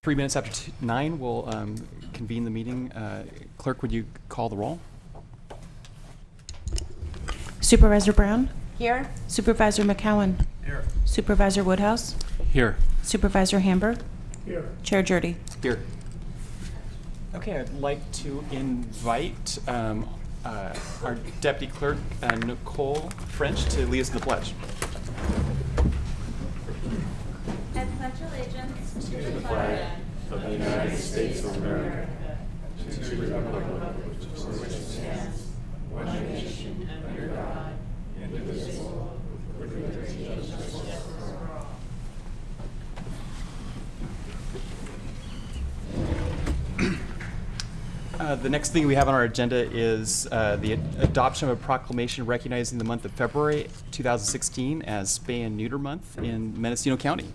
3 minutes after 9, we'll convene the meeting. Clerk, would you call the roll? Supervisor Brown? Here. Supervisor McCowan? Here. Supervisor Woodhouse? Here. Supervisor Hamburg? Here. Chair Jurdy? Here. Okay, I'd like to invite our Deputy Clerk, Nicole French, to lead us in the pledge. I pledge allegiance to the flag of the United States of America, to the republic for which it stands, one nation, under God, indivisible, with liberty and justice for all. The next thing we have on our agenda is the adoption of a proclamation recognizing the month of February 2016 as Spay and Neuter Month in Mendocino County.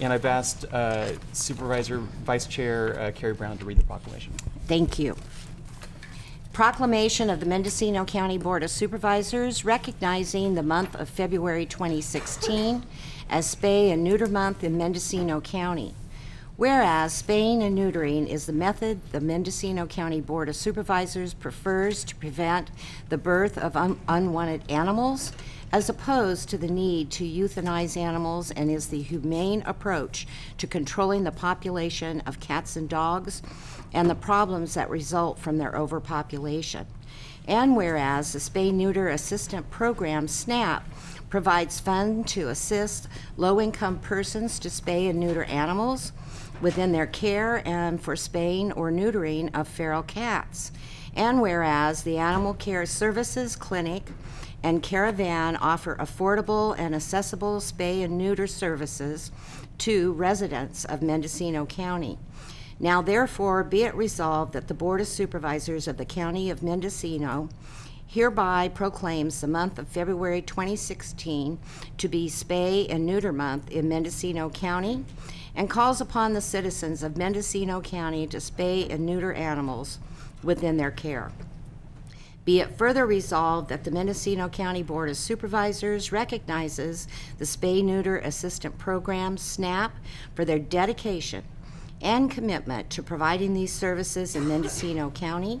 And I've asked Supervisor Vice Chair Carrie Brown to read the proclamation. Thank you. Proclamation of the Mendocino County Board of Supervisors recognizing the month of February 2016 as Spay and Neuter Month in Mendocino County. Whereas spaying and neutering is the method the Mendocino County Board of Supervisors prefers to prevent the birth of unwanted animals, as opposed to the need to euthanize animals, and is the humane approach to controlling the population of cats and dogs and the problems that result from their overpopulation. And whereas the Spay-Neuter Assistant Program, SNAP, provides funds to assist low-income persons to spay and neuter animals within their care and for spaying or neutering of feral cats. And whereas the Animal Care Services Clinic and Caravan offer affordable and accessible spay and neuter services to residents of Mendocino County. Now therefore be it resolved that the Board of Supervisors of the County of Mendocino hereby proclaims the month of February 2016 to be Spay and Neuter Month in Mendocino County, and calls upon the citizens of Mendocino County to spay and neuter animals within their care. Be it further resolved that the Mendocino County Board of Supervisors recognizes the Spay-Neuter Assistant Program, SNAP, for their dedication and commitment to providing these services in Mendocino County,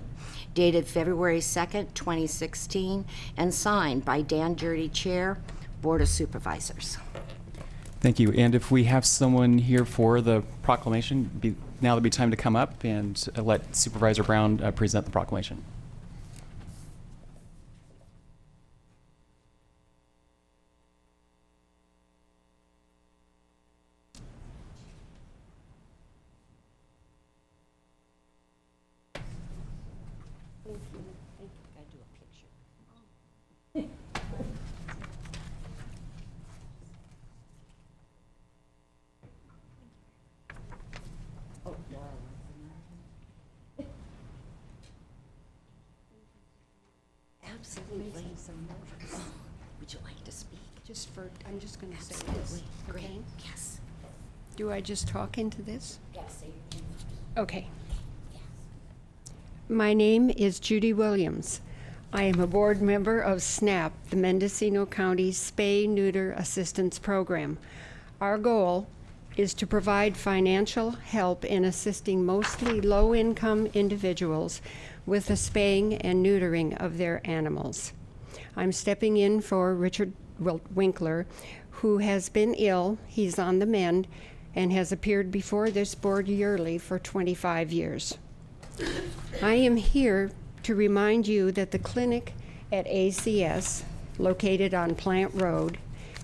dated February 2nd, 2016, and signed by Dan Jurdy, Chair, Board of Supervisors. Thank you. And if we have someone here for the proclamation, now would be time to come up and let Supervisor Brown present the proclamation. Absolutely. Would you like to speak? I'm just going to say Absolutely. this. Great. Okay? Yes. Do I just talk into this? Yes. Okay. My name is Judy Williams. I am a board member of SNAP, the Mendocino County Spay-Neuter Assistance Program. Our goal is to provide financial help in assisting mostly low-income individuals with the spaying and neutering of their animals. I'm stepping in for Richard Winkler, who has been ill. He's on the mend and has appeared before this board yearly for 25 years. I am here to remind you that the clinic at ACS, located on Plant Road,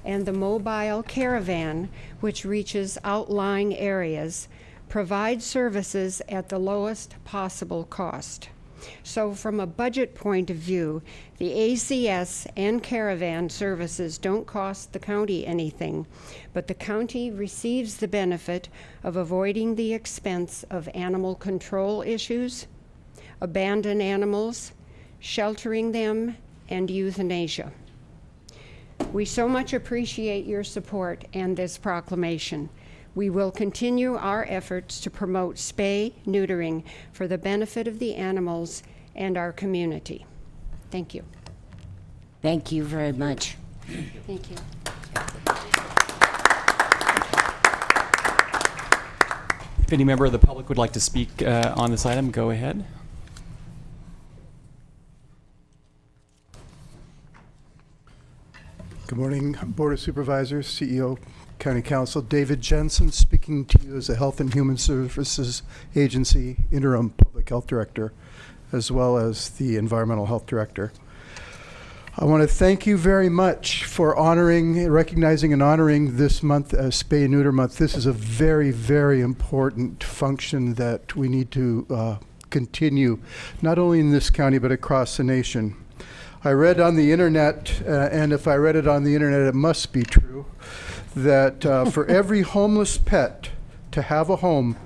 and the mobile caravan, which reaches outlying areas, provide services at the lowest possible cost. So from a budget point of view, the ACS and caravan services don't cost the county anything, but the county receives the benefit of avoiding the expense of animal control issues, abandoned animals, sheltering them, and euthanasia. We so much appreciate your support and this proclamation. We will continue our efforts to promote spay-neutering for the benefit of the animals and our community. Thank you. Thank you very much. Thank you. If any member of the public would like to speak on this item, go ahead. Good morning, Board of Supervisors, CEO, County Council. David Jensen speaking to you as the Health and Human Services Agency Interim Public Health Director, as well as the Environmental Health Director. I want to thank you very much for recognizing and honoring this month as Spay and Neuter Month. This is a very, very important function that we need to continue, not only in this county, but across the nation. I read on the internet, and if I read it on the internet, it must be true, that for every homeless pet to have a home,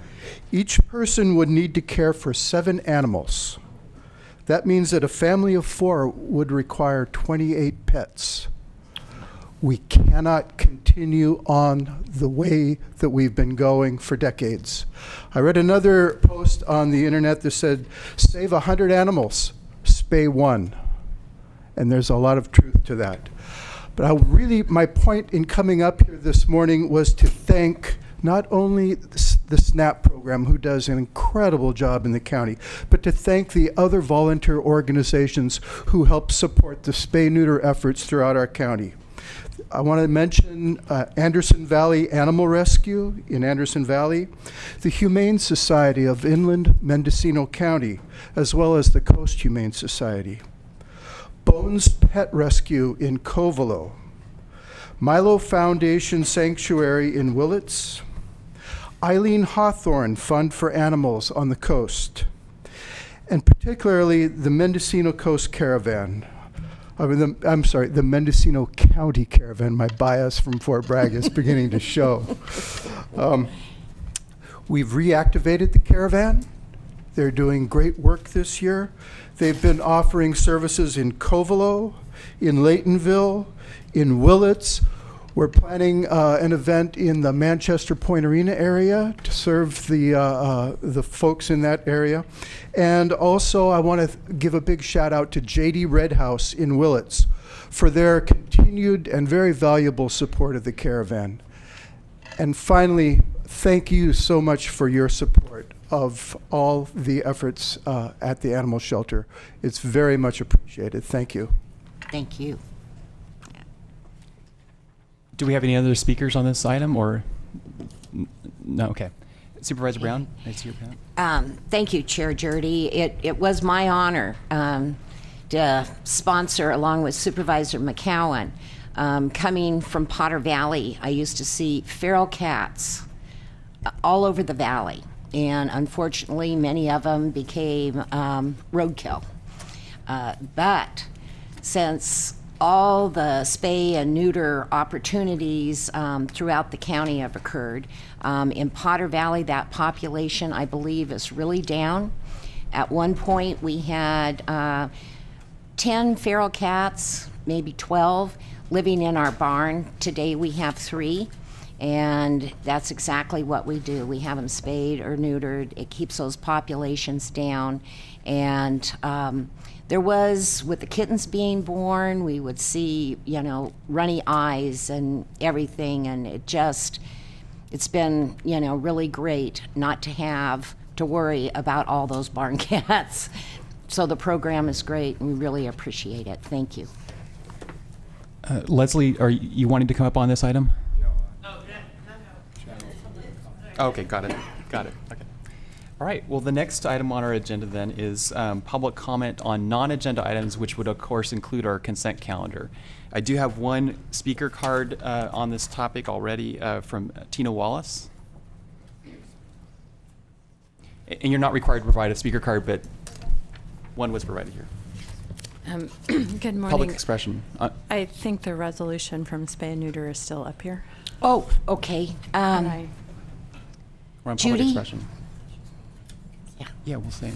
each person would need to care for 7 animals. That means that a family of 4 would require 28 pets. We cannot continue on the way that we've been going for decades. I read another post on the internet that said, save 100 animals, spay 1. And there's a lot of truth to that. But my point in coming up here this morning was to thank not only the SNAP program, who does an incredible job in the county, but to thank the other volunteer organizations who help support the spay-neuter efforts throughout our county. I want to mention Anderson Valley Animal Rescue in Anderson Valley, the Humane Society of Inland Mendocino County, as well as the Coast Humane Society. Bones Pet Rescue in Covelo, Milo Foundation Sanctuary in Willits, Eileen Hawthorne Fund for Animals on the coast, and particularly the Mendocino Coast Caravan. The Mendocino County Caravan. My bias from Fort Bragg is beginning to show. We've reactivated the caravan. They're doing great work this year. They've been offering services in Covelo, in Laytonville, in Willits. We're planning an event in the Manchester Point Arena area to serve the folks in that area. And also I want to give a big shout out to JD Red House in Willits for their continued and very valuable support of the caravan. And finally, thank you so much for your support of all the efforts at the animal shelter. It's very much appreciated. Thank you. Thank you. Do we have any other speakers on this item, or no? Okay. Supervisor Brown, I see your hand. Thank you, Chair Jurdy. It was my honor to sponsor, along with Supervisor McCowan. Coming from Potter Valley, I used to see feral cats all over the valley, and unfortunately many of them became roadkill. But since all the spay and neuter opportunities throughout the county have occurred, in Potter Valley, that population, I believe, is really down. At one point, we had 10 feral cats, maybe 12, living in our barn. Today, we have 3. And that's exactly what we do. We have them spayed or neutered. It keeps those populations down. And there was, with the kittens being born, we would see, runny eyes and everything. And it's been, really great not to have to worry about all those barn cats. So the program is great, and we really appreciate it. Thank you. Leslie, are you wanting to come up on this item? Okay, got it. Okay. All right. Well, the next item on our agenda then is public comment on non-agenda items, which would, of course, include our consent calendar. I do have one speaker card on this topic already from Tina Wallace. And you're not required to provide a speaker card, but one was provided here. Good morning. Public expression. I think the resolution from Spay and Neuter is still up here. Oh, okay. We're on public Judy? expression. Yeah, we'll see.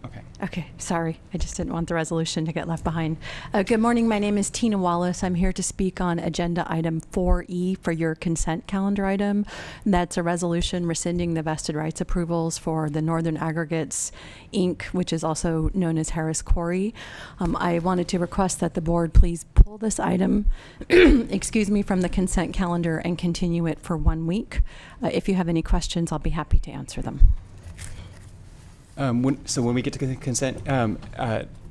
Okay. Okay, sorry. I just didn't want the resolution to get left behind. Good morning. My name is Tina Wallace. I'm here to speak on agenda item 4E for your consent calendar item. That's a resolution rescinding the vested rights approvals for the Northern Aggregates, Inc., which is also known as Harris Quarry. I wanted to request that the board please pull this item, excuse me, from the consent calendar and continue it for 1 week. If you have any questions, I'll be happy to answer them. So when we get to consent,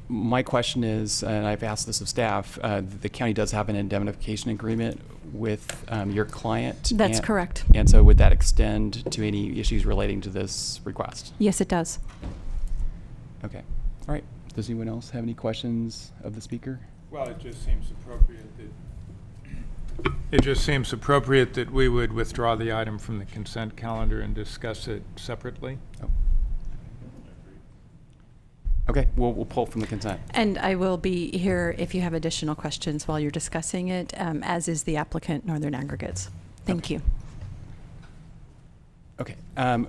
my question is, and I've asked this of staff, the county does have an indemnification agreement with your client. That's correct. And so would that extend to any issues relating to this request? Yes, it does. Okay. All right. Does anyone else have any questions of the speaker? Well, it just seems appropriate that we would withdraw the item from the consent calendar and discuss it separately. Oh. Okay, we'll pull from the consent. And I will be here if you have additional questions while you're discussing it, as is the applicant, Northern Aggregates. Thank you. Okay.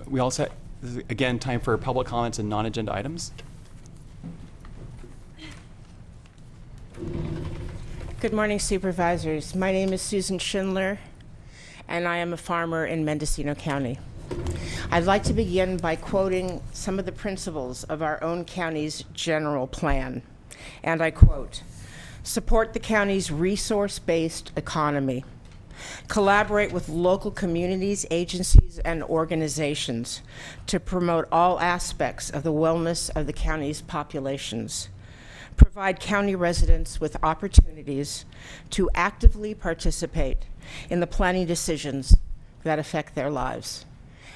We all set, this is, again, time for public comments and non-agenda items. Good morning, Supervisors. My name is Susan Schindler, and I am a farmer in Mendocino County. I'd like to begin by quoting some of the principles of our own county's general plan. And I quote, "Support the county's resource-based economy. Collaborate with local communities, agencies, and organizations to promote all aspects of the wellness of the county's populations. Provide county residents with opportunities to actively participate in the planning decisions that affect their lives."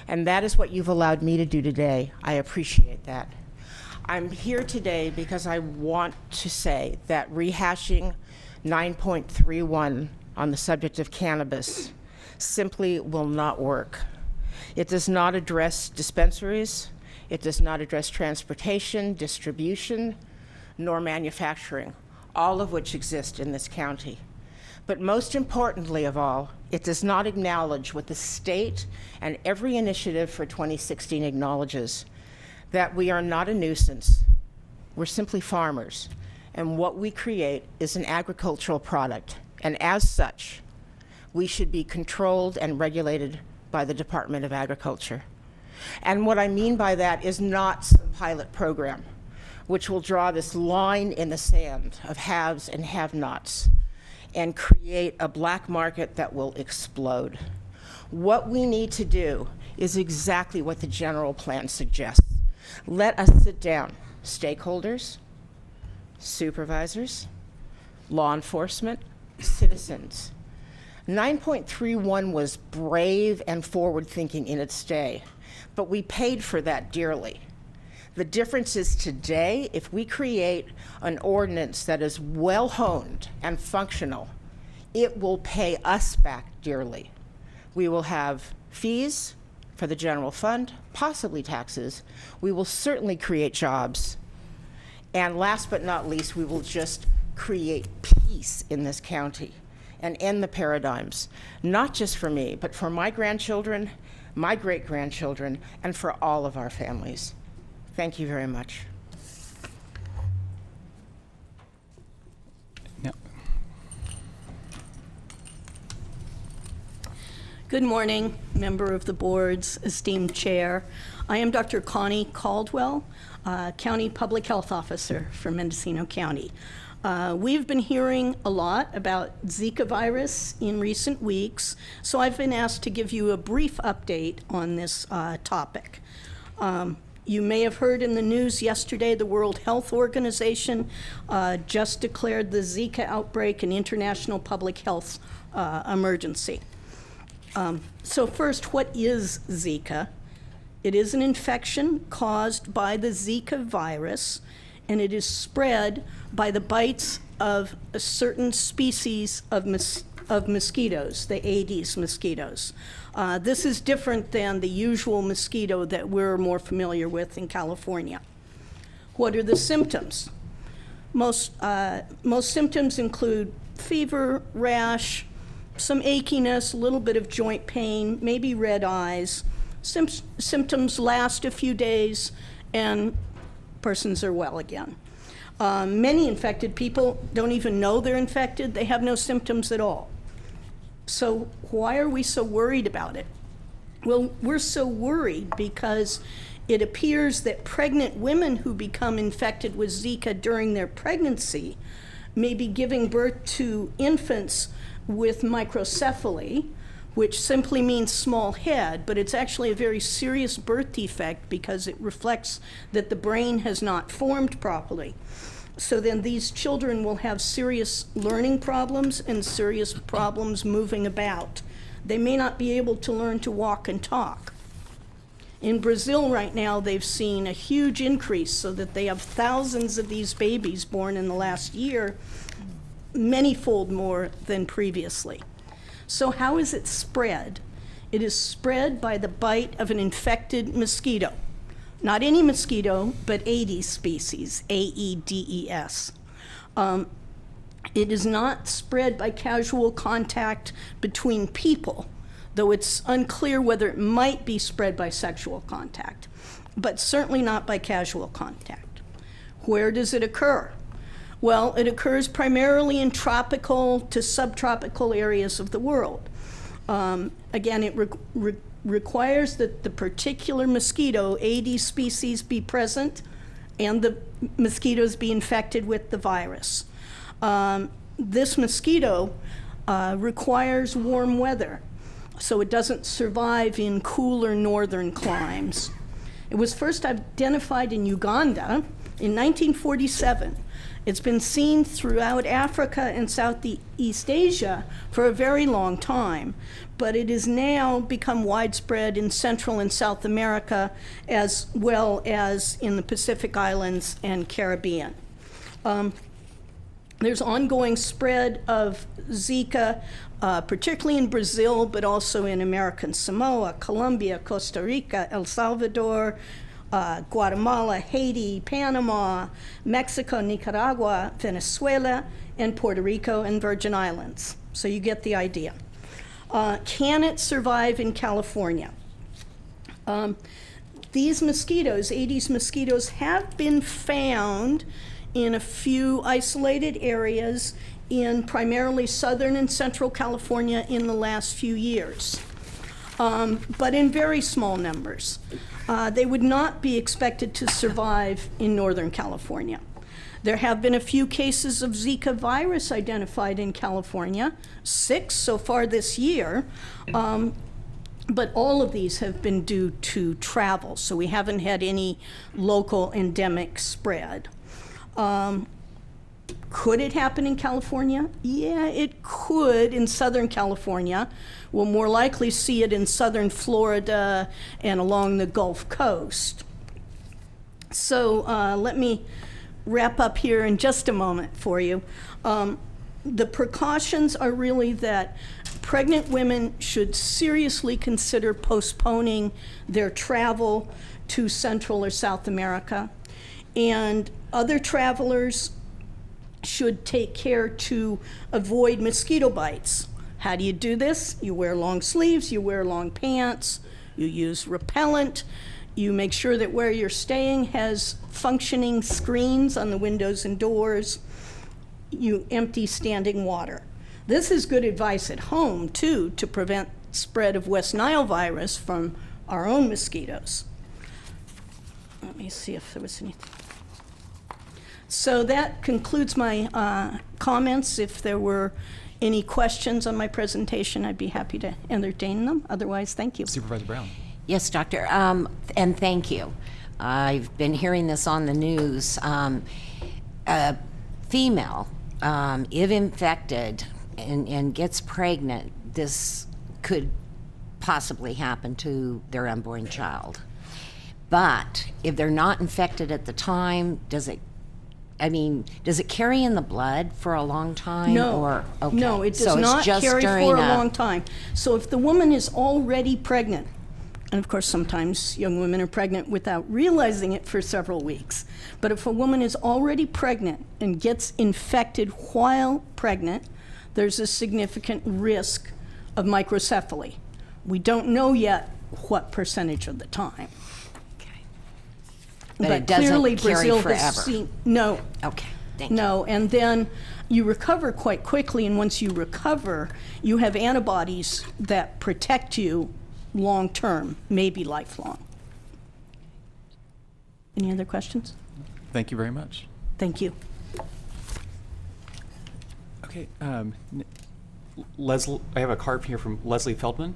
And that is what you've allowed me to do today. I appreciate that. I'm here today because I want to say that rehashing 9.31 on the subject of cannabis simply will not work. It does not address dispensaries. It does not address transportation, distribution, nor manufacturing, all of which exist in this county. But most importantly of all, it does not acknowledge what the state and every initiative for 2016 acknowledges, that we are not a nuisance. We're simply farmers, and what we create is an agricultural product, and as such, we should be controlled and regulated by the Department of Agriculture. And what I mean by that is not some pilot program, which will draw this line in the sand of haves and have-nots and create a black market that will explode. What we need to do is exactly what the general plan suggests. Let us sit down, stakeholders, supervisors, law enforcement, citizens. 9.31 was brave and forward-thinking in its day, but we paid for that dearly. The difference is today, if we create an ordinance that is well-honed and functional, it will pay us back dearly. We will have fees for the general fund, possibly taxes. We will certainly create jobs. And last but not least, we will just create peace in this county and end the paradigms, not just for me, but for my grandchildren, my great-grandchildren, and for all of our families. Thank you very much. Yeah. Good morning, member of the board's esteemed chair. I am Dr. Connie Caldwell, County Public Health Officer for Mendocino County. We've been hearing a lot about Zika virus in recent weeks, so I've been asked to give you a brief update on this topic. You may have heard in the news yesterday the World Health Organization just declared the Zika outbreak an international public health emergency. So first, what is Zika? It is an infection caused by the Zika virus, and it is spread by the bites of a certain species of mosquitoes, the Aedes mosquitoes. This is different than the usual mosquito that we're more familiar with in California. What are the symptoms? Most symptoms include fever, rash, some achiness, a little bit of joint pain, maybe red eyes. Symptoms last a few days and persons are well again. Many infected people don't even know they're infected. They have no symptoms at all. So why are we so worried about it? Well, we're so worried because it appears that pregnant women who become infected with Zika during their pregnancy may be giving birth to infants with microcephaly, which simply means small head, but it's actually a very serious birth defect because it reflects that the brain has not formed properly. So then these children will have serious learning problems and serious problems moving about. They may not be able to learn to walk and talk. In Brazil right now, they've seen a huge increase so that they have thousands of these babies born in the last year, many-fold more than previously. So how is it spread? It is spread by the bite of an infected mosquito. Not any mosquito, but Aedes species, A-E-D-E-S. It is not spread by casual contact between people, though it's unclear whether it might be spread by sexual contact, but certainly not by casual contact. Where does it occur? Well, it occurs primarily in tropical to subtropical areas of the world. Again, it requires that the particular mosquito, Aedes species, be present and the mosquitoes be infected with the virus. This mosquito requires warm weather, so it doesn't survive in cooler northern climes. It was first identified in Uganda in 1947. It's been seen throughout Africa and Southeast Asia for a very long time, but it has now become widespread in Central and South America as well as in the Pacific Islands and Caribbean. There's ongoing spread of Zika, particularly in Brazil, but also in American Samoa, Colombia, Costa Rica, El Salvador, Guatemala, Haiti, Panama, Mexico, Nicaragua, Venezuela, and Puerto Rico and Virgin Islands. So you get the idea. Can it survive in California? These mosquitoes, Aedes mosquitoes, have been found in a few isolated areas in primarily Southern and Central California in the last few years, but in very small numbers. They would not be expected to survive in Northern California. There have been a few cases of Zika virus identified in California, 6 so far this year, but all of these have been due to travel, so we haven't had any local endemic spread. Could it happen in California? Yeah, it could in Southern California. We'll more likely see it in Southern Florida and along the Gulf Coast. So let me wrap up here in just a moment for you. The precautions are really that pregnant women should seriously consider postponing their travel to Central or South America, and other travelers should take care to avoid mosquito bites. How do you do this? You wear long sleeves, you wear long pants, you use repellent, you make sure that where you're staying has functioning screens on the windows and doors, you empty standing water. This is good advice at home, too, to prevent spread of West Nile virus from our own mosquitoes. Let me see if there was anything. So that concludes my comments. If there were any questions on my presentation, I'd be happy to entertain them. Otherwise, thank you. Supervisor Brown. Yes, Doctor, and thank you. I've been hearing this on the news. A female, if infected and gets pregnant, this could possibly happen to their unborn child. But if they're not infected at the time, does it carry in the blood for a long time? No, or, okay. No, it does so not it's just carry during for a long time. So if the woman is already pregnant, and of course sometimes young women are pregnant without realizing it for several weeks, but if a woman is already pregnant and gets infected while pregnant, there's a significant risk of microcephaly. We don't know yet what percentage of the time. But it doesn't clearly carry Brazil forever. has seen, no, Okay, thank you. no, and then you recover quite quickly, and once you recover, you have antibodies that protect you long-term, maybe lifelong. Any other questions? Thank you very much. Thank you. Okay, Leslie, I have a card here from Leslie Feldman.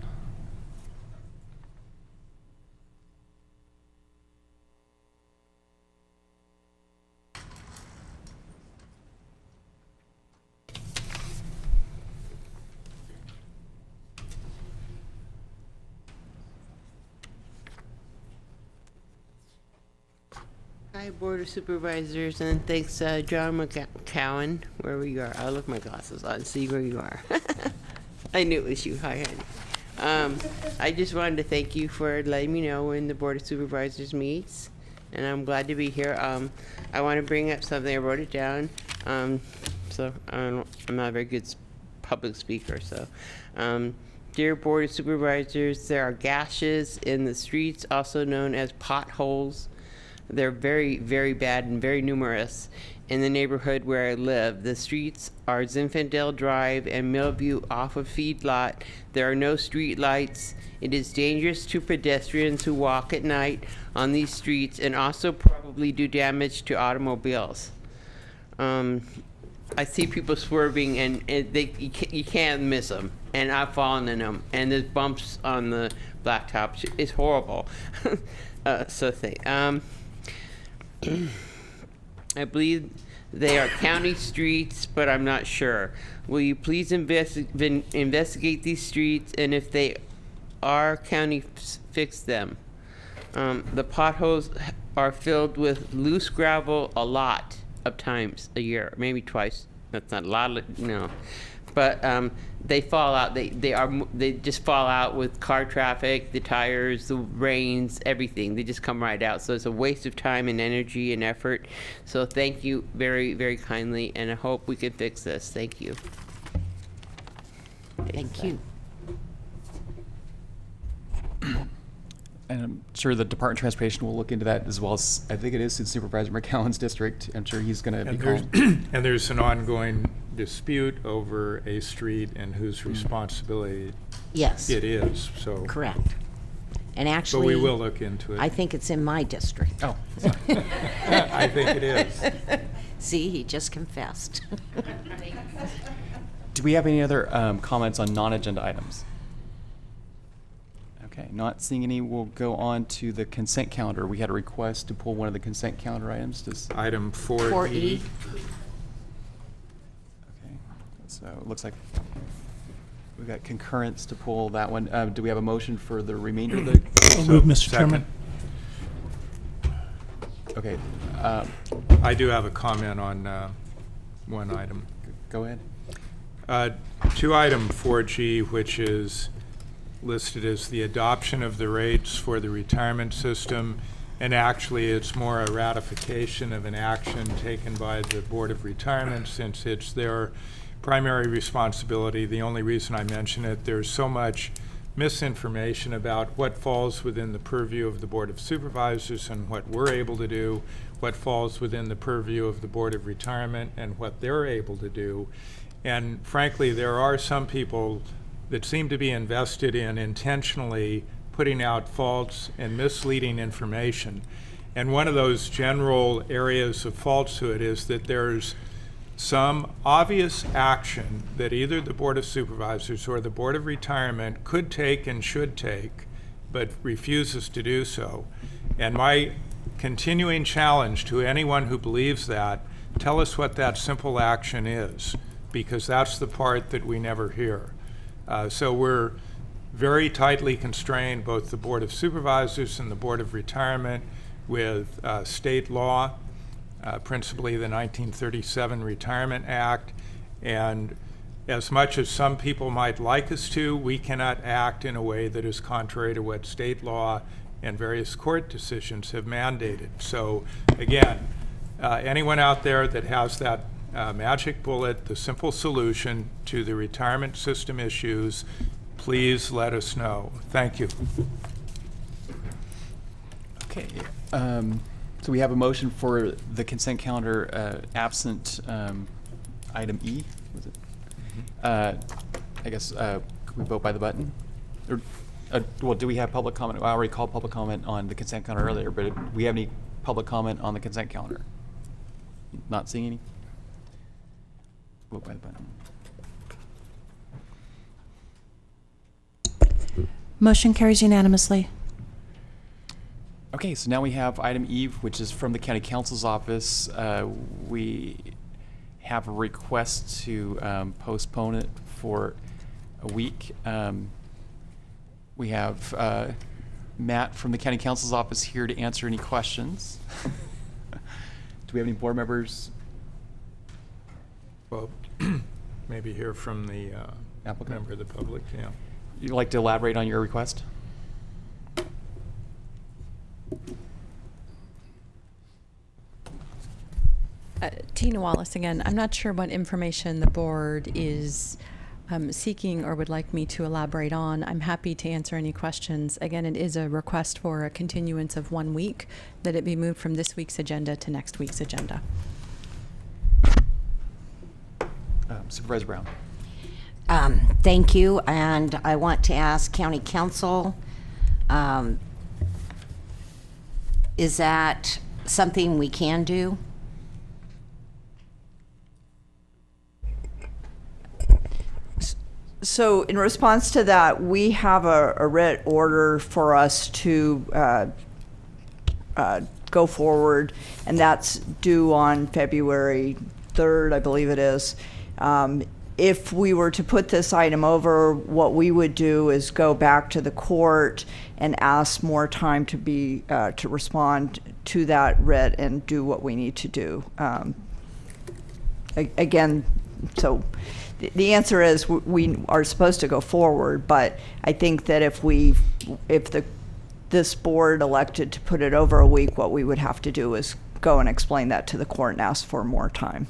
Hi, Board of Supervisors, and thanks, John McCowan, wherever you are. I'll look my glasses on, see where you are. I knew it was you. Hi, honey. I just wanted to thank you for letting me know when the Board of Supervisors meets, and I'm glad to be here. I want to bring up something. I wrote it down, so I'm not a very good public speaker, so. Dear Board of Supervisors, there are gashes in the streets, also known as potholes. They're very, very bad and very numerous in the neighborhood where I live. The streets are Zinfandel Drive and Millview off of Feedlot. There are no street lights. It is dangerous to pedestrians who walk at night on these streets and also probably do damage to automobiles. I see people swerving and you can't miss them. And I've fallen in them. And there's bumps on the blacktop. It's horrible. I believe they are county streets, but I'm not sure. Will you please investigate these streets, and if they are county, fix them? The potholes are filled with loose gravel a lot of times a year, maybe twice. That's not a lot, no. But they fall out. They just fall out with car traffic, the tires, the rains, everything. They just come right out. So it's a waste of time and energy and effort. So thank you very, very kindly, and I hope we can fix this. Thank you. Thank you. And I'm sure the Department of Transportation will look into that as well as, I think it is in Supervisor McCowan's district. I'm sure he's going to be calling. And there's an ongoing dispute over a street and whose responsibility Yes. it is, so. Correct. And But actually, we will look into it. I think it's in my district. Oh. I think it is. See, he just confessed. Do we have any other comments on non-agenda items? Okay, not seeing any, we'll go on to the consent calendar. We had a request to pull one of the consent calendar items. Item 4E. 4E. Okay, so it looks like we've got concurrence to pull that one. Do we have a motion for the remainder of the? I'll move, Mr. Chairman. Okay. I do have a comment on one item. Go ahead. To item 4G, which is listed as the adoption of the rates for the retirement system, and actually it's more a ratification of an action taken by the Board of Retirement since it's their primary responsibility. The only reason I mention it, there's so much misinformation about what falls within the purview of the Board of Supervisors and what we're able to do, what falls within the purview of the Board of Retirement and what they're able to do. And frankly, there are some people that seem to be invested in intentionally putting out false and misleading information. And one of those general areas of falsehood is that there's some obvious action that either the Board of Supervisors or the Board of Retirement could take and should take, but refuses to do so. And my continuing challenge to anyone who believes that, tell us what that simple action is, because that's the part that we never hear. So we're very tightly constrained, both the Board of Supervisors and the Board of Retirement, with state law, principally the 1937 Retirement Act. And as much as some people might like us to, we cannot act in a way that is contrary to what state law and various court decisions have mandated. So again, anyone out there that has that magic bullet, the simple solution to the retirement system issues, please let us know. Thank you. Okay. So we have a motion for the consent calendar absent item E, was it? I guess, could we vote by the button? Or, well, do we have public comment? I already called public comment on the consent calendar earlier, but do we have any public comment on the consent calendar? Not seeing any? Vote by the button. Motion carries unanimously. Okay, so now we have item E, which is from the county counsel's office. We have a request to postpone it for a week. We have Matt from the county counsel's office here to answer any questions. Do we have any board members? Well, maybe hear from the Applicant? member of the public, yeah. You'd like to elaborate on your request? Tina Wallace again. I'm not sure what information the board is seeking or would like me to elaborate on. I'm happy to answer any questions. Again, it is a request for a continuance of 1 week, that it be moved from this week's agenda to next week's agenda. Supervisor Brown. Thank you, and I want to ask County Council, is that something we can do? So in response to that, we have a writ order for us to go forward, and that's due on February 3rd, I believe it is. If we were to put this item over, what we would do is go back to the court and ask more time to be to respond to that writ and do what we need to do. Again, so the answer is we are supposed to go forward, but I think that if this board elected to put it over a week, what we would have to do is go and explain that to the court and ask for more time.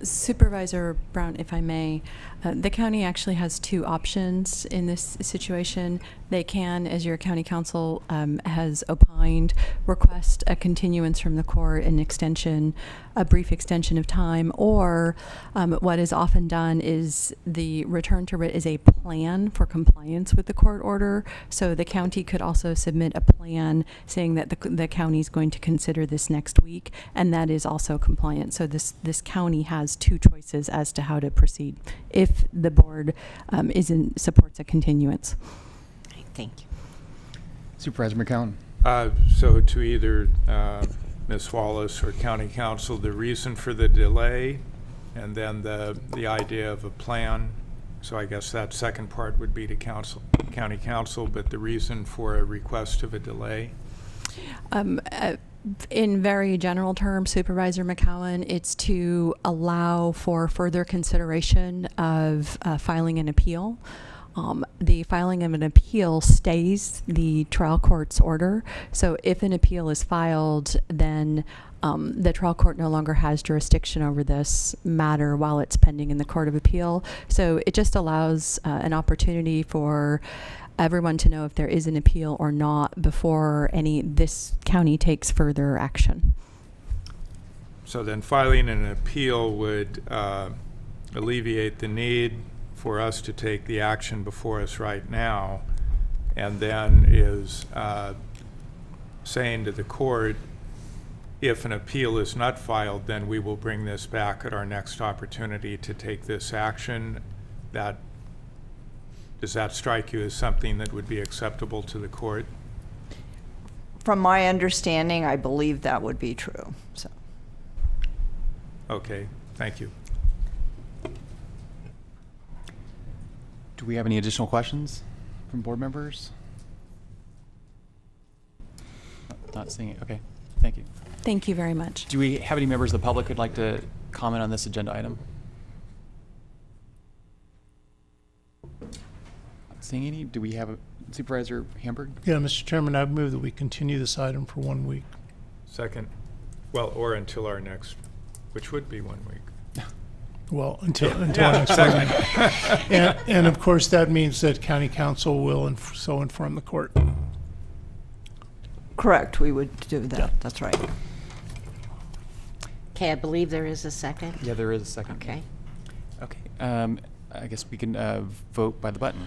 Supervisor Brown, if I may, the county actually has two options in this situation. They can, as your county council has opined, request a continuance from the court, an extension, a brief extension of time, or what is often done is the return to writ is a plan for compliance with the court order. So the county could also submit a plan saying that the county is going to consider this next week, and that is also compliant. So this county has two choices as to how to proceed if the board supports a continuance. Thank you. Supervisor McCowan. So to either Ms. Wallace or County Council, the reason for the delay, and then the idea of a plan. So I guess that second part would be to County Council, but the reason for a request of a delay? In very general terms, Supervisor McCowan, it's to allow for further consideration of filing an appeal. The filing of an appeal stays the trial court's order. So if an appeal is filed, then the trial court no longer has jurisdiction over this matter while it's pending in the Court of Appeal. So it just allows an opportunity for everyone to know if there is an appeal or not before this county takes further action. So then filing an appeal would alleviate the need for us to take the action before us right now, and then is saying to the court, if an appeal is not filed, then we will bring this back at our next opportunity to take this action. Does that strike you as something that would be acceptable to the court? From my understanding, I believe that would be true. So. Okay, thank you. Do we have any additional questions from board members? Not seeing it. Okay, thank you. Thank you very much. Do we have any members of the public who'd like to comment on this agenda item? Not seeing any. Do we have a Supervisor Hamburg? Yeah, Mr. Chairman, I move that we continue this item for 1 week. Second. Well, or until our next, which would be 1 week. Well, until next time. And of course, that means that County Council will so inform the court. Correct, we would do that. That's right. Okay, I believe there is a second. Yeah, there is a second. Okay. Okay. I guess we can vote by the button.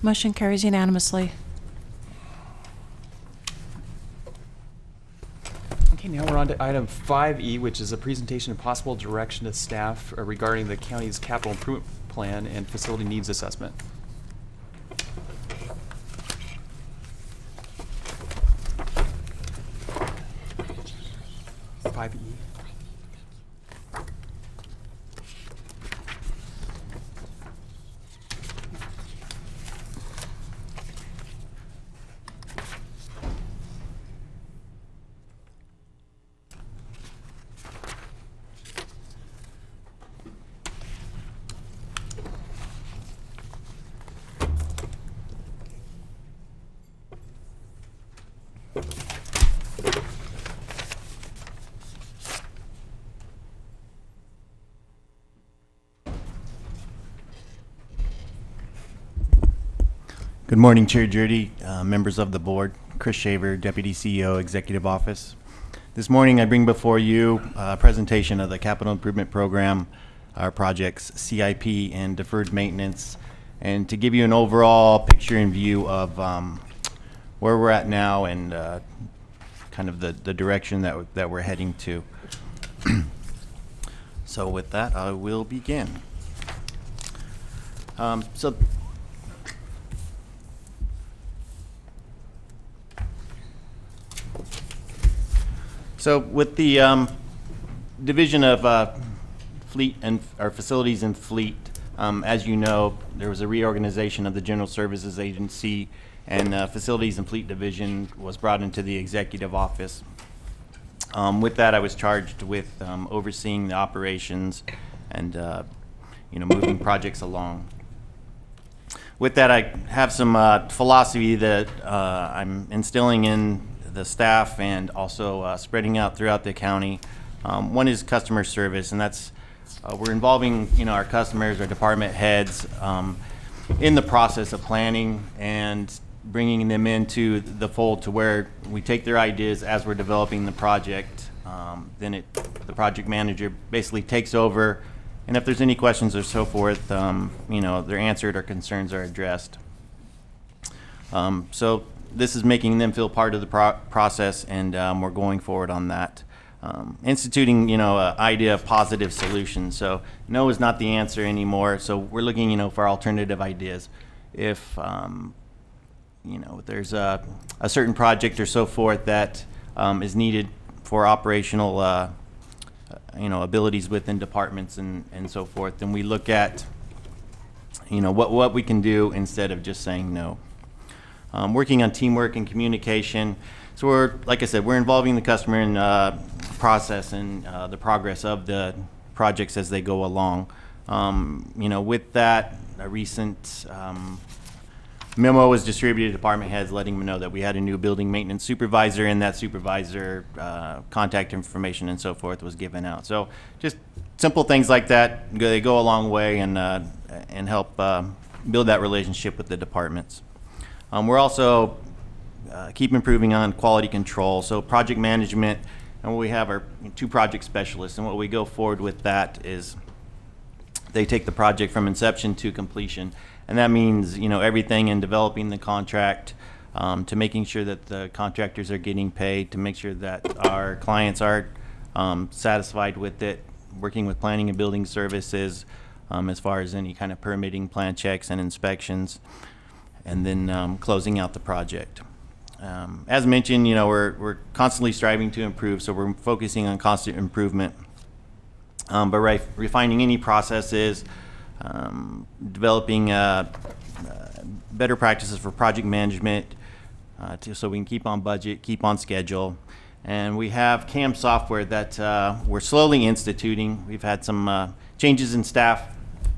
Motion carries unanimously. Okay, now we're on to item 5E, which is a presentation of possible direction to staff regarding the county's capital improvement plan and facility needs assessment. 5E. Good morning, Chair Judy, members of the board, Chris Shaver, Deputy CEO, Executive Office. This morning I bring before you a presentation of the Capital Improvement Program, our projects CIP and deferred maintenance, and to give you an overall picture and view of where we're at now and kind of the direction that we're heading to. So with that, I will begin. So with the division of fleet and our facilities and fleet, as you know, there was a reorganization of the General Services Agency, and Facilities and Fleet Division was brought into the Executive Office. With that, I was charged with overseeing the operations and moving projects along. With that, I have some philosophy that I'm instilling in the staff and also spreading out throughout the county. One is customer service, and that's we're involving our customers, our department heads in the process of planning and bringing them into the fold to where we take their ideas as we're developing the project. Then the project manager basically takes over, and if there's any questions or so forth, they're answered or concerns are addressed. So this is making them feel part of the process, and we're going forward on that. Instituting, an idea of positive solutions. So no is not the answer anymore. So we're looking, for alternative ideas. If, there's a certain project or so forth that is needed for operational, abilities within departments and so forth, then we look at, what we can do instead of just saying no. Working on teamwork and communication. So we're, like I said, we're involving the customer in process and the progress of the projects as they go along. With that, a recent memo was distributed to department heads letting them know that we had a new building maintenance supervisor, and that supervisor contact information and so forth was given out. So just simple things like that, they go a long way and help build that relationship with the departments. We're also keep improving on quality control. So project management, and what we have are 2 project specialists, and what we go forward with that is they take the project from inception to completion, and that means everything in developing the contract, to making sure that the contractors are getting paid, to make sure that our clients are satisfied with it, working with planning and building services as far as any kind of permitting, plan checks and inspections, and then closing out the project. As mentioned, we're constantly striving to improve, so we're focusing on constant improvement, but refining any processes, developing better practices for project management, so we can keep on budget, keep on schedule. And we have CAM software that we're slowly instituting. We've had some changes in staff,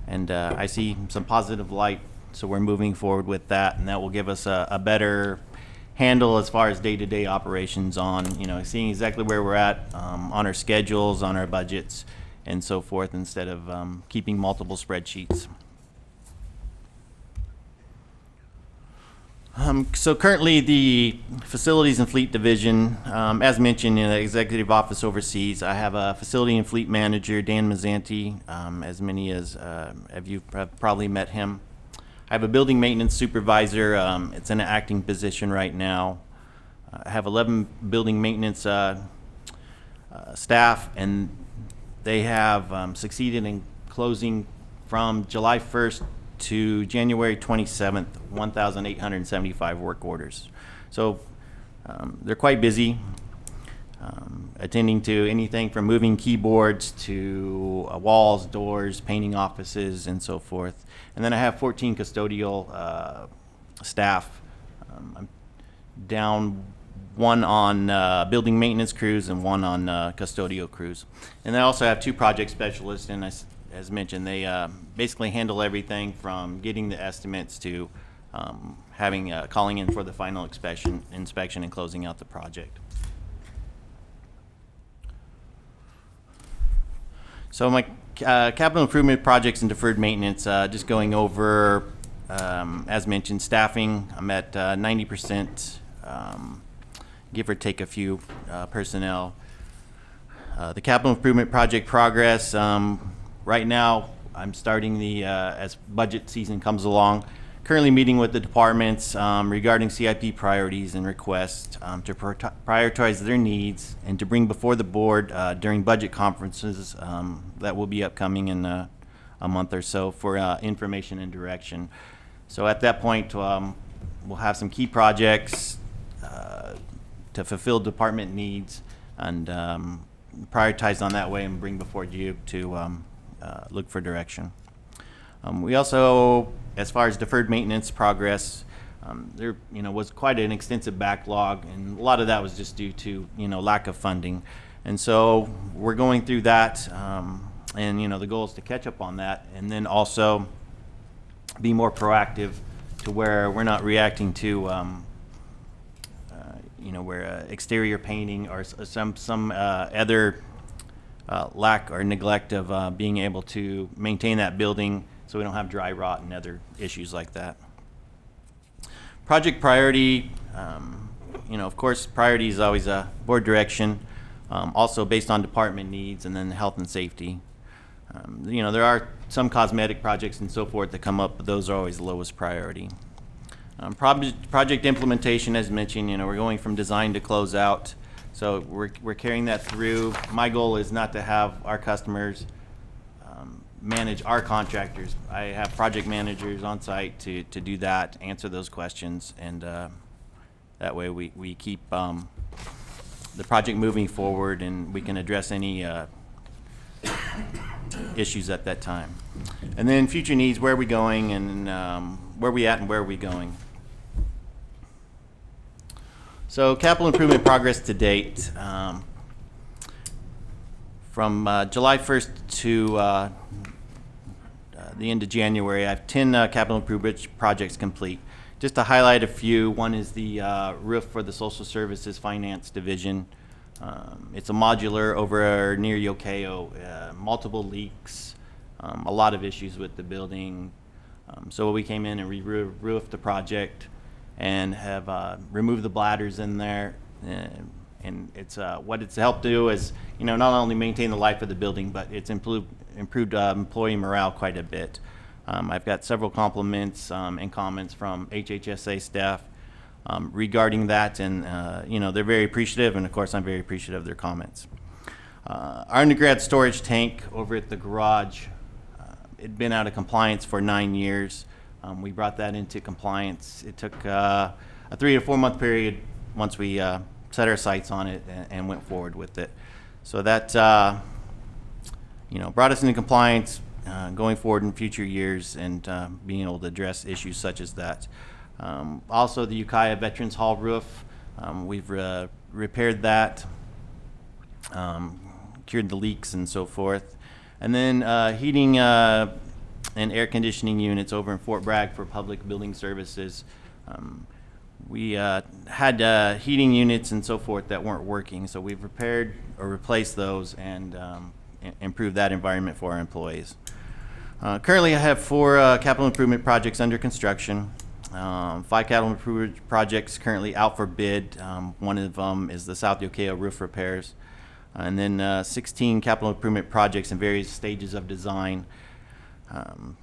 and I see some positive light. So we're moving forward with that, and that will give us a better handle as far as day-to-day operations on, seeing exactly where we're at on our schedules, on our budgets, and so forth, instead of keeping multiple spreadsheets. So currently, the Facilities and Fleet Division, as mentioned in the Executive Office overseas, I have a Facility and Fleet Manager, Dan Mazzanti, as many as you have probably met him. I have a Building Maintenance Supervisor. It's an acting position right now. I have 11 Building Maintenance staff, and they have succeeded in closing from July 1st to January 27th, 1,875 work orders. So they're quite busy, attending to anything from moving keyboards to walls, doors, painting offices, and so forth. And then I have 14 custodial staff. I'm down one on building maintenance crews and one on custodial crews. And I also have 2 project specialists, and as mentioned, they basically handle everything from getting the estimates to calling in for the final inspection and closing out the project. So my capital improvement projects and deferred maintenance, just going over, as mentioned, staffing, I'm at 90%, give or take a few personnel. The capital improvement project progress, right now, I'm starting the, as budget season comes along, currently meeting with the departments regarding CIP priorities and requests to prioritize their needs and to bring before the board during budget conferences that will be upcoming in a month or so for information and direction. So at that point, we'll have some key projects to fulfill department needs and prioritize on that way and bring before you to look for direction. We also, as far as deferred maintenance progress, there was quite an extensive backlog, and a lot of that was just due to lack of funding. And so we're going through that, and the goal is to catch up on that, and then also be more proactive to where we're not reacting to where exterior painting or some other lack or neglect of being able to maintain that building so we don't have dry rot and other issues like that. Project priority, of course, priority is always a board direction, also based on department needs and then health and safety. There are some cosmetic projects and so forth that come up, but those are always the lowest priority. Project implementation, as mentioned, we're going from design to close out. So we're carrying that through. My goal is not to have our customers manage our contractors. I have project managers on site to do that, answer those questions, and that way we keep the project moving forward and we can address any issues at that time. And then future needs, where are we going, and where are we at and where are we going. So capital improvement progress to date, from July 1st to the end of January, I have 10 capital improvement projects complete. Just to highlight a few, one is the roof for the Social Services Finance Division. It's a modular over near Yokeo, multiple leaks, a lot of issues with the building. So we came in and re-roofed the project and have removed the bladders in there. And it's what it's helped do is, not only maintain the life of the building, but it's improved employee morale quite a bit. I've got several compliments and comments from HHSA staff regarding that, and they're very appreciative, and of course I'm very appreciative of their comments. Our undergrad storage tank over at the garage, it'd been out of compliance for 9 years. We brought that into compliance. It took a 3 to 4 month period once we set our sights on it and went forward with it. So that brought us into compliance going forward in future years and being able to address issues such as that. Also, the Ukiah Veterans Hall roof, we've repaired that, cured the leaks and so forth. And then heating and air conditioning units over in Fort Bragg for public building services. We had heating units and so forth that weren't working, so we've repaired or replaced those and improved that environment for our employees. Currently, I have 4 capital improvement projects under construction. 5 capital improvement projects currently out for bid. One of them is the South Yoqueo roof repairs. And then 16 capital improvement projects in various stages of design.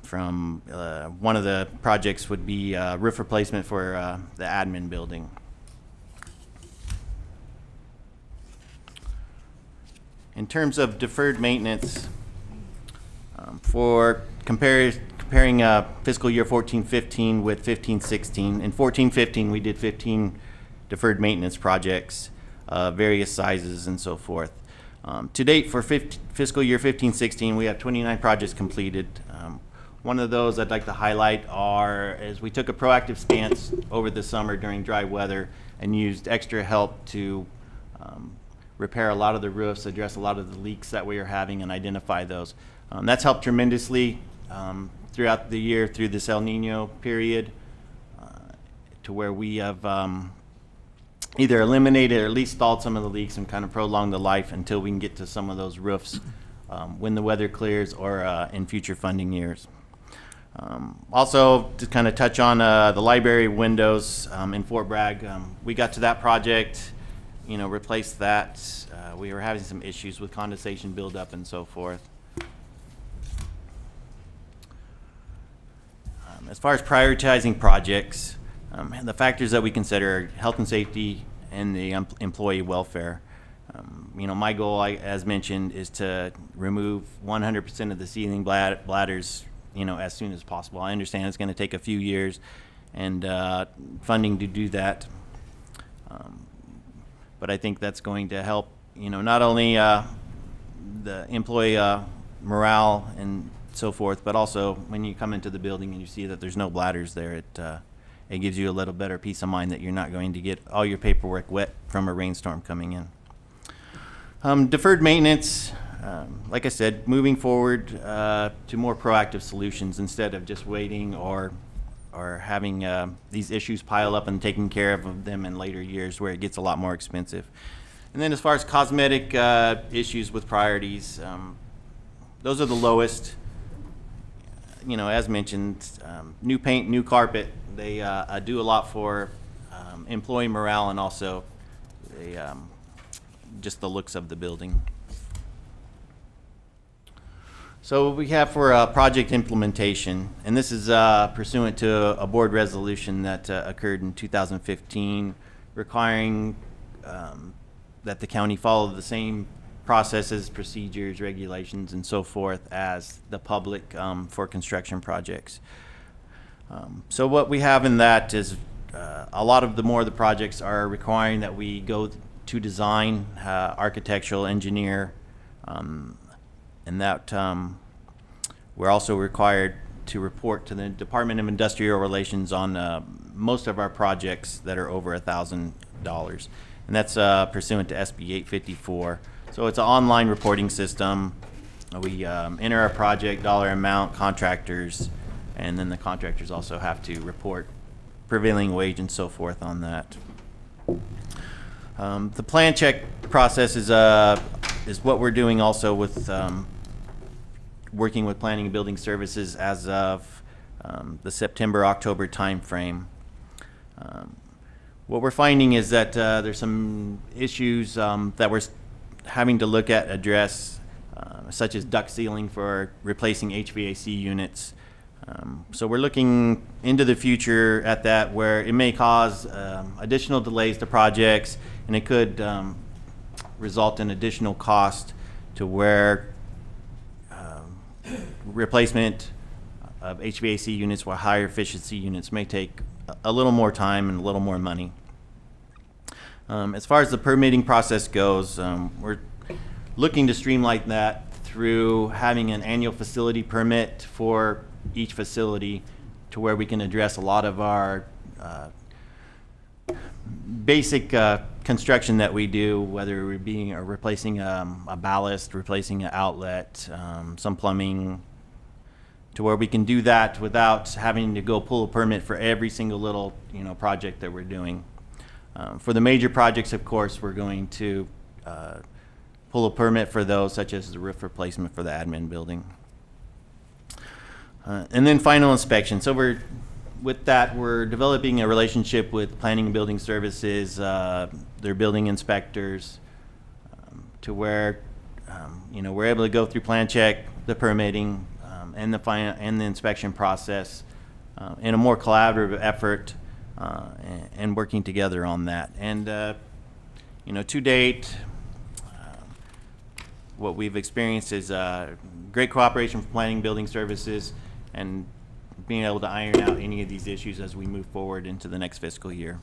From one of the projects would be roof replacement for the admin building. In terms of deferred maintenance, for comparing fiscal year 14-15 with 15-16, in 14-15 we did 15 deferred maintenance projects, various sizes and so forth. To date for fiscal year 15-16 we have 29 projects completed. One of those I'd like to highlight is we took a proactive stance over the summer during dry weather and used extra help to repair a lot of the roofs, address a lot of the leaks that we are having, and identify those. That's helped tremendously throughout the year through this El Nino period to where we have either eliminated or at least stalled some of the leaks and kind of prolonged the life until we can get to some of those roofs when the weather clears or in future funding years. Also, to kind of touch on the library windows in Fort Bragg, we got to that project, replaced that. We were having some issues with condensation buildup and so forth. As far as prioritizing projects, the factors that we consider are health and safety and the employee welfare. My goal, as mentioned, is to remove 100% of the ceiling bladders, as soon as possible. I understand it's going to take a few years and funding to do that. But I think that's going to help, not only the employee morale and so forth, but also when you come into the building and you see that there's no bladders there, it gives you a little better peace of mind that you're not going to get all your paperwork wet from a rainstorm coming in. Deferred maintenance, like I said, moving forward to more proactive solutions instead of just waiting or having these issues pile up and taking care of them in later years where it gets a lot more expensive. And then as far as cosmetic issues with priorities, those are the lowest. As mentioned, new paint, new carpet, they do a lot for employee morale and also just the looks of the building. So what we have for project implementation, and this is pursuant to a board resolution that occurred in 2015 requiring that the county follow the same processes, procedures, regulations, and so forth as the public for construction projects. So what we have in that is a lot of the more of the projects are requiring that we go to design, architectural engineer, and that we're also required to report to the Department of Industrial Relations on most of our projects that are over $1,000, and that's pursuant to SB 854. So it's an online reporting system. We enter our project, dollar amount, contractors, and then the contractors also have to report prevailing wage and so forth on that. The plan check process is what we're doing also with working with Planning and Building Services as of the September-October time frame. What we're finding is that there's some issues that we're having to look at, address, such as duct sealing for replacing HVAC units. So we're looking into the future at that, where it may cause additional delays to projects, and it could result in additional cost to where replacement of HVAC units with higher efficiency units may take a little more time and a little more money. As far as the permitting process goes, we're looking to streamline that through having an annual facility permit for each facility, to where we can address a lot of our basic construction that we do, whether we're replacing a ballast, replacing an outlet, some plumbing, to where we can do that without having to go pull a permit for every single little project that we're doing. For the major projects, of course, we're going to pull a permit for those, such as the roof replacement for the admin building. And then final inspection. So we're with that, we're developing a relationship with Planning and Building Services, their building inspectors, to where we're able to go through plan check, the permitting, and the inspection process in a more collaborative effort, and working together on that. And to date, what we've experienced is great cooperation from Planning and Building Services, and being able to iron out any of these issues as we move forward into the next fiscal year.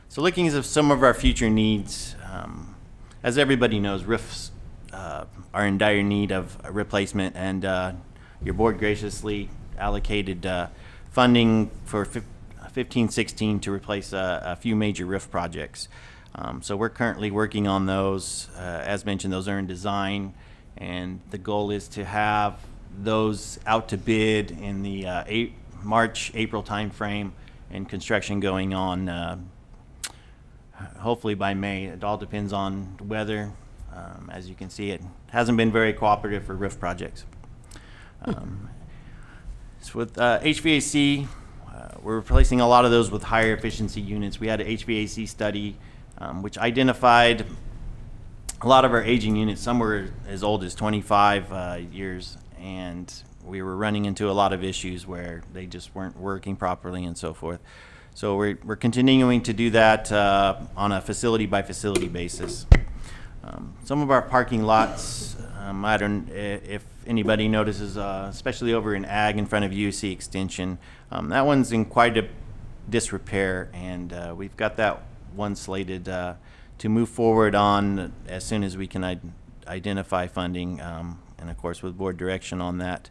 So looking at some of our future needs, as everybody knows, roofs are in dire need of a replacement, and your board graciously allocated funding for 15-16 to replace a few major roof projects. So we're currently working on those. As mentioned, those are in design, and the goal is to have those out to bid in the March, April timeframe, and construction going on hopefully by May. It all depends on the weather. As you can see, it hasn't been very cooperative for roof projects. So with HVAC, we're replacing a lot of those with higher efficiency units. We had an HVAC study which identified a lot of our aging units. Some were as old as 25 years, and we were running into a lot of issues where they just weren't working properly and so forth. So we're continuing to do that on a facility by facility basis. Some of our parking lots, I don't if anybody notices, especially over in Ag in front of UC Extension, that one's in quite a disrepair, and we've got that one slated to move forward on as soon as we can identify funding, and of course with board direction on that.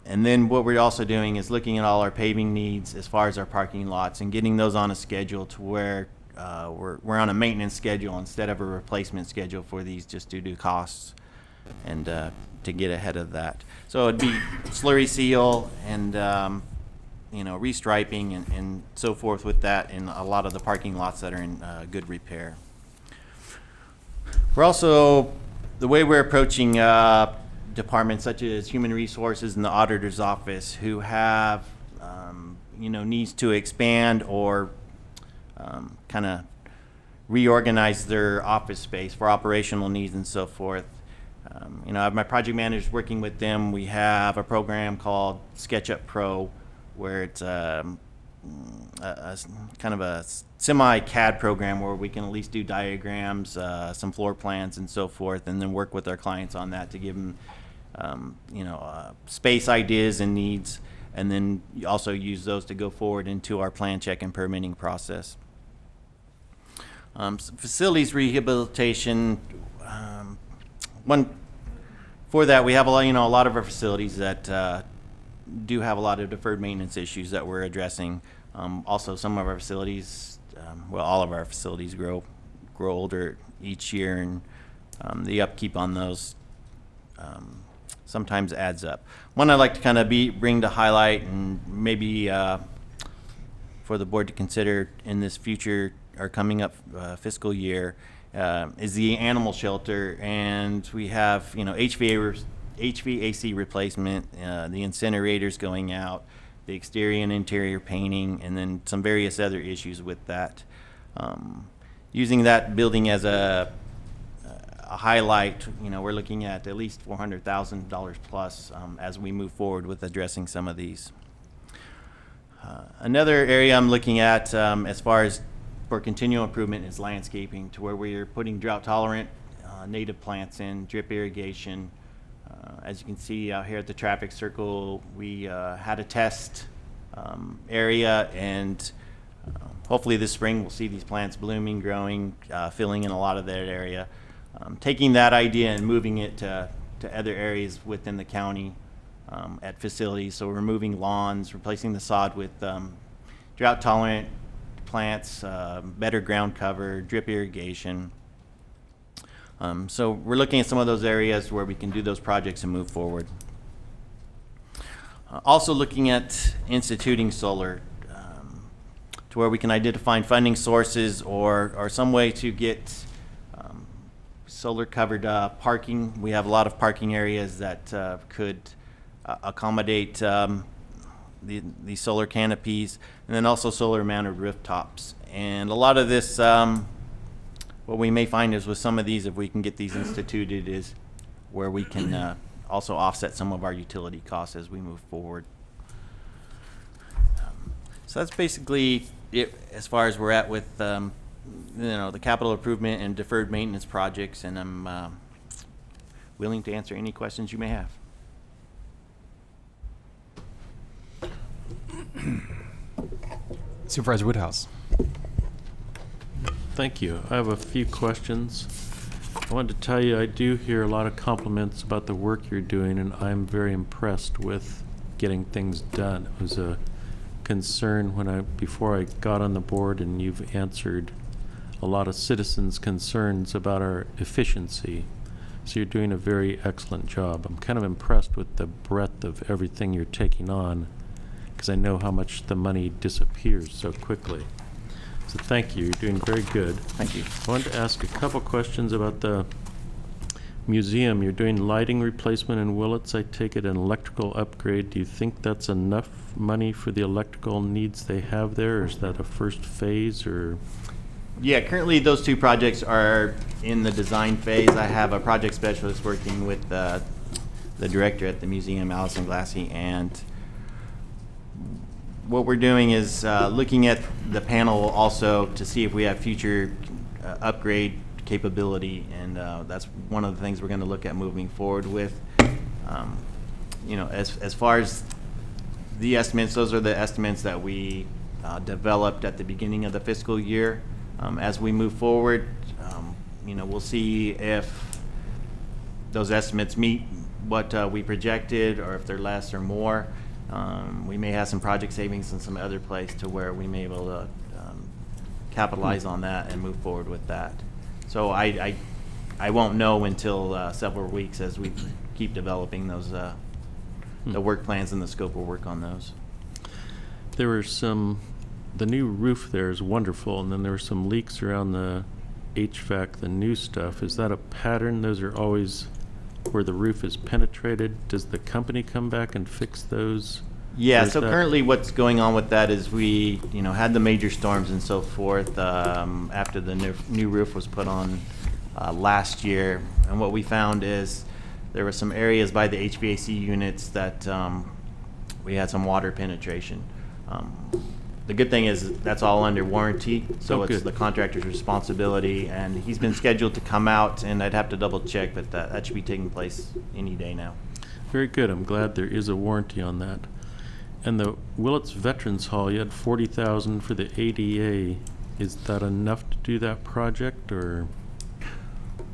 And then what we're also doing is looking at all our paving needs as far as our parking lots and getting those on a schedule to where we're on a maintenance schedule instead of a replacement schedule for these, just due to costs, and to get ahead of that. So it'd be slurry seal and restriping and so forth with that in a lot of the parking lots that are in good repair. We're also, the way we're approaching departments such as Human Resources and the Auditor's Office, who have needs to expand or kind of reorganize their office space for operational needs and so forth. I have my project managers working with them. We have a program called SketchUp Pro, where it's a kind of a semi-CAD program where we can at least do diagrams, some floor plans and so forth, and then work with our clients on that to give them space ideas and needs, and then also use those to go forward into our plan check and permitting process. Facilities rehabilitation, for that we have a lot of our facilities that do have a lot of deferred maintenance issues that we're addressing. Also, some of our facilities, all of our facilities grow older each year, and the upkeep on those sometimes adds up. One I'd like to kind of bring to highlight, and maybe for the board to consider in this future or coming up fiscal year, is the animal shelter. And we have HVAC replacement, the incinerators going out, the exterior and interior painting, and then some various other issues with that. Using that building as a highlight, we're looking at least $400,000 plus as we move forward with addressing some of these. Another area I'm looking at as far as for continual improvement is landscaping, to where we're putting drought tolerant native plants in, drip irrigation. As you can see out here at the traffic circle, we had a test area, and hopefully this spring we'll see these plants blooming, growing, filling in a lot of that area. Taking that idea and moving it to other areas within the county at facilities. So we're removing lawns, replacing the sod with drought tolerant plants, better ground cover, drip irrigation. So we're looking at some of those areas where we can do those projects and move forward. Also looking at instituting solar to where we can identify funding sources or some way to get solar covered parking. We have a lot of parking areas that could accommodate the solar canopies, and then also solar mounted rooftops. And a lot of this, what we may find is with some of these, if we can get these instituted, is where we can also offset some of our utility costs as we move forward. So that's basically it as far as we're at with you know, the capital improvement and deferred maintenance projects, and I'm willing to answer any questions you may have. Supervisor Woodhouse. Thank you. I have a few questions. I wanted to tell you I do hear a lot of compliments about the work you're doing, and I'm very impressed with getting things done. It was a concern before I got on the board, and you've answered a lot of citizens' concerns about our efficiency. So you're doing a very excellent job. I'm kind of impressed with the breadth of everything you're taking on, because I know how much the money disappears so quickly. So thank you. You're doing very good. Thank you. I wanted to ask a couple questions about the museum. You're doing lighting replacement in Willits, I take it, an electrical upgrade. Do you think that's enough money for the electrical needs they have there, or is that a first phase, or? Yeah, currently those two projects are in the design phase. I have a project specialist working with the director at the museum, Allison Glassy, and what we're doing is looking at the panel also to see if we have future upgrade capability, and that's one of the things we're going to look at moving forward with. You know, as far as the estimates, those are the estimates that we developed at the beginning of the fiscal year. As we move forward, you know, we'll see if those estimates meet what we projected, or if they're less or more. We may have some project savings in some other place to where we may be able to capitalize on that and move forward with that. So I won't know until several weeks as we keep developing those the work plans and the scope of work on those. There were the new roof there is wonderful, and then there were some leaks around the HVAC, the new stuff. Is that a pattern? Those are always where the roof is penetrated. Does the company come back and fix those? Yeah, so currently what's going on with that is we, you know, had the major storms and so forth after the new roof was put on last year, and what we found is there were some areas by the HVAC units that we had some water penetration. The good thing is that's all under warranty, so it's the contractor's responsibility, and he's been scheduled to come out, and I'd have to double check, but that should be taking place any day now. Very good. I'm glad there is a warranty on that. And the Willits Veterans Hall, you had $40,000 for the ADA. Is that enough to do that project, or?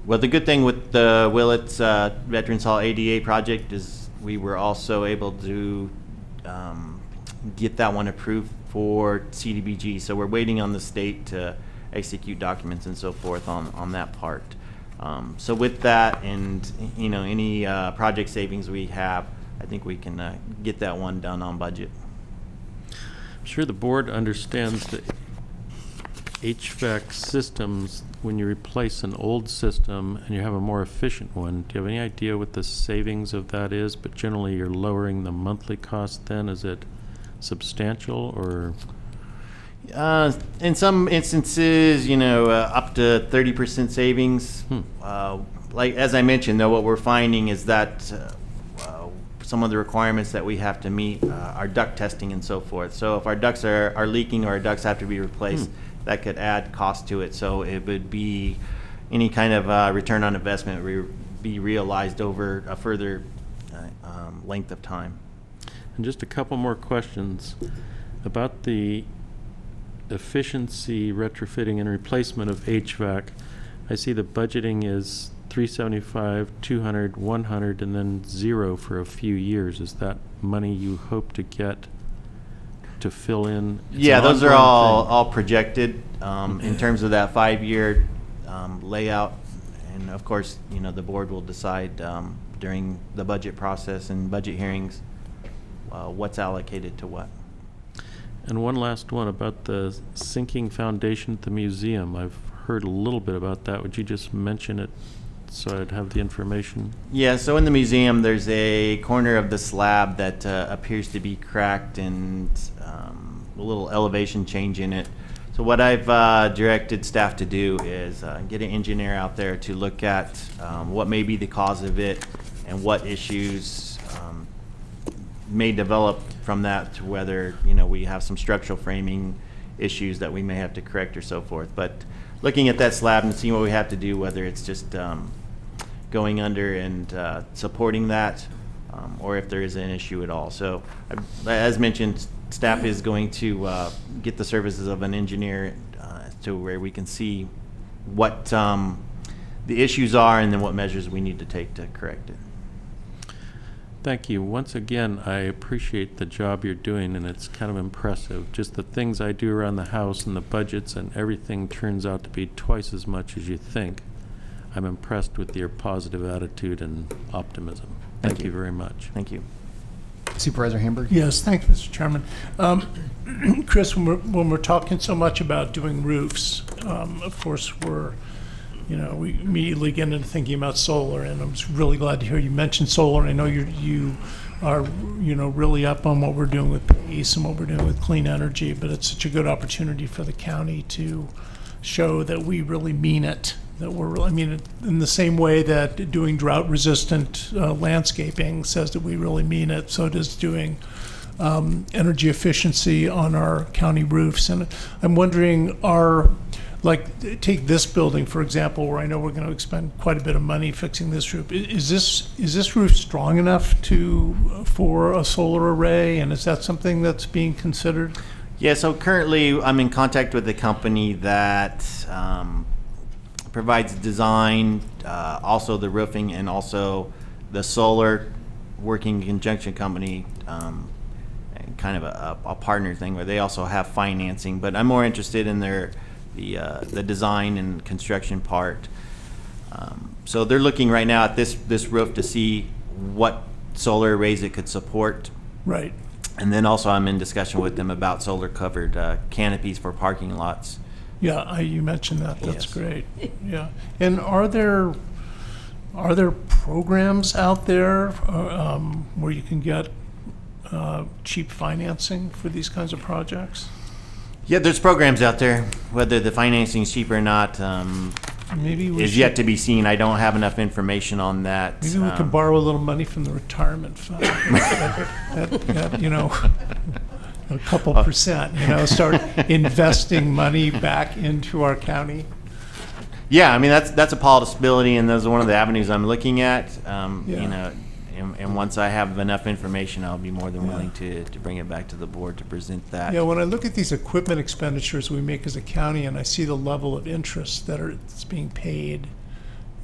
Well, the good thing with the Willits Veterans Hall ADA project is we were also able to get that one approved for CDBG. So we're waiting on the state to execute documents and so forth on that part. So with that and, you know, any project savings we have, I think we can get that one done on budget. I'm sure the board understands that HVAC systems, when you replace an old system and you have a more efficient one, do you have any idea what the savings of that is? But generally you're lowering the monthly cost then. Is it substantial, or? In some instances, you know, up to 30% savings. Like, as I mentioned, though, what we're finding is that some of the requirements that we have to meet are duct testing and so forth. So if our ducts are leaking or our ducts have to be replaced, that could add cost to it. So it would be any kind of return on investment would be realized over a further length of time. And just a couple more questions about the efficiency retrofitting and replacement of HVAC. I see the budgeting is $375, $200, $100, and then $0 for a few years. Is that money you hope to get to fill in? Yeah, those are all projected in terms of that 5-year layout, and of course, you know, the board will decide during the budget process and budget hearings what's allocated to what. And one last one about the sinking foundation at the museum. I've heard a little bit about that. Would you just mention it so I'd have the information. Yeah, so in the museum, there's a corner of the slab that appears to be cracked and a little elevation change in it. So what I've directed staff to do is get an engineer out there to look at what may be the cause of it and what issues may develop from that, to whether, you know, we have some structural framing issues that we may have to correct or so forth. But looking at that slab and seeing what we have to do, whether it's just going under and supporting that, or if there is an issue at all. So as mentioned, staff is going to get the services of an engineer to where we can see what the issues are and then what measures we need to take to correct it. Thank you. Once again, I appreciate the job you're doing, and it's kind of impressive. Just the things I do around the house and the budgets and everything turns out to be twice as much as you think. I'm impressed with your positive attitude and optimism. Thank you very much. Thank you. Supervisor Hamburg? Yes, thank you, Mr. Chairman. Chris, when we're talking so much about doing roofs, of course, we immediately get into thinking about solar, and I'm just really glad to hear you mention solar. I know you are, really up on what we're doing with PACE and what we're doing with clean energy, but it's such a good opportunity for the county to show that we really mean it. That we're really, in the same way that doing drought-resistant landscaping says that we really mean it, so does doing energy efficiency on our county roofs. And I'm wondering, take this building, for example, where I know we're going to expend quite a bit of money fixing this roof. Is this roof strong enough for a solar array, and is that something that's being considered? Yeah, so currently I'm in contact with a company that provides design, also the roofing, and also the solar, working in conjunction company, and kind of a partner thing where they also have financing. But I'm more interested in the design and construction part. So they're looking right now at this roof to see what solar arrays it could support. Right. And then also I'm in discussion with them about solar covered canopies for parking lots. Yeah, you mentioned that. That's Yes. great. Yeah. And are there programs out there where you can get cheap financing for these kinds of projects? Yeah, there's programs out there. Whether the financing is cheap or not is yet to be seen. I don't have enough information on that. Maybe we could borrow a little money from the retirement fund. A couple percent, start investing money back into our county. Yeah, that's a possibility, and those are one of the avenues I'm looking at. And once I have enough information, I'll be more than willing to bring it back to the board to present that. Yeah, when I look at these equipment expenditures we make as a county, and I see the level of interest that's being paid,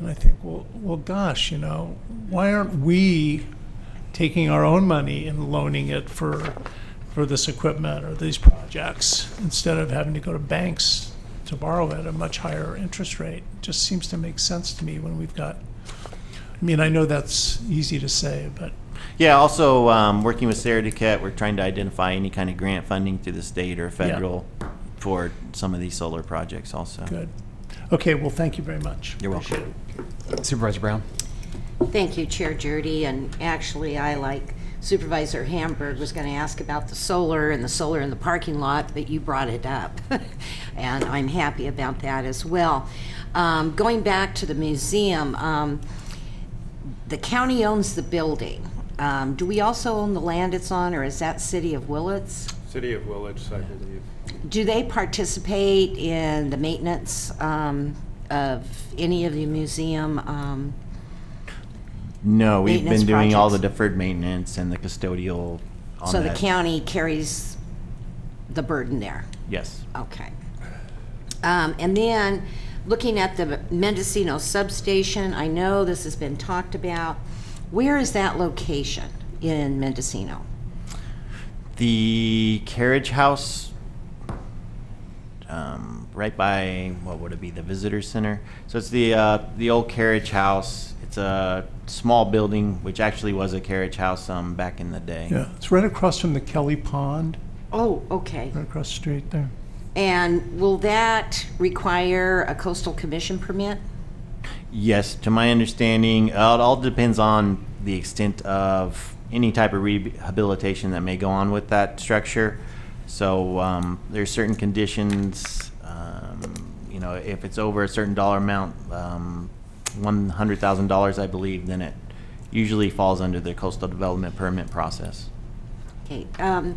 and I think, well, gosh, why aren't we taking our own money and loaning it for this equipment or these projects instead of having to go to banks to borrow at a much higher interest rate? It just seems to make sense to me when we've got, I know that's easy to say, but. Yeah, also working with Sarah Duquette, we're trying to identify any kind of grant funding through the state or federal for some of these solar projects also. Good. Okay, well, thank you very much. You're welcome. Supervisor Brown? Thank you, Chair Jurdy. And actually, I, like Supervisor Hamburg, was going to ask about the solar in the parking lot, but you brought it up. And I'm happy about that as well. Going back to the museum, the county owns the building. Do we also own the land it's on, or is that City of Willits? City of Willits, I believe. Do they participate in the maintenance of any of the museum? No, we've been doing all the projects? deferred maintenance and the custodial on So that. the county carries the burden there? Yes. Okay. And then, looking at the Mendocino substation, I know this has been talked about. Where is that location in Mendocino? The carriage house, right by, what would it be, the visitor center? So it's the old carriage house. It's a small building, which actually was a carriage house back in the day. Yeah, it's right across from the Kelly Pond. Oh, okay. Right across the street there. And will that require a coastal commission permit? Yes, to my understanding, it all depends on the extent of any type of rehabilitation that may go on with that structure. So there's certain conditions, you know, if it's over a certain dollar amount, $100,000, I believe, then it usually falls under the coastal development permit process. Okay. And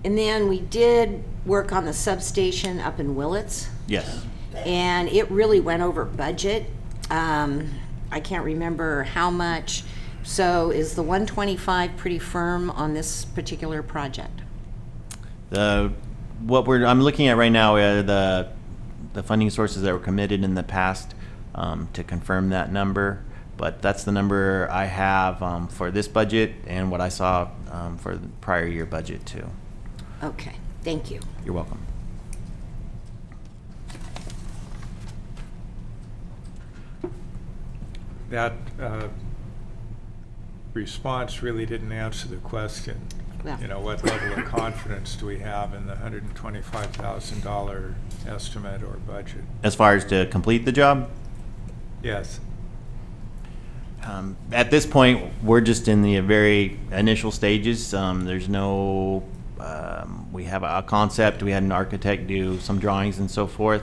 then we did work on the substation up in Willits. Yes. And it really went over budget. I can't remember how much. So is the 125 pretty firm on this particular project? What I'm looking at right now are the funding sources that were committed in the past to confirm that number. But that's the number I have for this budget and what I saw for the prior year budget too. Okay, thank you. You're welcome. That response really didn't answer the question. Well. You know, what level of confidence do we have in the $125,000 estimate or budget? As far as to complete the job? Yes. At this point, we're just in the very initial stages. There's no, we have a concept, we had an architect do some drawings and so forth.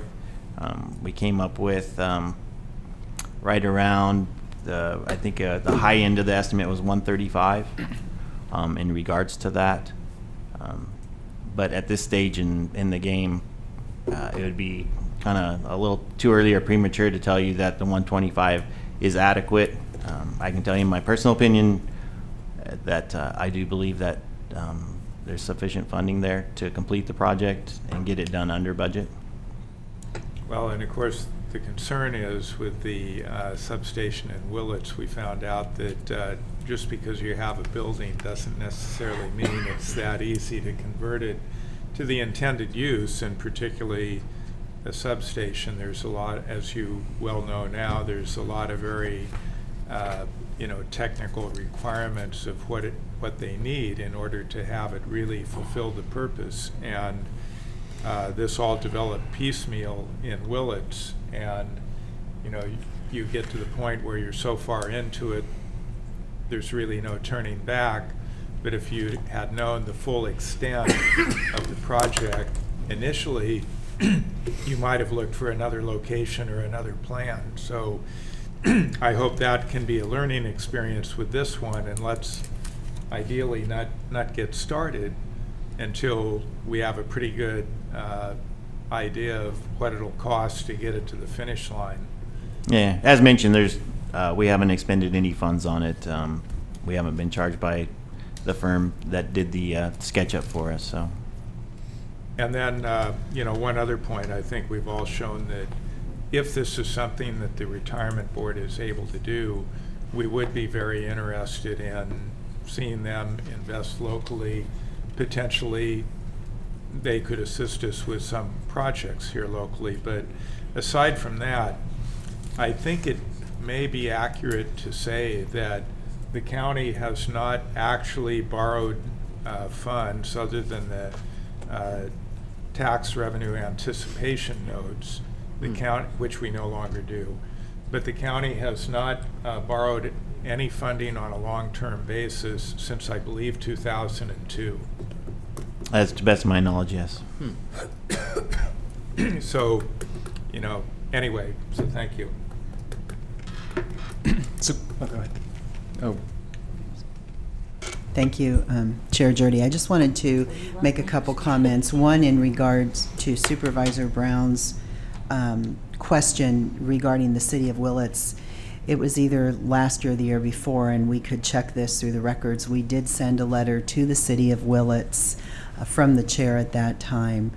We came up with right around I think the high end of the estimate was 135 in regards to that. But at this stage in the game, it would be kind of a little too early or premature to tell you that the 125 is adequate. I can tell you my personal opinion that I do believe that there's sufficient funding there to complete the project and get it done under budget. Well, and of course, the concern is with the substation in Willits, we found out that just because you have a building doesn't necessarily mean it's that easy to convert it to the intended use, and particularly the substation. There's a lot, as you well know now, there's a lot of very you know, technical requirements of what they need in order to have it really fulfill the purpose. And this all developed piecemeal in Willits, and you know, you get to the point where you're so far into it, there's really no turning back. But if you had known the full extent of the project initially, you might have looked for another location or another plan. So I hope that can be a learning experience with this one, and let's ideally not get started until we have a pretty good idea of what it'll cost to get it to the finish line. Yeah, as mentioned, there's we haven't expended any funds on it. We haven't been charged by the firm that did the SketchUp for us. So. And then, you know, one other point, I think we've all shown that if this is something that the retirement board is able to do, we would be very interested in seeing them invest locally. Potentially, they could assist us with some projects here locally. But aside from that, I think it may be accurate to say that the county has not actually borrowed funds other than the tax revenue anticipation notes, the county, which we no longer do. But the county has not borrowed any funding on a long-term basis since, I believe, 2002. As to best of my knowledge, yes. So, you know, anyway, so thank you. So, oh, go ahead. Oh. Thank you, Chair Jurdy. I just wanted to make a couple comments. One in regards to Supervisor Brown's question regarding the city of Willits. It was either last year or the year before, and we could check this through the records. We did send a letter to the city of Willits from the chair at that time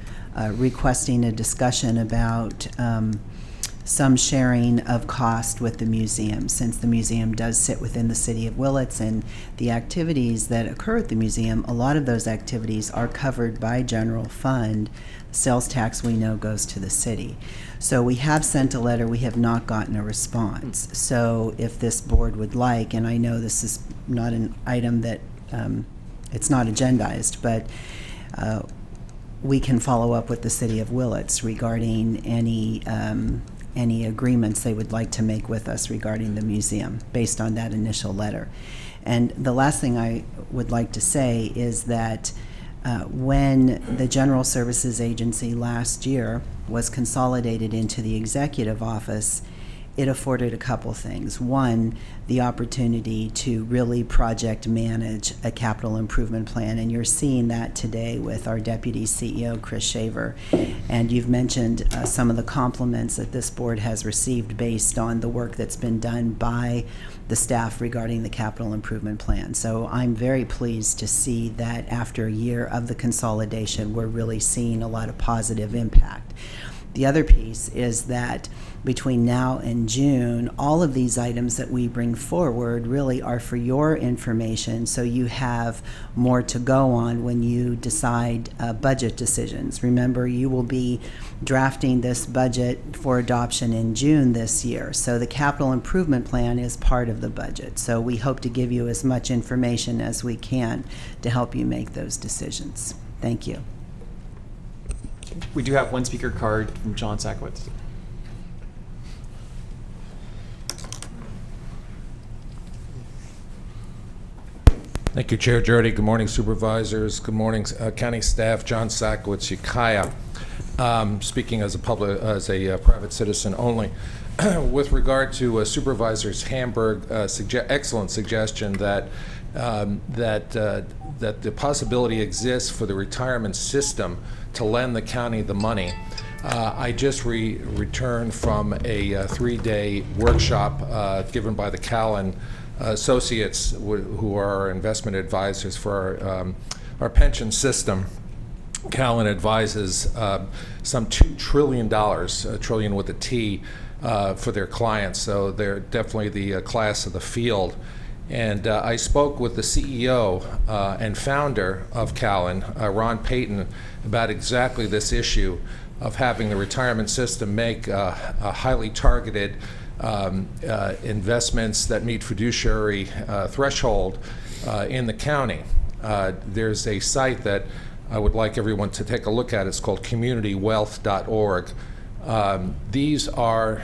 requesting a discussion about some sharing of cost with the museum, since the museum does sit within the city of Willits, and the activities that occur at the museum, a lot of those activities are covered by general fund. Sales tax, we know, goes to the city. So we have sent a letter, we have not gotten a response. So if this board would like, and I know this is not an item that, it's not agendized, but we can follow up with the city of Willits regarding any any agreements they would like to make with us regarding the museum based on that initial letter. And the last thing I would like to say is that when the General Services Agency last year was consolidated into the executive office, it afforded a couple things. One, the opportunity to really project manage a capital improvement plan, and you're seeing that today with our Deputy CEO, Chris Shaver. And you've mentioned some of the compliments that this board has received based on the work that's been done by the staff regarding the capital improvement plan. So I'm very pleased to see that after a year of the consolidation, we're really seeing a lot of positive impact. The other piece is that between now and June, all of these items that we bring forward really are for your information, so you have more to go on when you decide budget decisions. Remember, you will be drafting this budget for adoption in June this year, so the capital improvement plan is part of the budget. So we hope to give you as much information as we can to help you make those decisions. Thank you. We do have one speaker card from John Sakowitz. Thank you, Chair Jurdy. Good morning, supervisors. Good morning, county staff. John Sakowitz, Ukiah. Speaking as a private citizen only. With regard to Supervisors Hamburg, excellent suggestion that that the possibility exists for the retirement system to lend the county the money. I just returned from a 3-day workshop given by the Callan Associates, who are our investment advisors for our pension system. Callan advises some $2 trillion, a trillion with a T, for their clients. So they're definitely the class of the field. And I spoke with the CEO and founder of Callan, Ron Payton, about exactly this issue of having the retirement system make a highly targeted investments that meet fiduciary threshold in the county. There's a site that I would like everyone to take a look at. It's called communitywealth.org. These are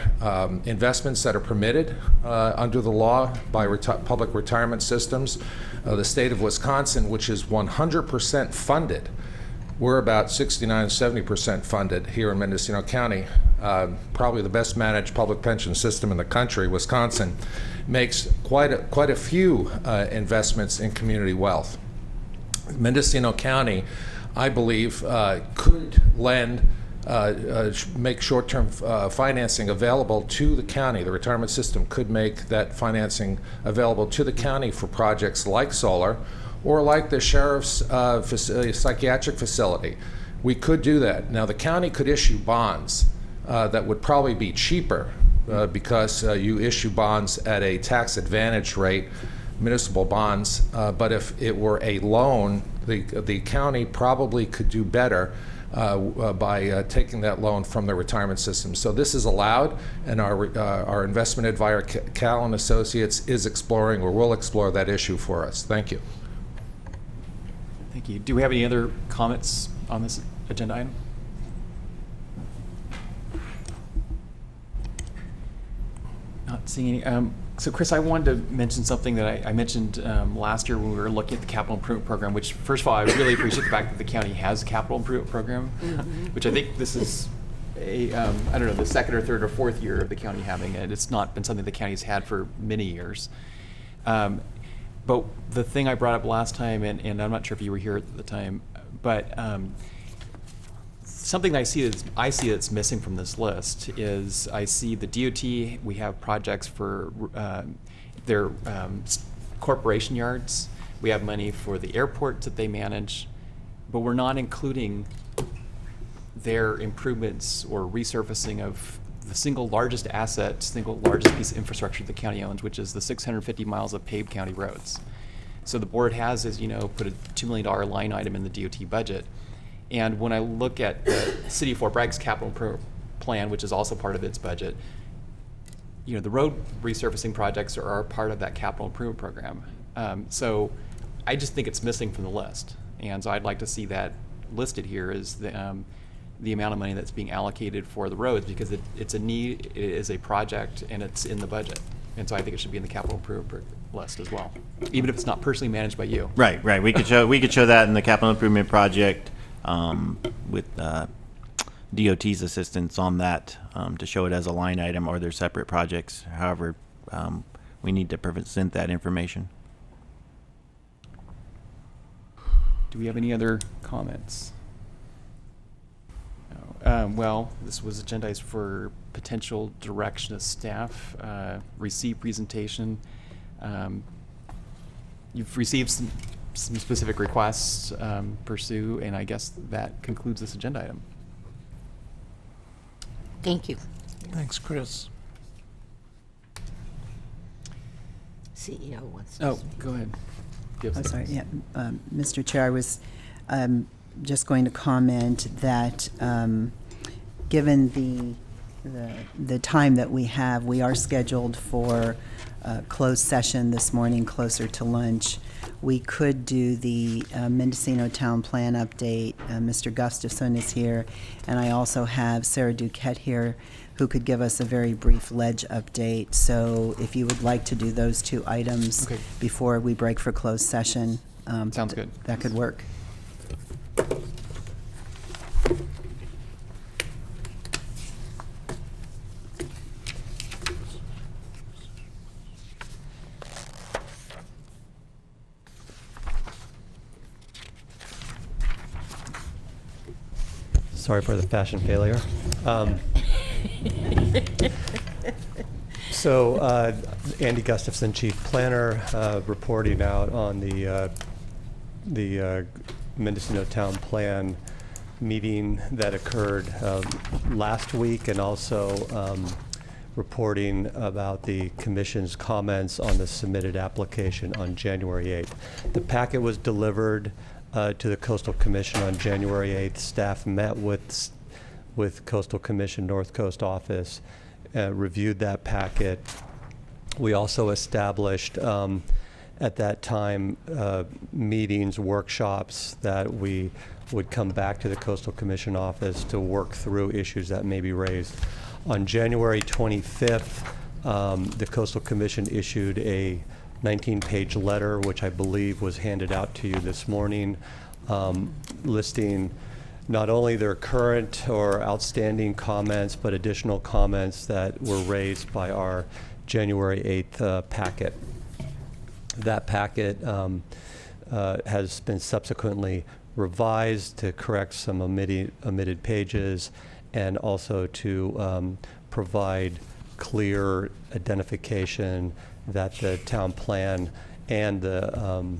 investments that are permitted under the law by public retirement systems. The state of Wisconsin, which is 100% funded, we're about 69, 70% funded here in Mendocino County. Probably the best managed public pension system in the country. Wisconsin makes quite a few investments in community wealth. Mendocino County, I believe, could lend, make short-term financing available to the county. The retirement system could make that financing available to the county for projects like solar or like the sheriff's psychiatric facility. We could do that. Now, the county could issue bonds that would probably be cheaper because you issue bonds at a tax advantage rate, municipal bonds, but if it were a loan, the county probably could do better by taking that loan from the retirement system. So this is allowed, and our investment advisor, Callan Associates, is exploring or will explore that issue for us. Thank you. Thank you. Do we have any other comments on this agenda item? Not seeing any. So Chris, I wanted to mention something that I mentioned last year when we were looking at the capital improvement program, which first of all, I really appreciate the fact that the county has a capital improvement program, which I think this is I don't know, the second or third or fourth year of the county having it. It's not been something the county's had for many years. But the thing I brought up last time, and I'm not sure if you were here at the time, but something I see that's missing from this list is I see the DOT, we have projects for their corporation yards. We have money for the airports that they manage, but we're not including their improvements or resurfacing of the single largest asset, single largest piece of infrastructure the county owns, which is the 650 miles of paved county roads. So the board has, as you know, put a $2 million line item in the DOT budget. And when I look at the City of Fort Bragg's capital plan, which is also part of its budget, you know, the road resurfacing projects are part of that capital improvement program. So I just think it's missing from the list. And so I'd like to see that listed here as the, the amount of money that's being allocated for the roads, because it's a need, it is a project, and it's in the budget. And so I think it should be in the capital improvement list as well, even if it's not personally managed by you. Right, right. We could show that in the capital improvement project with DOT's assistance on that to show it as a line item, or they're separate projects. However, we need to present that information. Do we have any other comments? No. Well, this was agendized for potential direction of staff, receive presentation. You've received some specific requests, pursue, and I guess that concludes this agenda item. Thank you. Thanks, Chris. CEO wants to Oh, go ahead. I'm sorry, yeah. Mr. Chair, I was just going to comment that given the time that we have, we are scheduled for a closed session this morning closer to lunch. We could do the Mendocino Town Plan update. Mr. Gustafson is here, and I also have Sarah Duquette here, who could give us a very brief ledge update. So if you would like to do those two items before we break for closed session. Sounds good. That could work. Sorry for the fashion failure. So Andy Gustafson, Chief Planner, reporting out on the Mendocino Town Plan meeting that occurred last week, and also reporting about the Commission's comments on the submitted application on January 8th. The packet was delivered to the Coastal Commission on January 8th. Staff met with Coastal Commission North Coast office, reviewed that packet. We also established at that time meetings, workshops that we would come back to the Coastal Commission office to work through issues that may be raised. On January 25th, the Coastal Commission issued a 19-page letter, which I believe was handed out to you this morning, listing not only their current or outstanding comments, but additional comments that were raised by our January 8th packet. That packet has been subsequently revised to correct some omitted pages, and also to provide clear identification that the town plan and the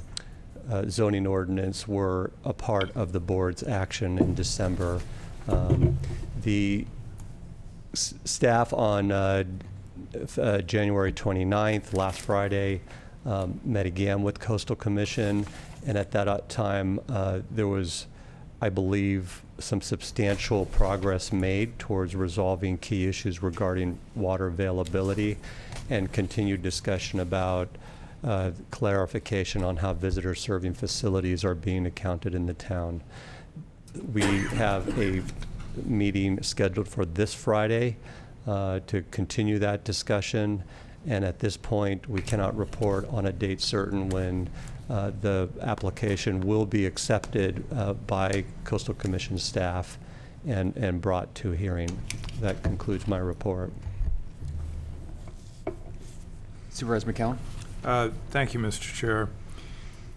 zoning ordinance were a part of the board's action in December. The staff on January 29th, last Friday, met again with Coastal Commission, and at that time there was, I believe, some substantial progress made towards resolving key issues regarding water availability, and continued discussion about clarification on how visitor serving facilities are being accounted in the town. We have a meeting scheduled for this Friday to continue that discussion, and at this point we cannot report on a date certain when the application will be accepted by Coastal Commission staff and brought to hearing. That concludes my report. Supervisor McCowan. Thank you, Mr. Chair.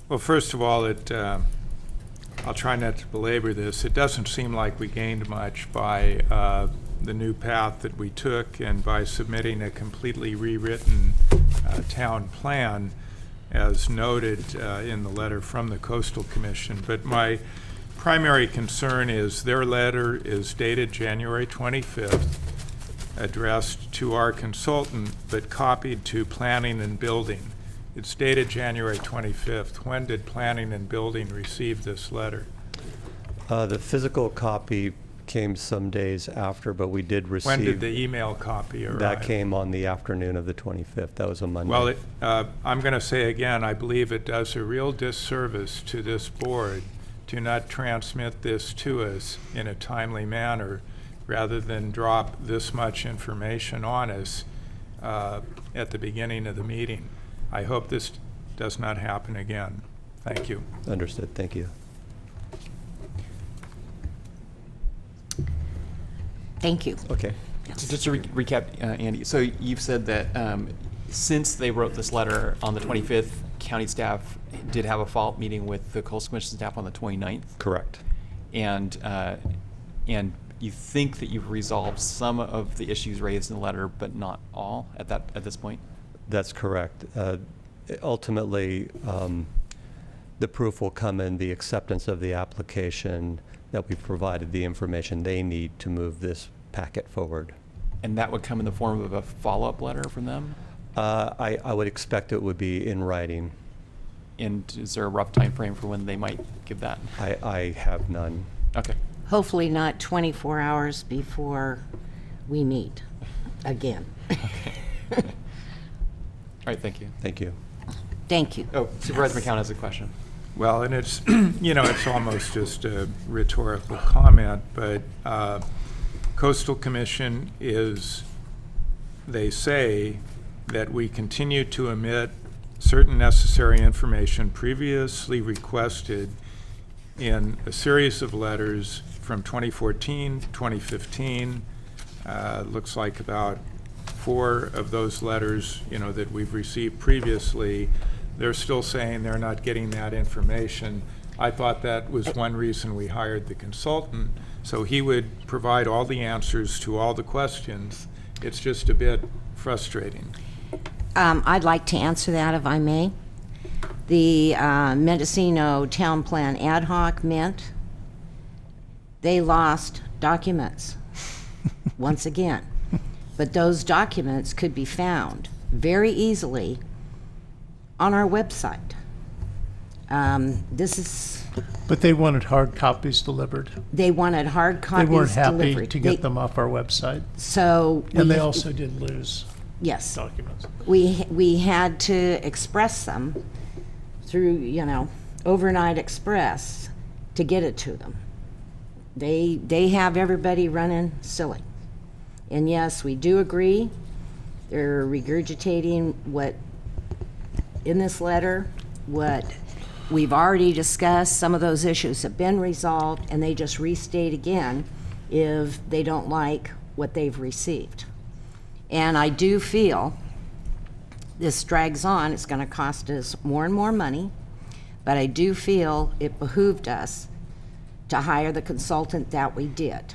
Well, first of all, I'll try not to belabor this. It doesn't seem like we gained much by the new path that we took, and by submitting a completely rewritten town plan, as noted in the letter from the Coastal Commission. But my primary concern is their letter is dated January 25th, addressed to our consultant, but copied to Planning and Building. It's dated January 25th. When did Planning and Building receive this letter? The physical copy came some days after, but we did receive. When did the email copy arrive? That came on the afternoon of the 25th. That was a Monday. Well, I'm going to say again, I believe it does a real disservice to this board to not transmit this to us in a timely manner rather than drop this much information on us at the beginning of the meeting. I hope this does not happen again. Thank you. Understood. Thank you. Thank you. Okay. So just to recap, Andy, so you've said that since they wrote this letter on the 25th, county staff did have a follow-up meeting with the Coastal Commission staff on the 29th? Correct. And you think that you've resolved some of the issues raised in the letter, but not all at this point? That's correct. Ultimately, the proof will come in the acceptance of the application that we provided the information they need to move this packet forward. And that would come in the form of a follow-up letter from them? I would expect it would be in writing. And is there a rough time frame for when they might give that? I have none. Okay. Hopefully not 24 hours before we meet again. Okay. All right, thank you. Thank you. Thank you. Oh, Supervisor McCown has a question. Well, and it's, it's almost just a rhetorical comment, but Coastal Commission they say that we continue to omit certain necessary information previously requested in a series of letters from 2014, 2015. Looks like about 4 of those letters, that we've received previously, they're still saying they're not getting that information. I thought that was one reason we hired the consultant, so he would provide all the answers to all the questions. It's just a bit frustrating. I'd like to answer that if I may. The Mendocino Town Plan Ad Hoc meant they lost documents once again. But those documents could be found very easily on our website. But they wanted hard copies delivered. They wanted hard copies delivered. They weren't happy delivered. to get them off our website. And they also did lose documents. We had to express them through, overnight express to get it to them. They have everybody running silly. And yes, we do agree. They're regurgitating what in this letter, what we've already discussed. Some of those issues have been resolved, and they just restate again if they don't like what they've received. And I do feel this drags on. It's going to cost us more and more money, but I do feel it behooved us to hire the consultant that we did.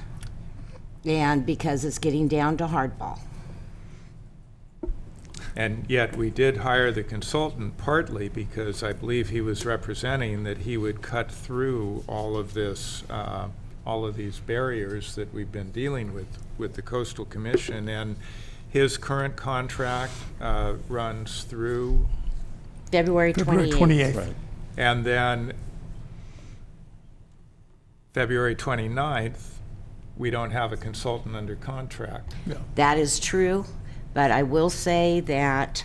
And because it's getting down to hardball. And yet we did hire the consultant partly because I believe he was representing that he would cut through all of this, all of these barriers that we've been dealing with the Coastal Commission. And his current contract runs through February 28th. Right. And then February 29th, we don't have a consultant under contract. Yeah. That is true, but I will say that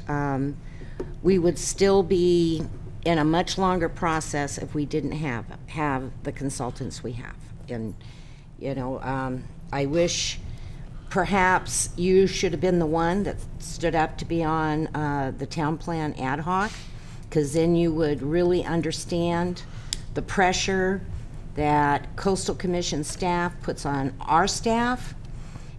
we would still be in a much longer process if we didn't have the consultants we have. And, I wish perhaps you should have been the one that stood up to be on the town plan ad hoc, because then you would really understand the pressure that Coastal Commission staff puts on our staff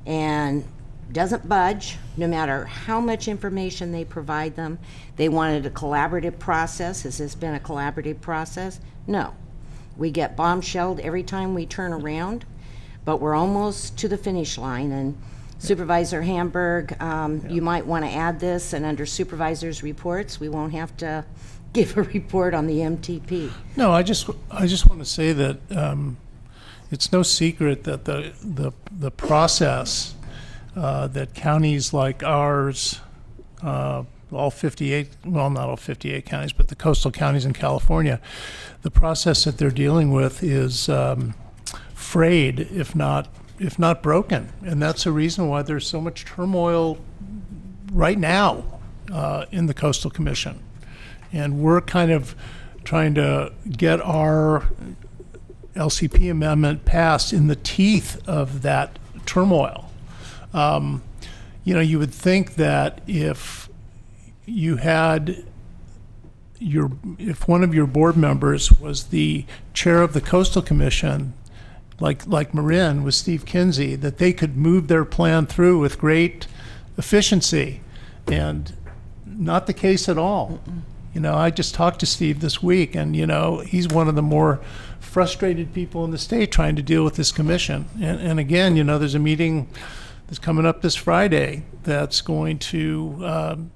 and doesn't budge no matter how much information they provide them. They wanted a collaborative process. Has this been a collaborative process? No. We get bombshelled every time we turn around, but we're almost to the finish line. And Supervisor Hamburg, you might want to add this, and under Supervisors Reports, we won't have to give a report on the MTP. No, I just want to say that it's no secret that the process that counties like ours, all 58, well, not all 58 counties, but the coastal counties in California, the process that they're dealing with is frayed, if not broken, and that's the reason why there's so much turmoil right now in the Coastal Commission. And we're kind of trying to get our LCP amendment passed in the teeth of that turmoil. You would think that if you had if one of your board members was the chair of the Coastal Commission, like Marin with Steve Kinsey, that they could move their plan through with great efficiency, and not the case at all. I just talked to Steve this week, and he's one of the more frustrated people in the state trying to deal with this commission. And again, there's a meeting that's coming up this Friday that's going to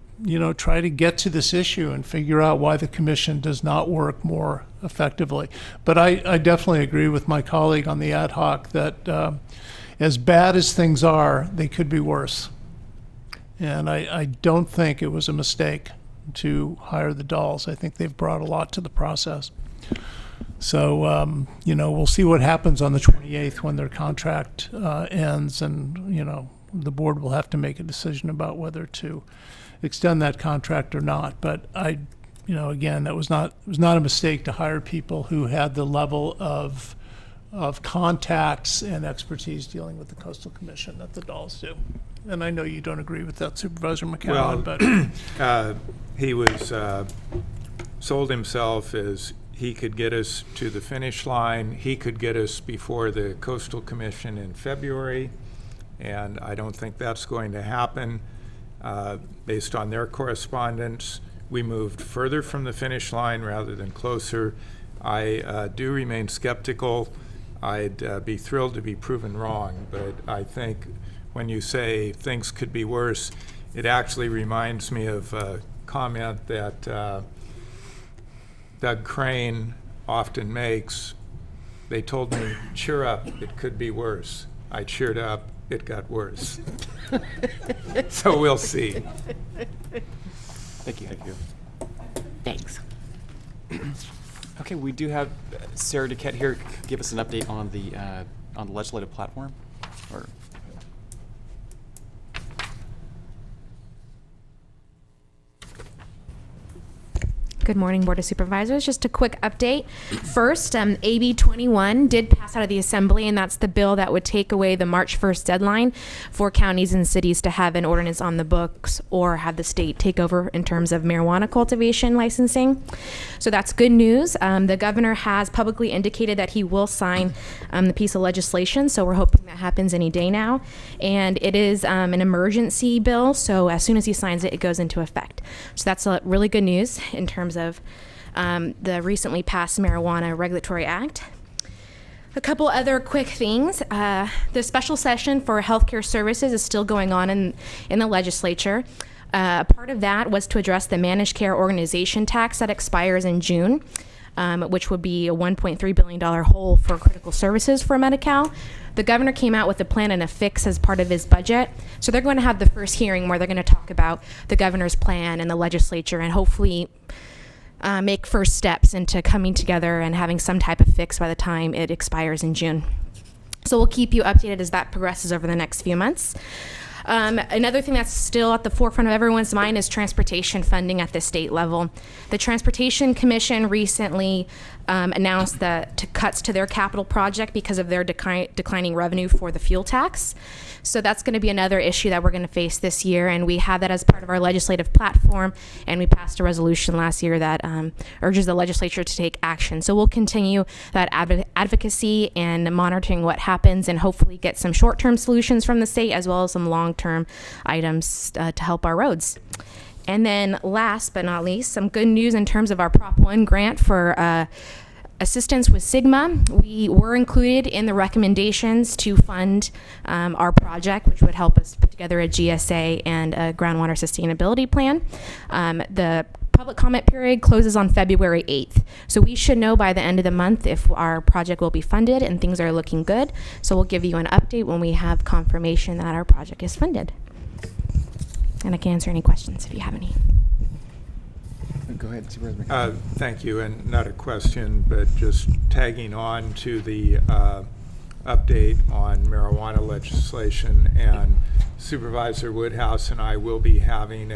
try to get to this issue and figure out why the commission does not work more effectively. But I definitely agree with my colleague on the ad hoc that as bad as things are, they could be worse. And I don't think it was a mistake to hire the Dahls. I think they've brought a lot to the process. So, we'll see what happens on the 28th when their contract ends, and, the board will have to make a decision about whether to extend that contract or not. But again, it was not a mistake to hire people who had the level of contacts and expertise dealing with the Coastal Commission that the Dahls do. And I know you don't agree with that, Supervisor McCowan, but he was sold himself as he could get us to the finish line. He could get us before the Coastal Commission in February, and I don't think that's going to happen. Based on their correspondence, we moved further from the finish line rather than closer. I do remain skeptical. I'd be thrilled to be proven wrong, but I think when you say things could be worse, it actually reminds me of a comment that Doug Crane often makes. They told me, cheer up, it could be worse. I cheered up, it got worse. So we'll see. Thank you. Thank you. Thanks. Okay, we do have Sarah Duquette here. Give us an update on the legislative platform. Or Good morning, Board of Supervisors. Just a quick update. First, AB 21 did pass out of the Assembly, and that's the bill that would take away the March 1st deadline for counties and cities to have an ordinance on the books or have the state take over in terms of marijuana cultivation licensing. So that's good news. The governor has publicly indicated that he will sign the piece of legislation, so we're hoping that happens any day now. And it is an emergency bill, so as soon as he signs it, it goes into effect. So that's really good news in terms of the recently passed Marijuana Regulatory Act. A couple other quick things. The special session for healthcare services is still going on in the legislature. Part of that was to address the managed care organization tax that expires in June, which would be a $1.3 billion hole for critical services for Medi-Cal. The governor came out with a plan and a fix as part of his budget. So they're going to have the first hearing where they're going to talk about the governor's plan and the legislature, and hopefully make first steps into coming together and having some type of fix by the time it expires in June. So we'll keep you updated as that progresses over the next few months. Another thing that's still at the forefront of everyone's mind is transportation funding at the state level. The Transportation Commission recently announced that cuts to their capital project because of their declining revenue for the fuel tax. So that's going to be another issue that we're going to face this year, and we have that as part of our legislative platform, and we passed a resolution last year that urges the legislature to take action. So we'll continue that advocacy and monitoring what happens, and hopefully get some short-term solutions from the state as well as some long-term items to help our roads. And then last but not least, some good news in terms of our Prop 1 grant for assistance with SGMA. We were included in the recommendations to fund our project, which would help us put together a GSA and a groundwater sustainability plan. The public comment period closes on February 8th. So we should know by the end of the month if our project will be funded, and things are looking good. So we'll give you an update when we have confirmation that our project is funded. And I can answer any questions if you have any. Go ahead, Supervisor. Thank you, and not a question, but just tagging on to the update on marijuana legislation, and Supervisor Woodhouse and I will be having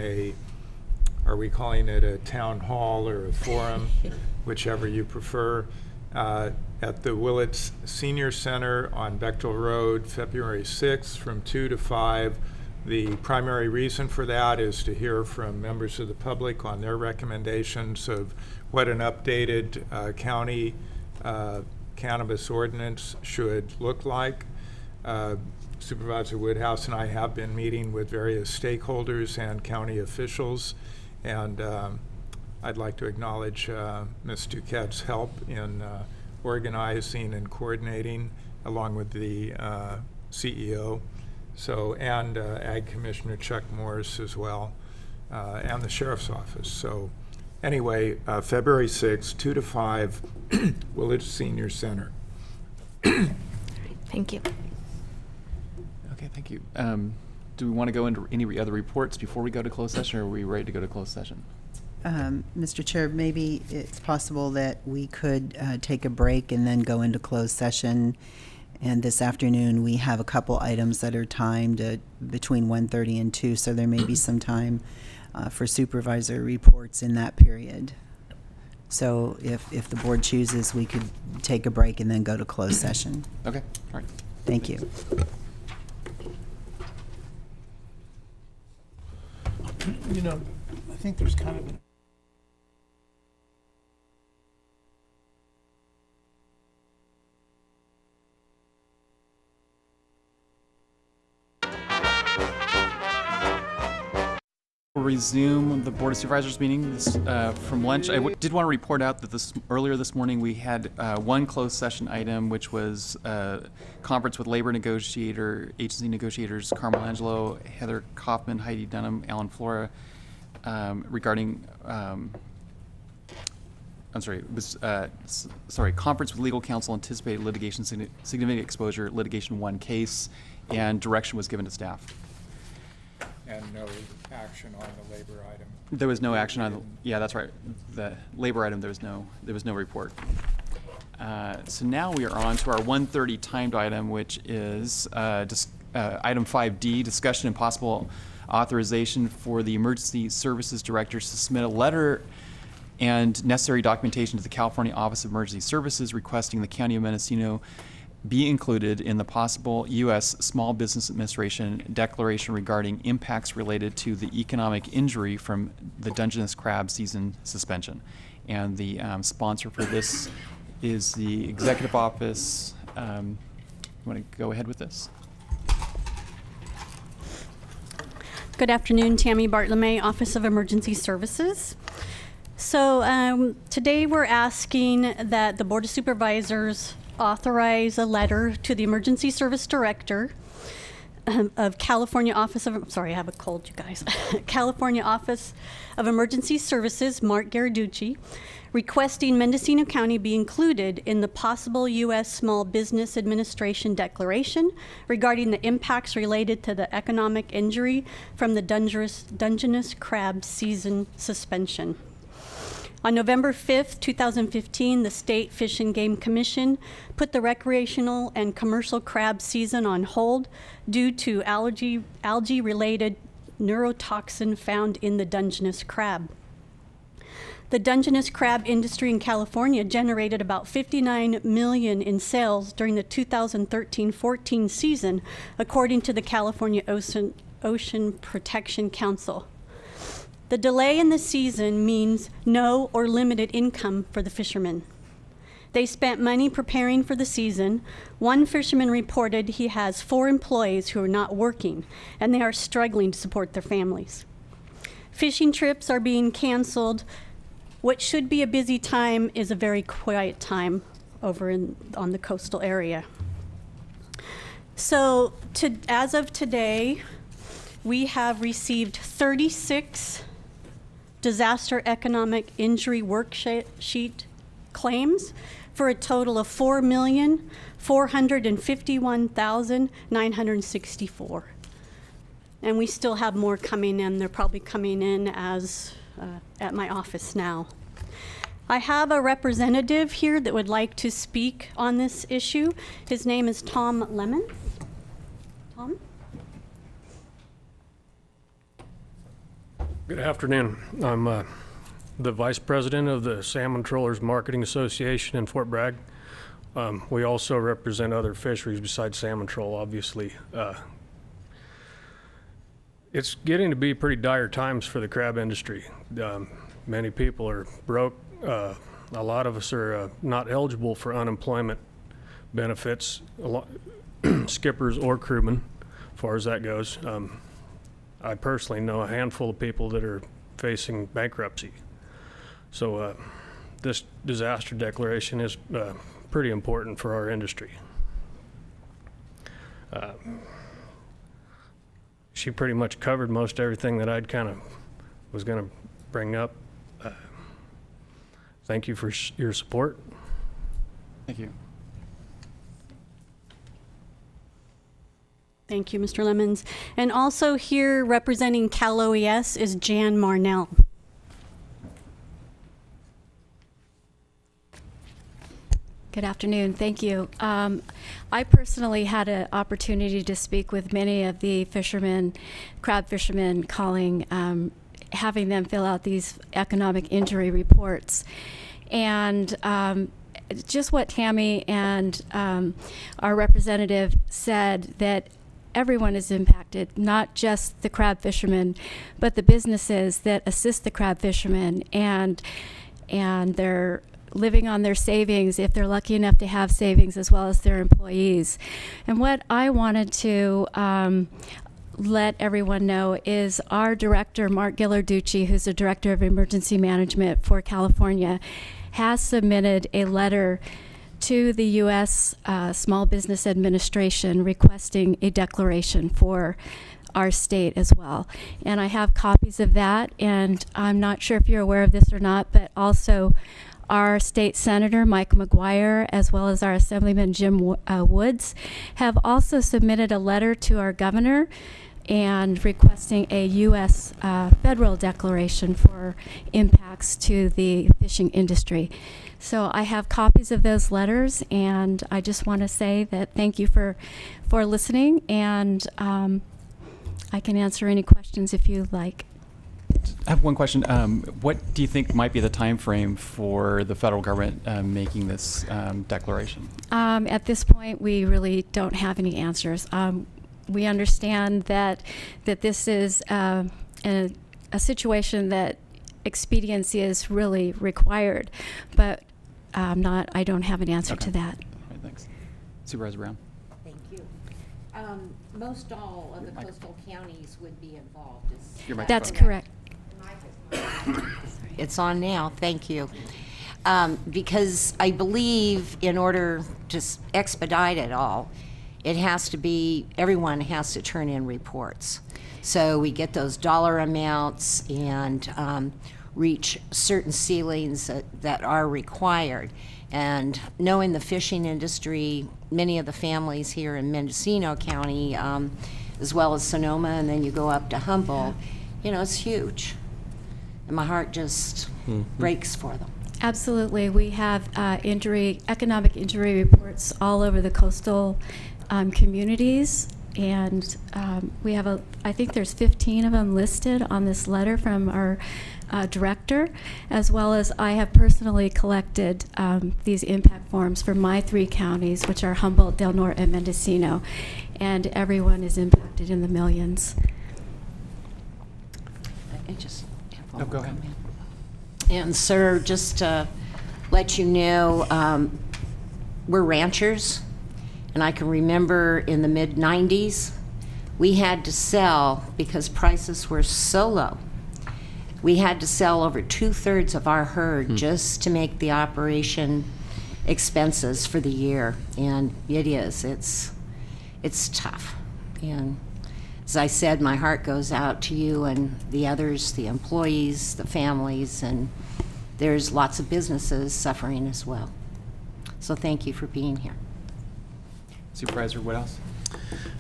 are we calling it a town hall or a forum, whichever you prefer, at the Willits Senior Center on Bechtel Road, February 6th from 2 to 5. The primary reason for that is to hear from members of the public on their recommendations of what an updated county cannabis ordinance should look like. Supervisor Woodhouse and I have been meeting with various stakeholders and county officials, and I'd like to acknowledge Ms. Duquette's help in organizing and coordinating, along with the CEO, and Ag Commissioner Chuck Morris as well, and the Sheriff's Office. So anyway, February 6th, 2 to 5, Willits Senior Center. Thank you. Okay, thank you. Do we want to go into any other reports before we go to closed session, or are we ready to go to closed session? Mr. Chair, maybe it's possible that we could take a break and then go into closed session. And this afternoon, we have a couple items that are timed between 1:30 and 2, so there may be some time for supervisor reports in that period. So if the board chooses, we could take a break and then go to closed session. Okay, all right. Thank you. You know, I think there's kind of We'll resume the Board of Supervisors meeting from lunch. I did want to report out that earlier this morning we had one closed session item, which was conference with labor agency negotiators Carmel Angelo, Heather Kaufman, Heidi Dunham, Alan Flora, regarding conference with legal counsel, anticipated litigation, significant exposure, litigation 1 case, and direction was given to staff. And no action on the labor item. There was no action on, yeah, that's right. The labor item, there was no report. So now we are on to our 1:30 timed item, which is item 5D, discussion and possible authorization for the Emergency Services Directors to submit a letter and necessary documentation to the California Office of Emergency Services requesting the County of Mendocino be included in the possible U.S. Small Business Administration declaration regarding impacts related to the economic injury from the Dungeness crab season suspension. And the sponsor for this is the Executive Office. You want to go ahead with this? Good afternoon, Tammy Bartlemay, Office of Emergency Services. So today we're asking that the Board of Supervisors authorize a letter to the Emergency Service Director of California Office of, sorry, I have a cold, you guys. California Office of Emergency Services, Mark Garaducci, requesting Mendocino County be included in the possible U.S. Small Business Administration declaration regarding the impacts related to the economic injury from the Dungeness crab season suspension. On November 5th, 2015, the State Fish and Game Commission put the recreational and commercial crab season on hold due to algae-related neurotoxin found in the Dungeness crab. The Dungeness crab industry in California generated about $59 million in sales during the 2013-14 season, according to the California Ocean Protection Council. The delay in the season means no or limited income for the fishermen. They spent money preparing for the season. One fisherman reported he has 4 employees who are not working, and they are struggling to support their families. Fishing trips are being canceled. What should be a busy time is a very quiet time over on the coastal area. So as of today, we have received 36 disaster economic injury worksheet claims for a total of $4,451,964. And we still have more coming in. They're probably coming in as at my office now. I have a representative here that would like to speak on this issue. His name is Tom Lemon. Tom? Good afternoon. I'm the Vice President of the Salmon Trollers Marketing Association in Fort Bragg. We also represent other fisheries besides salmon troll, obviously. It's getting to be pretty dire times for the crab industry. Many people are broke. A lot of us are not eligible for unemployment benefits, skippers or crewmen, as far as that goes. I personally know a handful of people that are facing bankruptcy. So this disaster declaration is pretty important for our industry. She pretty much covered most everything that I'd kind of was going to bring up. Thank you for your support. Thank you. Thank you, Mr. Lemons. And also here representing Cal OES is Jan Marnell. Good afternoon. Thank you. I personally had an opportunity to speak with many of the fishermen, crab fishermen, having them fill out these economic injury reports. And just what Tammy and our representative said, that everyone is impacted, not just the crab fishermen, but the businesses that assist the crab fishermen, and they're living on their savings, if they're lucky enough to have savings, as well as their employees. And what I wanted to let everyone know is our director, Mark Ghilarducci, who's the Director of Emergency Management for California, has submitted a letter to the U.S. Small Business Administration requesting a declaration for our state as well. And I have copies of that, and I'm not sure if you're aware of this or not, but also our state senator, Mike McGuire, as well as our Assemblyman Jim Woods, have also submitted a letter to our governor and requesting a U.S. Federal declaration for impacts to the fishing industry. So I have copies of those letters, and I just want to say that thank you for listening, and I can answer any questions if you like. I have one question. What do you think might be the time frame for the federal government making this declaration? At this point, we really don't have any answers. We understand that this is a situation that expediency is really required, but I don't have an answer to that. All right, thanks. Supervisor Brown. Thank you. Most all of the coastal counties would be involved. That's correct. It's on now. Thank you. Because I believe in order to expedite it all, it has to be, everyone has to turn in reports. So we get those dollar amounts and reach certain ceilings that are required. And knowing the fishing industry, many of the families here in Mendocino County, as well as Sonoma, and then you go up to Humboldt, you know, it's huge. And my heart just breaks for them. Absolutely. We have economic injury reports all over the coastal communities, and we have I think there's 15 of them listed on this letter from our director, as well as I have personally collected these impact forms for my 3 counties, which are Humboldt, Del Norte, and Mendocino, and everyone is impacted in the millions. Oh, go ahead. And sir, just to let you know, we're ranchers, and I can remember in the mid-90s, we had to sell, because prices were so low, we had to sell over 2/3 of our herd just to make the operation expenses for the year. And it's tough. And as I said, my heart goes out to you and the others, the employees, the families, and there's lots of businesses suffering as well. So thank you for being here. Supervisor, what else?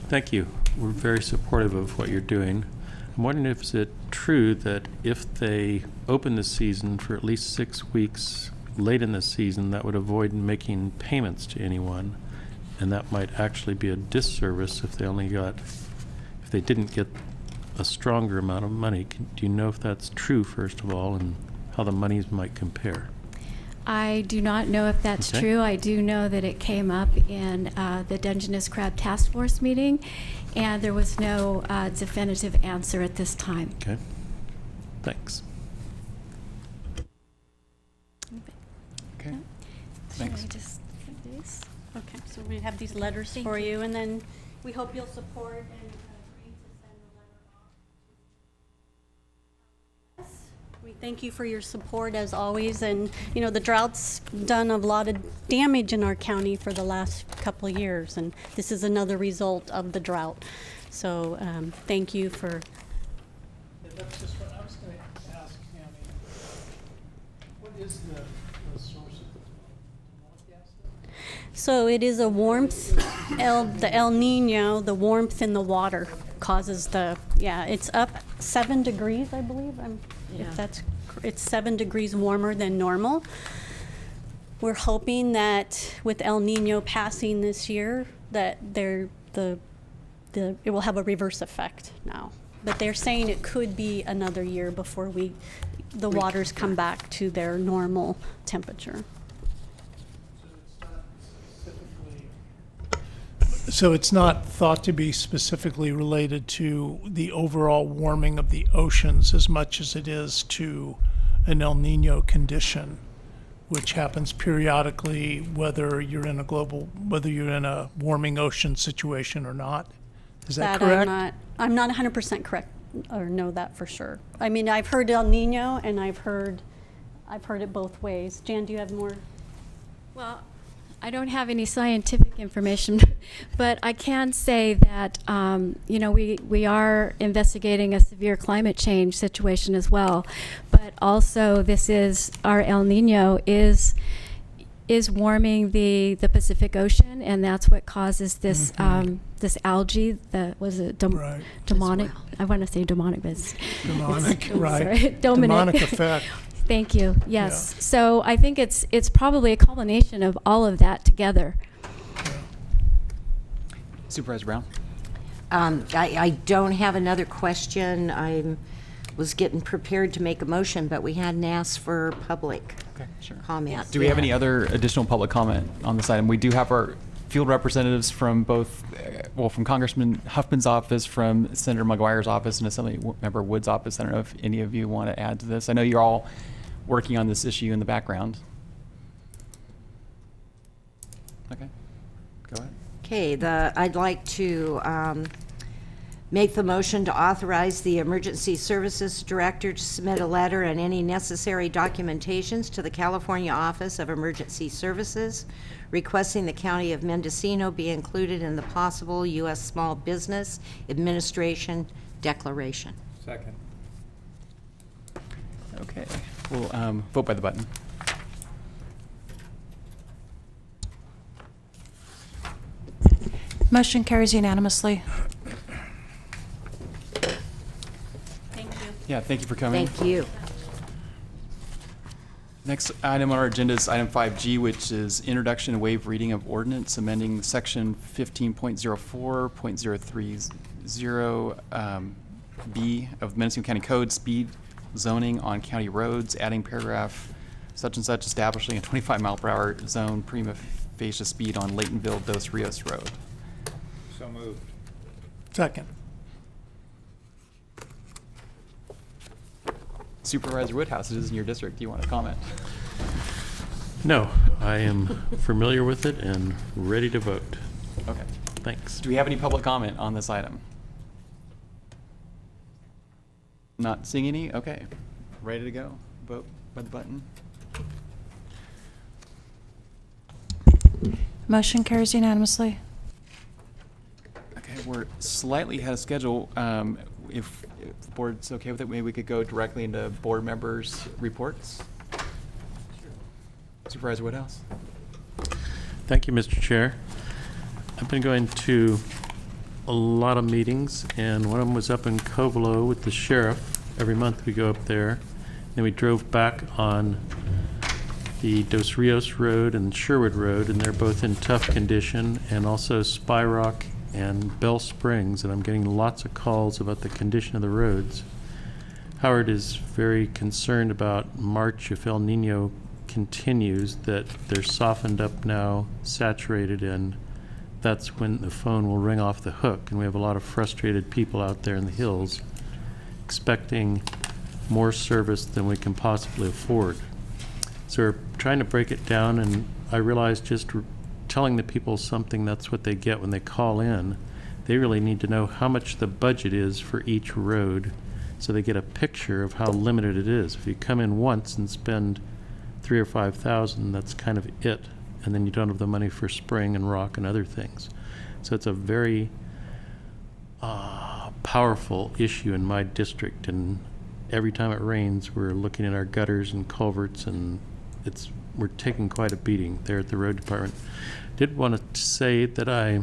Thank you. We're very supportive of what you're doing. I'm wondering if is it true that if they open the season for at least 6 weeks late in the season, that would avoid making payments to anyone, and that might actually be a disservice if they didn't get a stronger amount of money. Do you know if that's true, first of all, and how the monies might compare? I do not know if that's Okay. true. I do know that it came up in the Dungeness Crab Task Force meeting, and there was no definitive answer at this time. Okay. Thanks. Okay. Should Thanks. I just get these? Okay, so we have these letters for you, and then we hope you'll support and agree to send a letter off. We thank you for your support as always, and you know the drought's done a lot of damage in our county for the last couple of years, and this is another result of the drought. So thank you for. That's just what I was going to ask, Tammy. What is the source of the gas? So it is a warmth, the El Nino, the warmth in the water causes it's up 7 degrees, I believe. It's 7 degrees warmer than normal. We're hoping that with El Nino passing this year, that it will have a reverse effect now. But they're saying it could be another year before the waters come back to their normal temperature. So it's not thought to be specifically related to the overall warming of the oceans as much as it is to an El Nino condition, which happens periodically whether you're in a warming ocean situation or not. Is that correct? I'm not 100% correct or know that for sure. I mean, I've heard El Nino and I've heard it both ways. Jan, do you have more? Well, I don't have any scientific information, but I can say that we are investigating a severe climate change situation as well. But also, our El Nino is warming the Pacific Ocean, and that's what causes this this algae. Demonic? I want to say demonic, but demonic, right? Sorry, demonic effect. Thank you. Yes. Yeah. So I think it's probably a culmination of all of that together. Supervisor Brown? I don't have another question. I was getting prepared to make a motion, but we hadn't asked for public comment. Do we have any other additional public comment on this item? We do have our field representatives from both, from Congressman Huffman's office, from Senator McGuire's office, and Assembly Member Wood's office. I don't know if any of you want to add to this. I know you're all working on this issue in the background. Okay, go ahead. Okay, I'd like to make the motion to authorize the Emergency Services Director to submit a letter and any necessary documentations to the California Office of Emergency Services requesting the County of Mendocino be included in the possible U.S. Small Business Administration Declaration. Second. Okay, we'll vote by the button. Motion carries unanimously. Thank you. Yeah, thank you for coming. Thank you. Next item on our agenda is item 5G, which is introduction and waive reading of ordinance amending section 15.04.030 B of the Mendocino County Code, speed zoning on county roads, adding paragraph such and such, establishing a 25-mile-per-hour zone prima facie speed on Laytonville Dos Rios Road. So moved. Second. Supervisor Woodhouse, it is in your district. Do you want to comment? No, I am familiar with it and ready to vote. Okay. Thanks. Do we have any public comment on this item? Not seeing any? Okay. Ready to go? Vote by the button. Motion carries unanimously. Okay, we're slightly ahead of schedule. If the board's okay with it, maybe we could go directly into board members' reports. Supervisor Woodhouse. Thank you, Mr. Chair. I've been going to a lot of meetings, and one of them was up in Covelo with the sheriff. Every month we go up there. Then we drove back on the Dos Rios Road and Sherwood Road, and they're both in tough condition, and also Spy Rock and Bell Springs, and I'm getting lots of calls about the condition of the roads. Howard is very concerned about March if El Nino continues, that they're softened up now, saturated in, that's when the phone will ring off the hook. And we have a lot of frustrated people out there in the hills expecting more service than we can possibly afford. So we're trying to break it down, and I realize just telling the people something, that's what they get when they call in. They really need to know how much the budget is for each road, so they get a picture of how limited it is. If you come in once and spend $3,000 or $5,000, that's kind of it, and then you don't have the money for spring and rock and other things. So it's a very powerful issue in my district, and every time it rains, we're looking at our gutters and culverts, and we're taking quite a beating there at the road department. Did want to say that I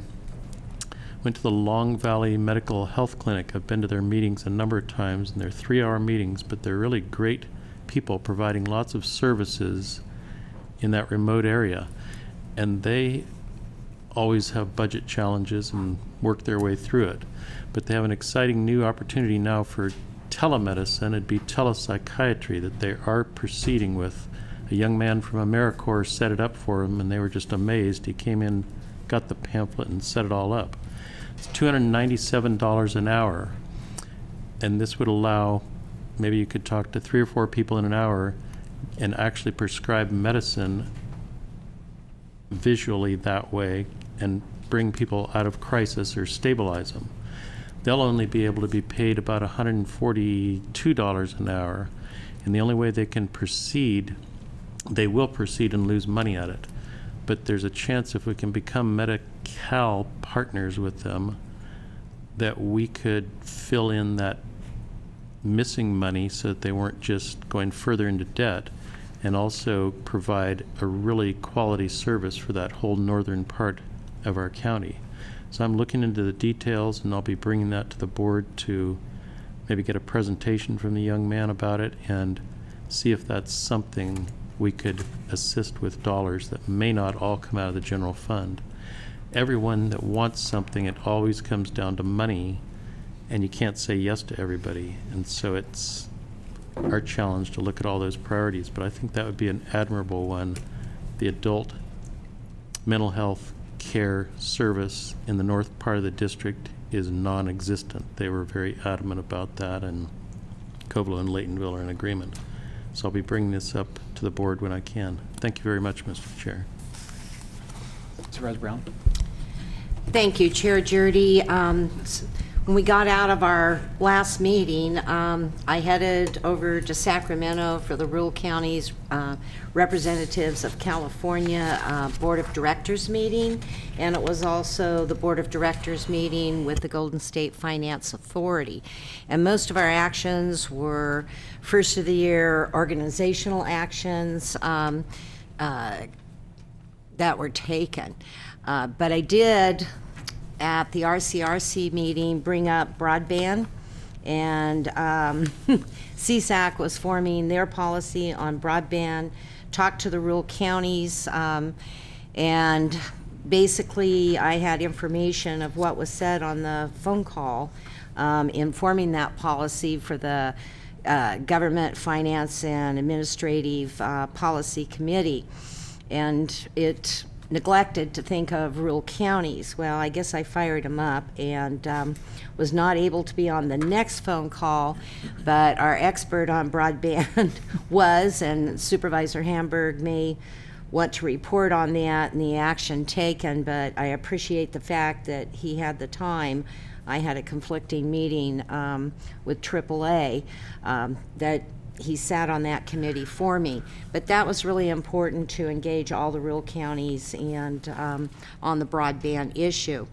went to the Long Valley Medical Health Clinic. I've been to their meetings a number of times, and they're 3-hour meetings, but they're really great people providing lots of services in that remote area. And they always have budget challenges and work their way through it. But they have an exciting new opportunity now for telemedicine. It'd be telepsychiatry that they are proceeding with. A young man from AmeriCorps set it up for them, and they were just amazed. He came in, got the pamphlet, and set it all up. It's $297 an hour, and this would allow, maybe you could talk to 3 or 4 people in an hour and actually prescribe medicine visually that way and bring people out of crisis or stabilize them. They'll only be able to be paid about $142 an hour, and the only way they can proceed, they will proceed and lose money at it. But there's a chance, if we can become Medi-Cal partners with them, that we could fill in that missing money so that they weren't just going further into debt, and also provide a really quality service for that whole northern part of our county. So I'm looking into the details, and I'll be bringing that to the board to maybe get a presentation from the young man about it and see if that's something we could assist with dollars that may not all come out of the general fund. Everyone that wants something, it always comes down to money, and you can't say yes to everybody. And so it's our challenge to look at all those priorities. But I think that would be an admirable one. The adult mental health care service in the north part of the district is non-existent. They were very adamant about that, and Covelo and Laytonville are in agreement. So I'll be bringing this up to the board when I can. Thank you very much, Mr. Chair. Supervisor Brown. Thank you, Chair Jurdy. When we got out of our last meeting, I headed over to Sacramento for the Rural Counties Representatives of California Board of Directors meeting, and it was also the Board of Directors meeting with the Golden State Finance Authority. And most of our actions were first of the year organizational actions that were taken. But I did, at the RCRC meeting, bring up broadband, and CSAC was forming their policy on broadband, talked to the rural counties, and basically I had information of what was said on the phone call informing that policy for the Government, Finance, and Administrative Policy Committee. And it neglected to think of rural counties. Well, I guess I fired him up and was not able to be on the next phone call, but our expert on broadband was, and Supervisor Hamburg may want to report on that and the action taken, but I appreciate the fact that he had the time. I had a conflicting meeting with AAA that he sat on that committee for me. But that was really important to engage all the rural counties and on the broadband issue.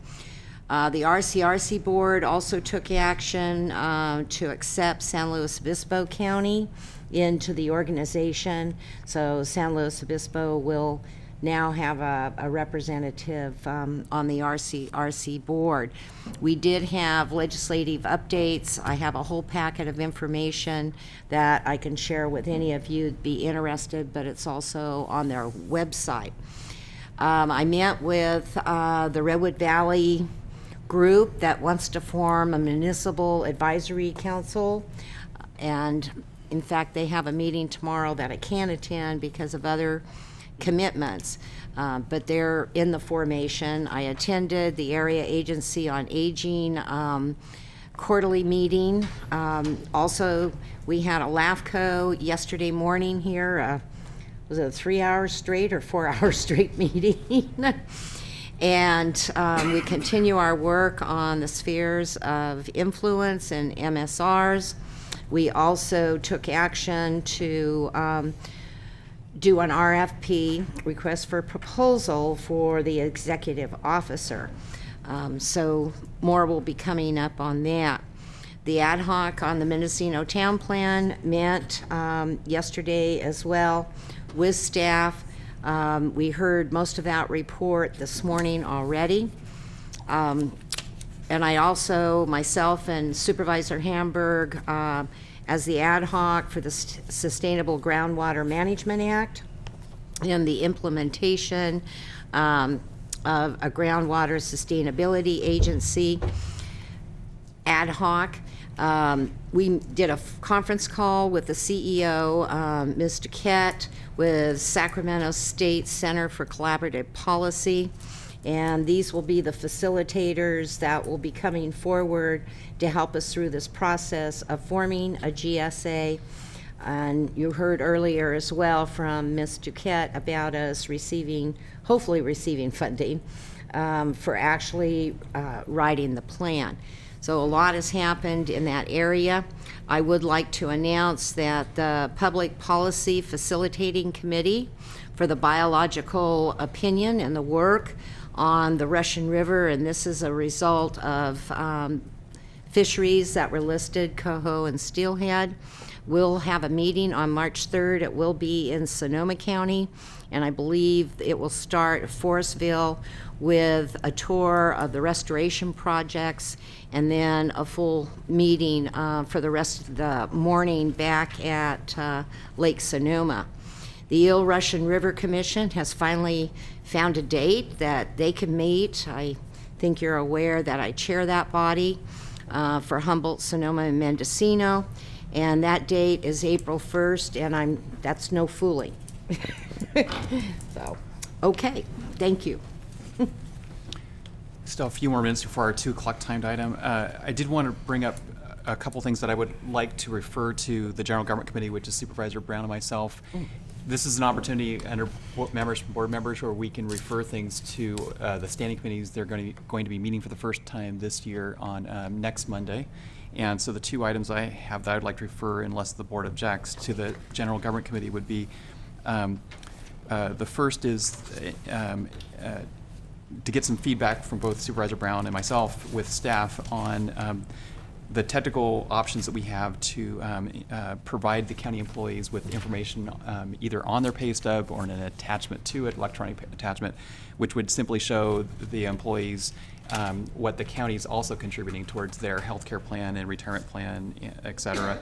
The RCRC board also took action to accept San Luis Obispo County into the organization. So San Luis Obispo will now have a representative on the RCRC board. We did have legislative updates. I have a whole packet of information that I can share with any of you who'd be interested, but it's also on their website. I met with the Redwood Valley group that wants to form a municipal advisory council, and In fact, they have a meeting tomorrow that I can't attend because of other commitments, but they're in the formation. I attended the Area Agency on Aging quarterly meeting. Also, we had a LAFCO yesterday morning here. Was it a 3 hours straight or 4 hours straight meeting? And we continue our work on the spheres of influence and MSRs. We also took action to do an RFP, request for proposal, for the executive officer. So more will be coming up on that. The ad hoc on the Mendocino Town Plan met yesterday as well with staff. We heard most of that report this morning already. And I also, myself and Supervisor Hamburg, as the ad hoc for the Sustainable Groundwater Management Act and the implementation of a groundwater sustainability agency ad hoc. We did a conference call with the CEO, Ms. Duquette, with Sacramento State Center for Collaborative Policy, and these will be the facilitators that will be coming forward to help us through this process of forming a GSA. And you heard earlier as well from Ms. Duquette about us hopefully receiving funding for actually writing the plan. So a lot has happened in that area. I would like to announce that the Public Policy Facilitating Committee for the biological opinion and the work on the Russian River, and this is a result of fisheries that were listed, coho and steelhead. We'll have a meeting on March 3rd. It will be in Sonoma County, and I believe it will start at Forestville with a tour of the restoration projects, and then a full meeting for the rest of the morning back at Lake Sonoma. The Eel Russian River Commission has finally found a date that they can meet. I think you're aware that I chair that body for Humboldt, Sonoma, and Mendocino, and that date is April 1st, and that's no fooling. So, okay, thank you. Still a few more minutes before our 2 o'clock timed item. I did want to bring up a couple things that I would like to refer to the General Government Committee, which is Supervisor Brown and myself. This is an opportunity under board members where we can refer things to the standing committees. They're going to be meeting for the first time this year on next Monday. And so the 2 items I have that I'd like to refer, unless the board objects, to the General Government Committee would be, the first is to get some feedback from both Supervisor Brown and myself with staff on the technical options that we have to provide the county employees with information either on their pay stub or in an attachment to it, electronic attachment, which would simply show the employees what the county is also contributing towards their health care plan and retirement plan, et cetera.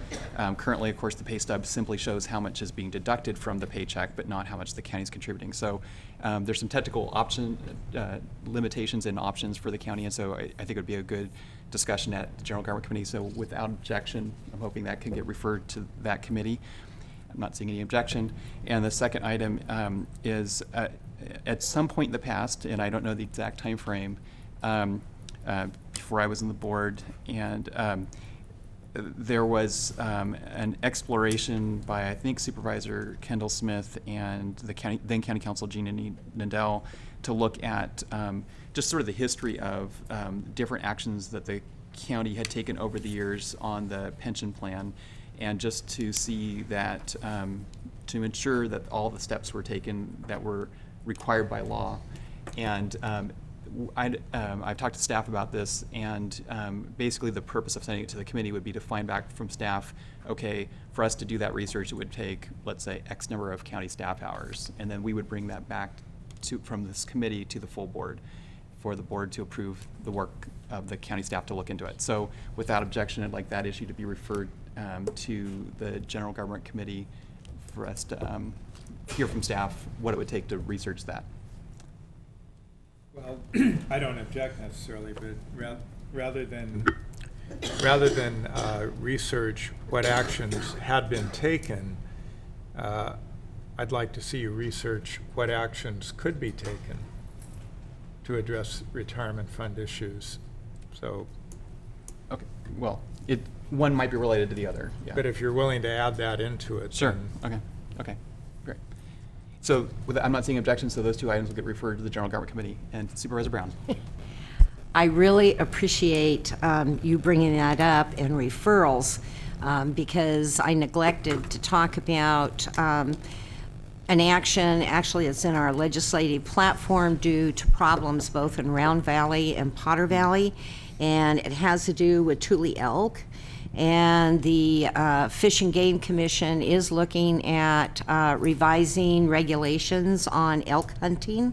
Currently, of course, the pay stub simply shows how much is being deducted from the paycheck, but not how much the county is contributing. So there's some technical limitations and options for the county, and so I think it would be a good discussion at the General Government Committee. So without objection, I'm hoping that can get referred to that committee. I'm not seeing any objection. And the second item is at some point in the past, and I don't know the exact time frame, before I was on the board, and there was an exploration by, I think, Supervisor Kendall Smith and the then County Council Gina Nindell to look at just sort of the history of different actions that the county had taken over the years on the pension plan, and just to see that, to ensure that all the steps were taken that were required by law. And I've talked to staff about this, and basically the purpose of sending it to the committee would be to find back from staff, okay, for us to do that research, it would take, let's say, X number of county staff hours, and then we would bring that back from this committee to the full board for the board to approve the work of the county staff to look into it. So without objection, I'd like that issue to be referred to the General Government Committee for us to hear from staff what it would take to research that. Well, I don't object necessarily, but rather than rather than research what actions had been taken, I'd like to see you research what actions could be taken to address retirement fund issues. So, Okay, well, one might be related to the other, yeah. but if you're willing to add that into it. Sure, then- okay, great. So I'm not seeing objections, so those two items will get referred to the General Government Committee. And Supervisor Brown. I really appreciate you bringing that up and referrals because I neglected to talk about an action, actually it's in our legislative platform due to problems both in Round Valley and Potter Valley, and it has to do with Tule elk. And the Fish and Game Commission is looking at revising regulations on elk hunting.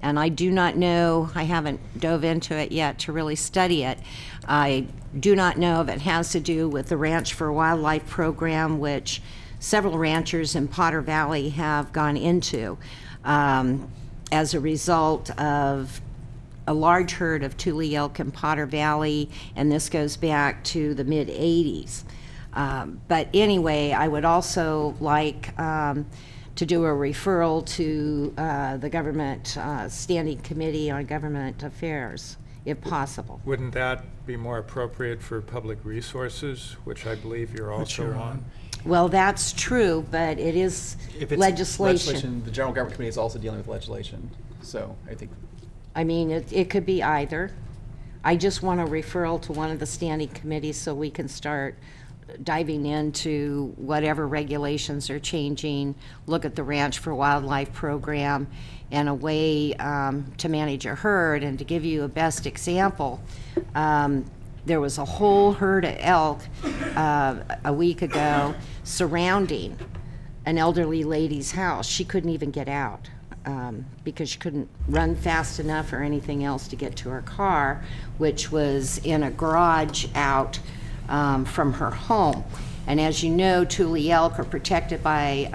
And I do not know, I haven't dove into it yet to really study it. I do not know if it has to do with the Ranch for Wildlife program, which several ranchers in Potter Valley have gone into as a result of a large herd of Tule elk in Potter Valley, and this goes back to the mid-'80s. But anyway, I would also like to do a referral to the Government Standing Committee on Government Affairs, if possible. Wouldn't that be more appropriate for public resources, which I believe you're also on? Well, that's true, but it is If it's legislation. the General Government Committee is also dealing with legislation, so I think. I mean, it could be either. I just want a referral to one of the standing committees so we can start diving into whatever regulations are changing, look at the Ranch for Wildlife program and a way to manage a herd. And to give you a best example, there was a whole herd of elk a week ago surrounding an elderly lady's house. She couldn't even get out because she couldn't run fast enough or anything else to get to her car, which was in a garage out from her home. And as you know, Tule elk are protected by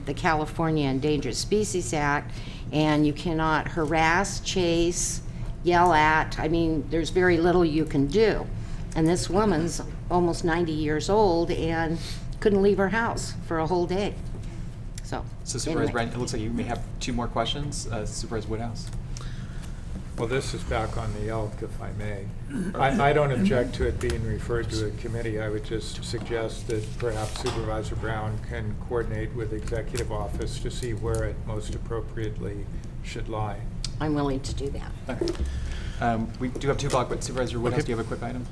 the California Endangered Species Act, and you cannot harass, chase, yell at. I mean, there's very little you can do. And this woman's almost 90 years old and couldn't leave her house for a whole day. So Supervisor anyway. Brown, it looks like you may have two more questions. Supervisor Woodhouse. Well, this is back on the elk, if I may. I don't object to it being referred to a committee. I would just suggest that perhaps Supervisor Brown can coordinate with Executive Office to see where it most appropriately should lie. I'm willing to do that. Okay. We do have 2 o'clock, but Supervisor Woodhouse, do you have a quick item?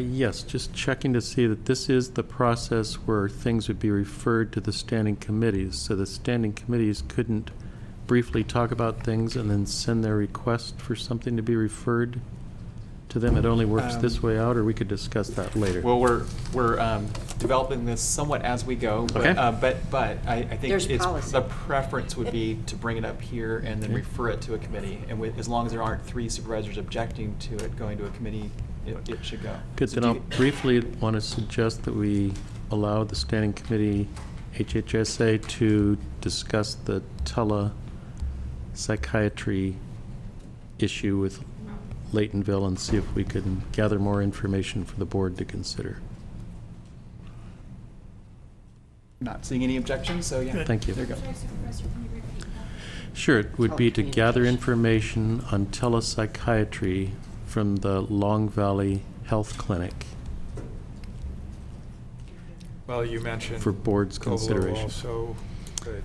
Yes, just checking to see that this is the process where things would be referred to the standing committees. So the standing committees couldn't briefly talk about things and then send their request for something to be referred to them. It only works this way out, or we could discuss that later. Well, we're developing this somewhat as we go, but Okay. but I think There's policy. the preference would be to bring it up here and then Okay. refer it to a committee. And as long as there aren't 3 supervisors objecting to it going to a committee, it should go. Good, So then do I'll you- briefly want to suggest that we allow the standing committee, HHSA, to discuss the telepsychiatry issue with Laytonville and see if we can gather more information for the board to consider. Not seeing any objections, so yeah. Thank you. There you go. Sure, it would be to gather information on telepsychiatry from the Long Valley Health Clinic. Well, you mentioned For board's Covelo consideration. also, but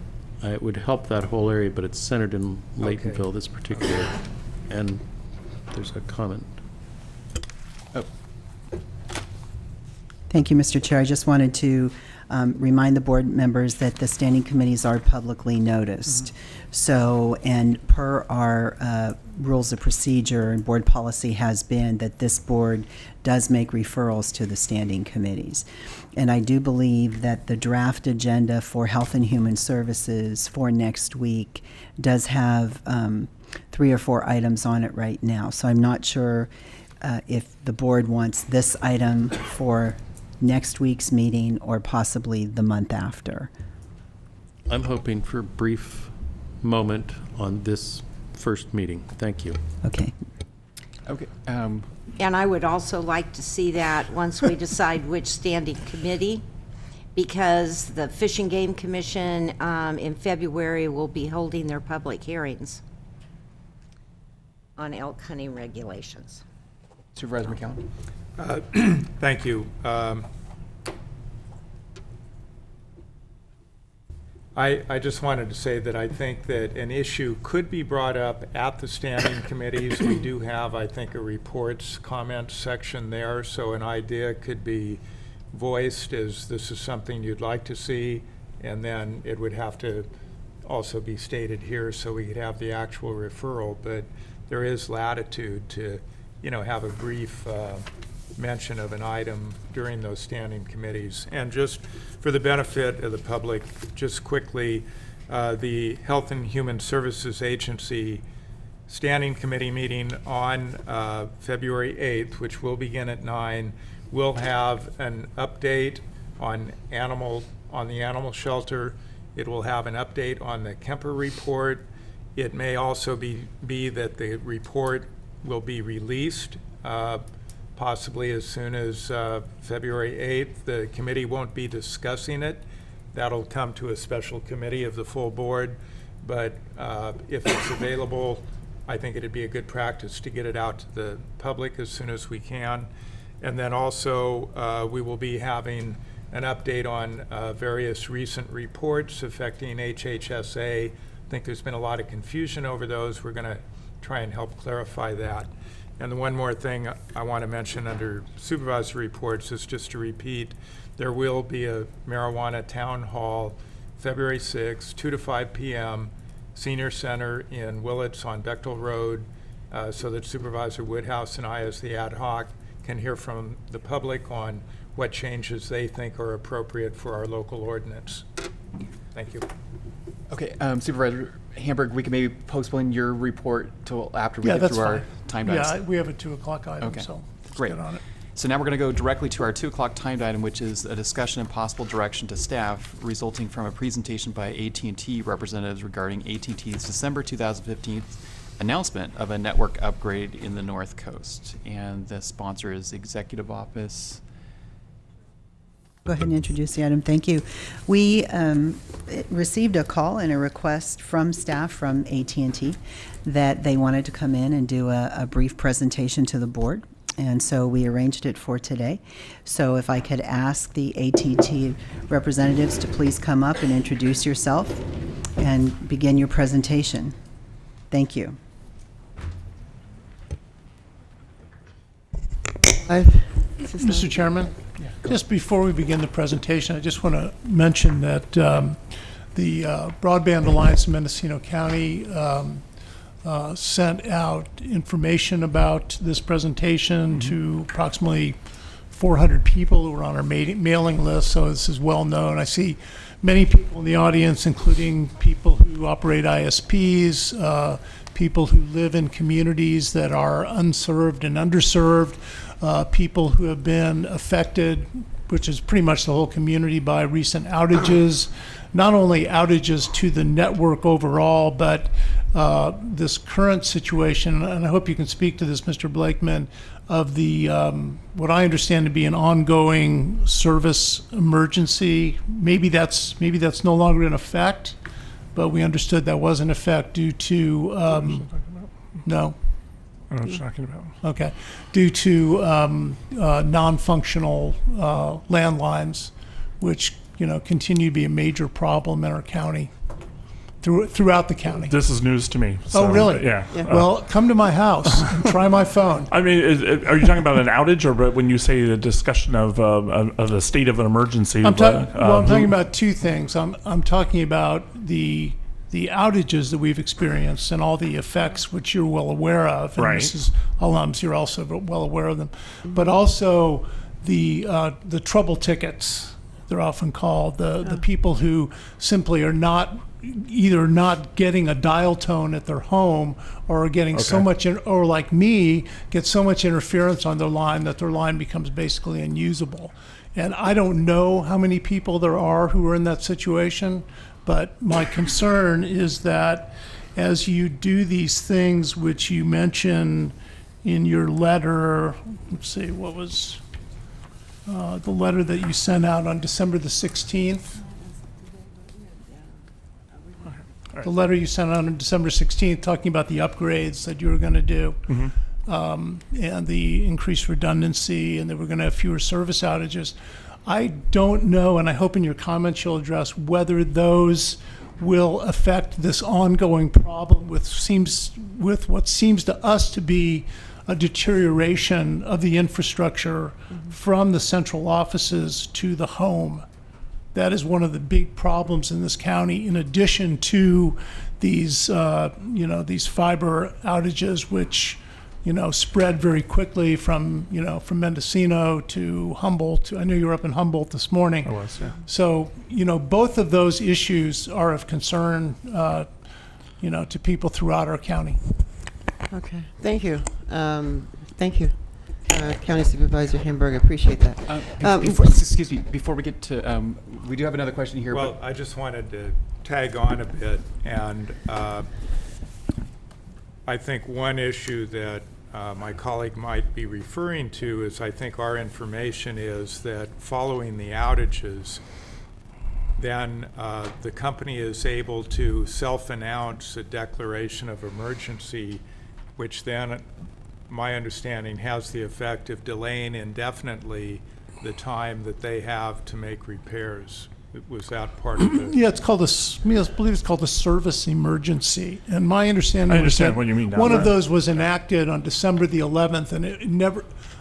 It would help that whole area, but it's centered in Okay. Laytonville, this particular, and there's a comment. Thank you, Mr. Chair. I just wanted to remind the board members that the standing committees are publicly noticed. So, and per our rules of procedure and board policy has been that this board does make referrals to the standing committees. And I do believe that the draft agenda for Health and Human Services for next week does have 3 or 4 items on it right now. So I'm not sure if the board wants this item for next week's meeting or possibly the month after. I'm hoping for a brief moment on this first meeting. Thank you. Okay. Okay. And I would also like to see that once we decide which standing committee, because the Fish and Game Commission in February will be holding their public hearings on elk hunting regulations. Supervisor McCowan. Thank you. I just wanted to say that I think that an issue could be brought up at the standing committees. We do have, I think, a reports comments section there, so an idea could be voiced as this is something you'd like to see, and then it would have to also be stated here so we could have the actual referral. But there is latitude to, have a brief mention of an item during those standing committees. And just for the benefit of the public, just quickly, the Health and Human Services Agency Standing Committee meeting on February 8th, which will begin at 9, will have an update on the animal shelter. It will have an update on the Kemper report. It may also be that the report will be released possibly as soon as February 8th. The committee won't be discussing it. That'll come to a special committee of the full board. But if it's available, I think it'd be a good practice to get it out to the public as soon as we can. And then also we will be having an update on various recent reports affecting HHSA. I think there's been a lot of confusion over those. We're going to try and help clarify that. And the one more thing I want to mention under Supervisor Reports is just to repeat, there will be a marijuana town hall February 6th, 2 to 5 p.m., Senior Center in Willits on Bechtel Road, so that Supervisor Woodhouse and I, as the ad hoc, can hear from the public on what changes they think are appropriate for our local ordinance. Thank you. Okay, Supervisor Hamburg, we can maybe postpone your report till after we get that's through our fine. timed items. Yeah, we have a 2 o'clock item, Okay, so let's great. get on it. So now we're going to go directly to our 2 o'clock timed item, which is a discussion and possible direction to staff resulting from a presentation by AT&T representatives regarding AT&T's December 2015 announcement of a network upgrade in the North Coast. And the sponsor is Executive Office. Go ahead and introduce the item. Thank you. We received a call and a request from staff from AT&T that they wanted to come in and do a brief presentation to the board. And so we arranged it for today. So if I could ask the AT&T representatives to please come up and introduce yourself and begin your presentation. Thank you. Mr. Chairman, just before we begin the presentation, I just want to mention that the Broadband Alliance in Mendocino County sent out information about this presentation to approximately 400 people who were on our mailing list, so this is well known. I see many people in the audience, including people who operate ISPs, people who live in communities that are unserved and underserved, people who have been affected, which is pretty much the whole community, by recent outages, not only outages to the network overall, but this current situation, and I hope you can speak to this, Mr. Blakeman, of the what I understand to be an ongoing service emergency. Maybe that's no longer in effect, but we understood that was in effect due to no. I know what you're talking about. Okay. Due to non-functional landlines, which continue to be a major problem in our county, throughout the county. This is news to me. So, oh, really? Yeah. Well, come to my house and try my phone. I mean, are you talking about an outage, or when you say the discussion of the state of an emergency? I'm talking about two things. I'm talking about the outages that we've experienced and all the effects which you're well aware of. And right. This is alums, you're also well aware of them. But also the trouble tickets, they're often called, the people who simply are either not getting a dial tone at their home, or are getting so much, or like me, get so much interference on their line that their line becomes basically unusable. And I don't know how many people there are who are in that situation, but my concern is that as you do these things which you mention in your letter, let's see, what was the letter that you sent out on December the 16th? The letter you sent out on December 16th talking about the upgrades that you were going to do. And the increased redundancy, and that we're going to have fewer service outages. I don't know, and I hope in your comments you'll address whether those will affect this ongoing problem with what seems to us to be a deterioration of the infrastructure from the central offices to the home. That is one of the big problems in this county, in addition to these, these fiber outages, which, spread very quickly from Mendocino to Humboldt. I know you were up in Humboldt this morning. I was, yeah. So, both of those issues are of concern, to people throughout our county. Okay, thank you. Thank you, County Supervisor Hamburg. I appreciate that. Excuse me, before we get to, we do have another question here. Well, I just wanted to tag on a bit, and I think one issue that my colleague might be referring to is, I think our information is that following the outages, then the company is able to self-announce a declaration of emergency, which then, my understanding, has the effect of delaying indefinitely the time that they have to make repairs. Was that part of it? Yeah, it's called I believe it's called a service emergency. And my understanding was that what you mean one of those was enacted on December the 11th, and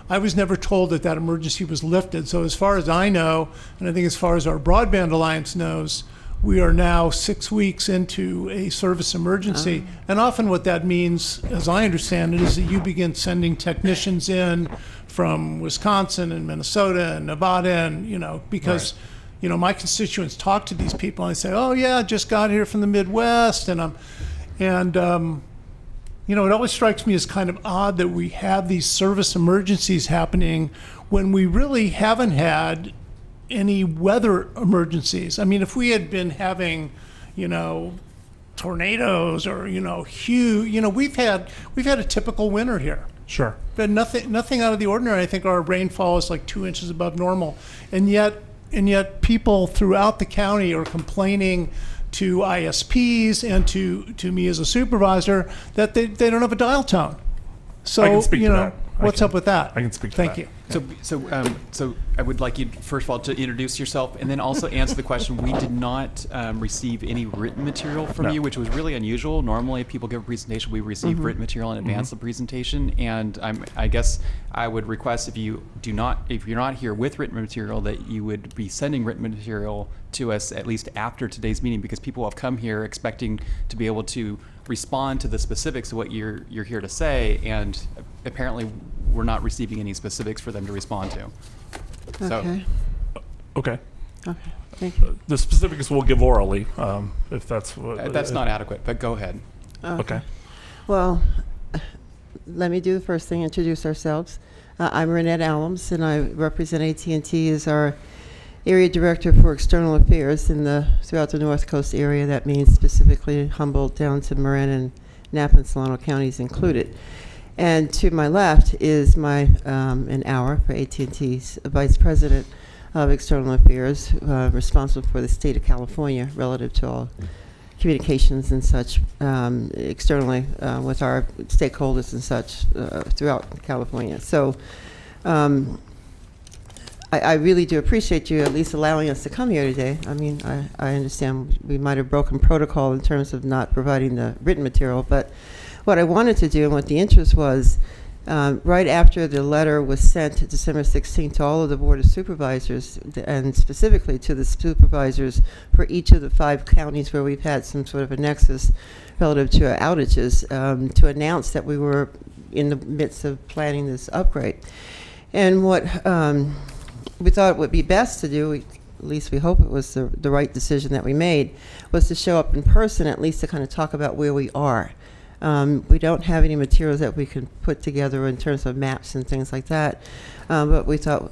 I was never told that that emergency was lifted. So as far as I know, and I think as far as our Broadband Alliance knows, we are now 6 weeks into a service emergency. And often what that means, as I understand it, is that you begin sending technicians in from Wisconsin and Minnesota and Nevada, and, because, Right. My constituents talk to these people and I say, oh yeah, just got here from the Midwest. It always strikes me as kind of odd that we have these service emergencies happening when we really haven't had any weather emergencies. I mean, if we had been having, tornadoes or, huge, we've had a typical winter here. Sure. But nothing out of the ordinary. I think our rainfall is like 2 inches above normal. And yet people throughout the county are complaining to ISPs and to me as a supervisor that they don't have a dial tone. So, I can speak to that. What's up with that? I can speak to Thank that. you. So I would like you, first of all, to introduce yourself and then also answer the question. We did not receive any written material from you, which was really unusual. Normally, if people give a presentation, we receive written material in advance of the presentation. And I guess I would request if you're not here with written material, that you would be sending written material to us at least after today's meeting, because people have come here expecting to be able to respond to the specifics of what you're here to say, and apparently we're not receiving any specifics for them to respond to. Okay. Okay. Okay. Thank you. The specifics we'll give orally, if that's what. That's not adequate, but go ahead. Okay. Well, let me do the first thing, introduce ourselves. I'm Renette Allums, and I represent AT&T as our Area Director for External Affairs throughout the North Coast area. That means specifically Humboldt down to Marin and Napa and Solano counties included. And to my left is an hour for AT&T's Vice President of External Affairs, responsible for the state of California relative to all communications and such externally with our stakeholders and such throughout California. So I really do appreciate you at least allowing us to come here today. I mean, I understand we might have broken protocol in terms of not providing the written material, but what I wanted to do and what the interest was, right after the letter was sent December 16th to all of the Board of Supervisors, and specifically to the supervisors for each of the 5 counties where we've had some sort of a nexus relative to outages, to announce that we were in the midst of planning this upgrade. And what we thought it would be best to do, at least we hope it was the right decision that we made, was to show up in person, at least to kind of talk about where we are. We don't have any materials that we can put together in terms of maps and things like that, but we thought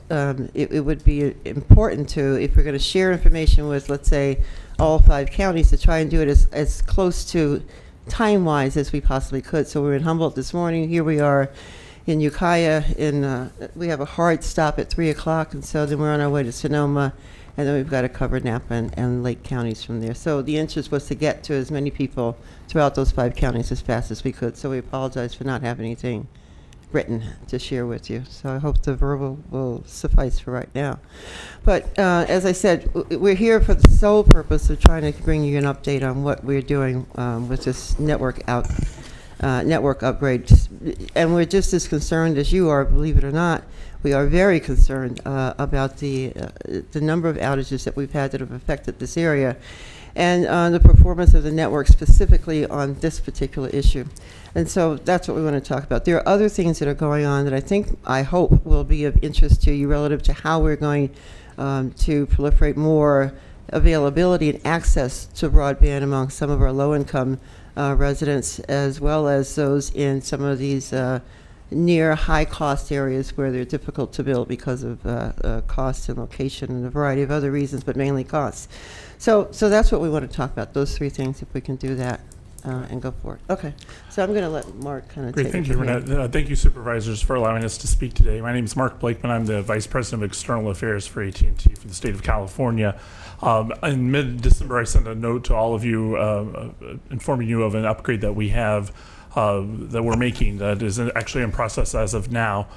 it would be important to, if we're going to share information with, let's say, all 5 counties, to try and do it as close to time-wise as we possibly could. So we're in Humboldt this morning. Here we are in Ukiah. We have a hard stop at 3 o'clock, and so then we're on our way to Sonoma, and then we've got to cover Napa and Lake counties from there. So the interest was to get to as many people throughout those 5 counties as fast as we could. So we apologize for not having anything written to share with you. So I hope the verbal will suffice for right now. But as I said, we're here for the sole purpose of trying to bring you an update on what we're doing with this network upgrade. And we're just as concerned as you are, believe it or not. We are very concerned about the number of outages that we've had that have affected this area, and the performance of the network specifically on this particular issue. And so that's what we want to talk about. There are other things that are going on that I hope will be of interest to you relative to how we're going to proliferate more availability and access to broadband among some of our low-income residents, as well as those in some of these near high-cost areas where they're difficult to build because of cost and location and a variety of other reasons, but mainly costs. So that's what we want to talk about, those 3 things, if we can do that and go for it. Okay, so I'm going to let Mark kind of take it. Great, thank you, Renette. Thank you, Supervisors, for allowing us to speak today. My name is Mark Blakeman. I'm the Vice President of External Affairs for AT&T for the state of California. In mid-December, I sent a note to all of you informing you of an upgrade that we have that we're making that is actually in process as of now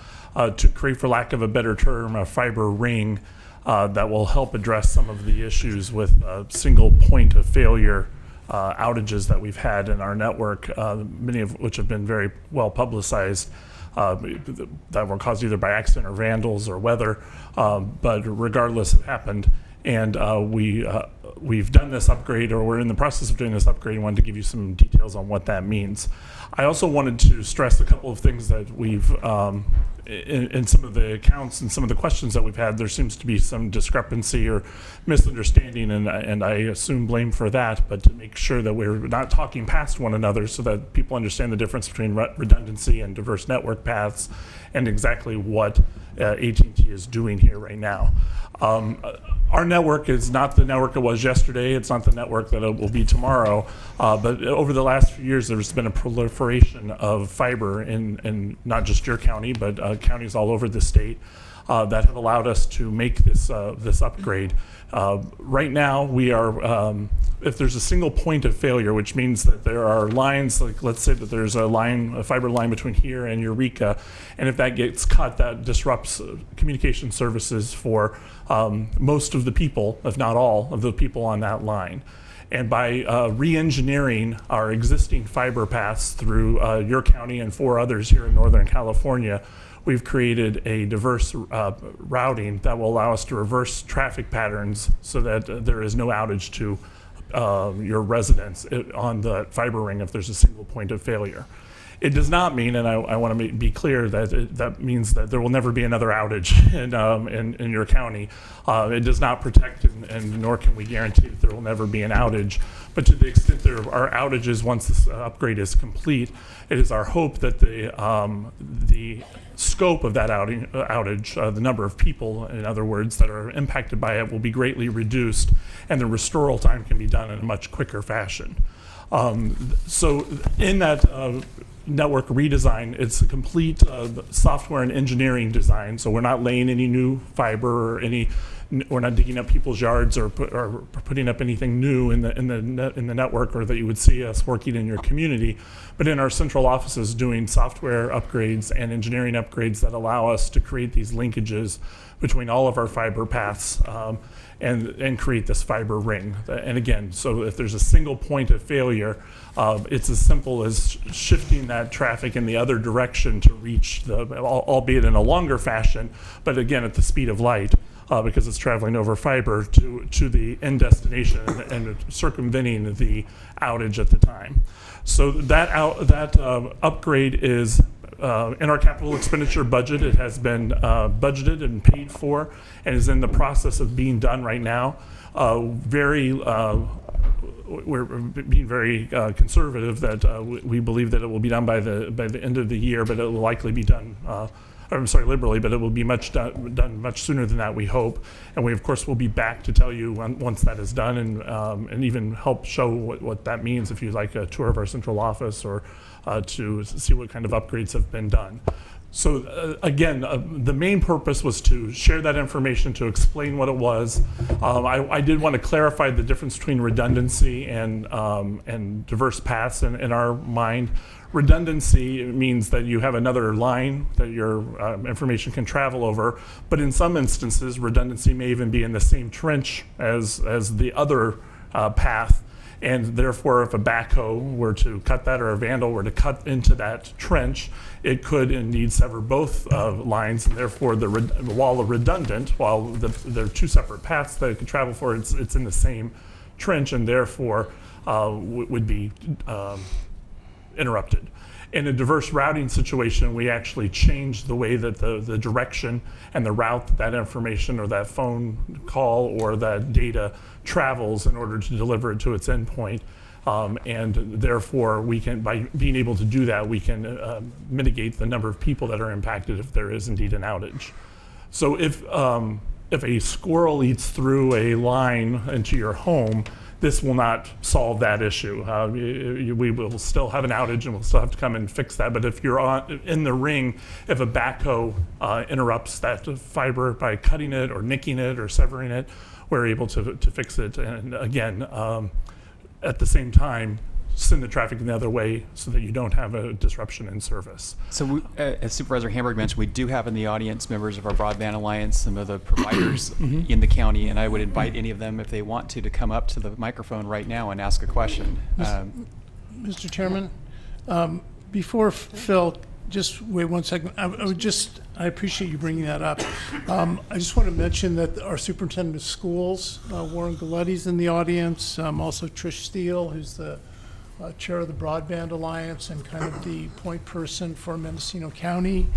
to create, for lack of a better term, a fiber ring that will help address some of the issues with single point of failure outages that we've had in our network, many of which have been very well publicized, that were caused either by accident or vandals or weather, but regardless, it happened. And we've done this upgrade, or we're in the process of doing this upgrade, and wanted to give you some details on what that means. I also wanted to stress a couple of things that we've, in some of the accounts and some of the questions that we've had, there seems to be some discrepancy or misunderstanding, and I assume blame for that, but to make sure that we're not talking past one another so that people understand the difference between redundancy and diverse network paths and exactly what AT&T is doing here right now. Our network is not the network it was yesterday. It's not the network that it will be tomorrow. But over the last few years, there's been a proliferation of fiber in not just your county, but counties all over the state that have allowed us to make this upgrade. Right now, we are, if there's a single point of failure, which means that there are lines, like let's say that there's a fiber line between here and Eureka, and if that gets cut, that disrupts communication services for most of the people, if not all of the people on that line. And by re-engineering our existing fiber paths through your county and 4 others here in Northern California, we've created a diverse routing that will allow us to reverse traffic patterns so that there is no outage to your residents on the fiber ring if there's a single point of failure. It does not mean, and I want to be clear, that that means that there will never be another outage in your county. It does not protect, and nor can we guarantee that there will never be an outage. But to the extent there are outages once this upgrade is complete, it is our hope that the scope of that outage, the number of people, in other words, that are impacted by it will be greatly reduced, and the restoral time can be done in a much quicker fashion. So in that network redesign, it's a complete software and engineering design. So we're not laying any new fiber or we're not digging up people's yards or putting up anything new in the network, or that you would see us working in your community, but in our central offices doing software upgrades and engineering upgrades that allow us to create these linkages between all of our fiber paths and create this fiber ring. And again, so if there's a single point of failure, it's as simple as shifting that traffic in the other direction to reach albeit in a longer fashion, but again at the speed of light, because it's traveling over fiber to the end destination and circumventing the outage at the time. So that upgrade is in our capital expenditure budget. It has been budgeted and paid for and is in the process of being done right now. We're being very conservative that we believe that it will be done by the end of the year, but it will likely be done liberally, but it will be done much sooner than that, we hope. And we, of course, will be back to tell you once that is done, and even help show what that means if you'd like a tour of our central office or to see what kind of upgrades have been done. So again, the main purpose was to share that information, to explain what it was. I did want to clarify the difference between redundancy and diverse paths in our mind. Redundancy means that you have another line that your information can travel over, but in some instances, redundancy may even be in the same trench as the other path. And therefore, if a backhoe were to cut that or a vandal were to cut into that trench, it could indeed sever both lines, and therefore, while redundant, while there are two separate paths that it could travel for, it's in the same trench, and therefore would be interrupted. In a diverse routing situation, we actually changed the way that the direction and the route that information or that phone call or that data travels in order to deliver it to its endpoint. And therefore, we can, by being able to do that, we can mitigate the number of people that are impacted if there is indeed an outage. So if a squirrel eats through a line into your home, this will not solve that issue. We will still have an outage and we'll still have to come and fix that. But if you're in the ring, if a backhoe interrupts that fiber by cutting it or nicking it or severing it, we're able to fix it. And again, at the same time, send the traffic the other way so that you don't have a disruption in service. So as Supervisor Hamburg mentioned, we do have in the audience members of our Broadband Alliance, some of the providers in the county, and I would invite any of them, if they want to come up to the microphone right now and ask a question. Mr. Chairman, before Phil, just wait 1 second. I appreciate you bringing that up. I just want to mention that our superintendent of schools, Warren Galetti's in the audience. Also Trish Steele, who's the chair of the Broadband Alliance and kind of the point person for Mendocino County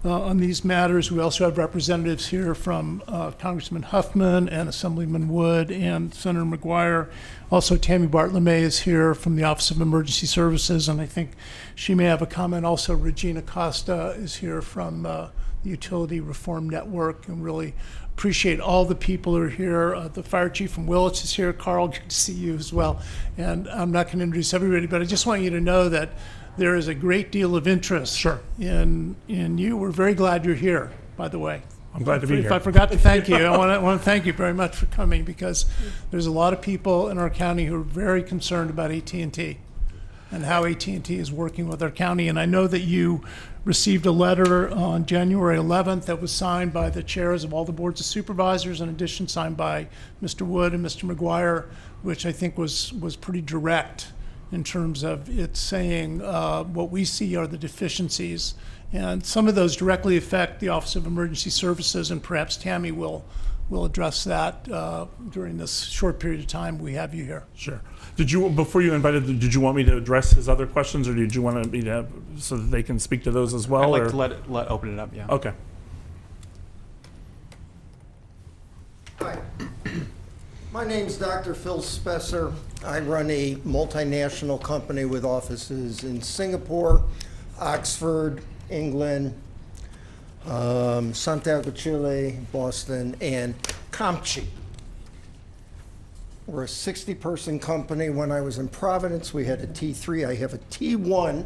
on these matters. We also have representatives here from Congressman Huffman and Assemblyman Wood and Senator McGuire. Also, Tammy Bartolome is here from the Office of Emergency Services, and I think she may have a comment. Also, Regina Costa is here from the Utility Reform Network, and really appreciate all the people who are here. The fire chief from Willits is here. Carl, good to see you as well. And I'm not going to introduce everybody, but I just want you to know that there is a great deal of interest in you. We're very glad you're here, by the way. I'm glad to be here. If I forgot to thank you, I want to thank you very much for coming, because there's a lot of people in our county who are very concerned about AT&T and how AT&T is working with our county. And I know that you received a letter on January 11th that was signed by the chairs of all the boards of supervisors, in addition signed by Mr. Wood and Mr. McGuire, which I think was pretty direct in terms of it saying what we see are the deficiencies. And some of those directly affect the Office of Emergency Services, and perhaps Tammy will address that during this short period of time we have you here. Sure. Did you, before you invited, did you want me to address his other questions, or did you want me to, so that they can speak to those as well? I'd like to let open it up, yeah. Okay. Hi. My name's Dr. Phil Spesser. I run a multinational company with offices in Singapore, Oxford, England, Santiago, Chile, Boston, and Camchi. We're a 60-person company. When I was in Providence, we had a T3. I have a T1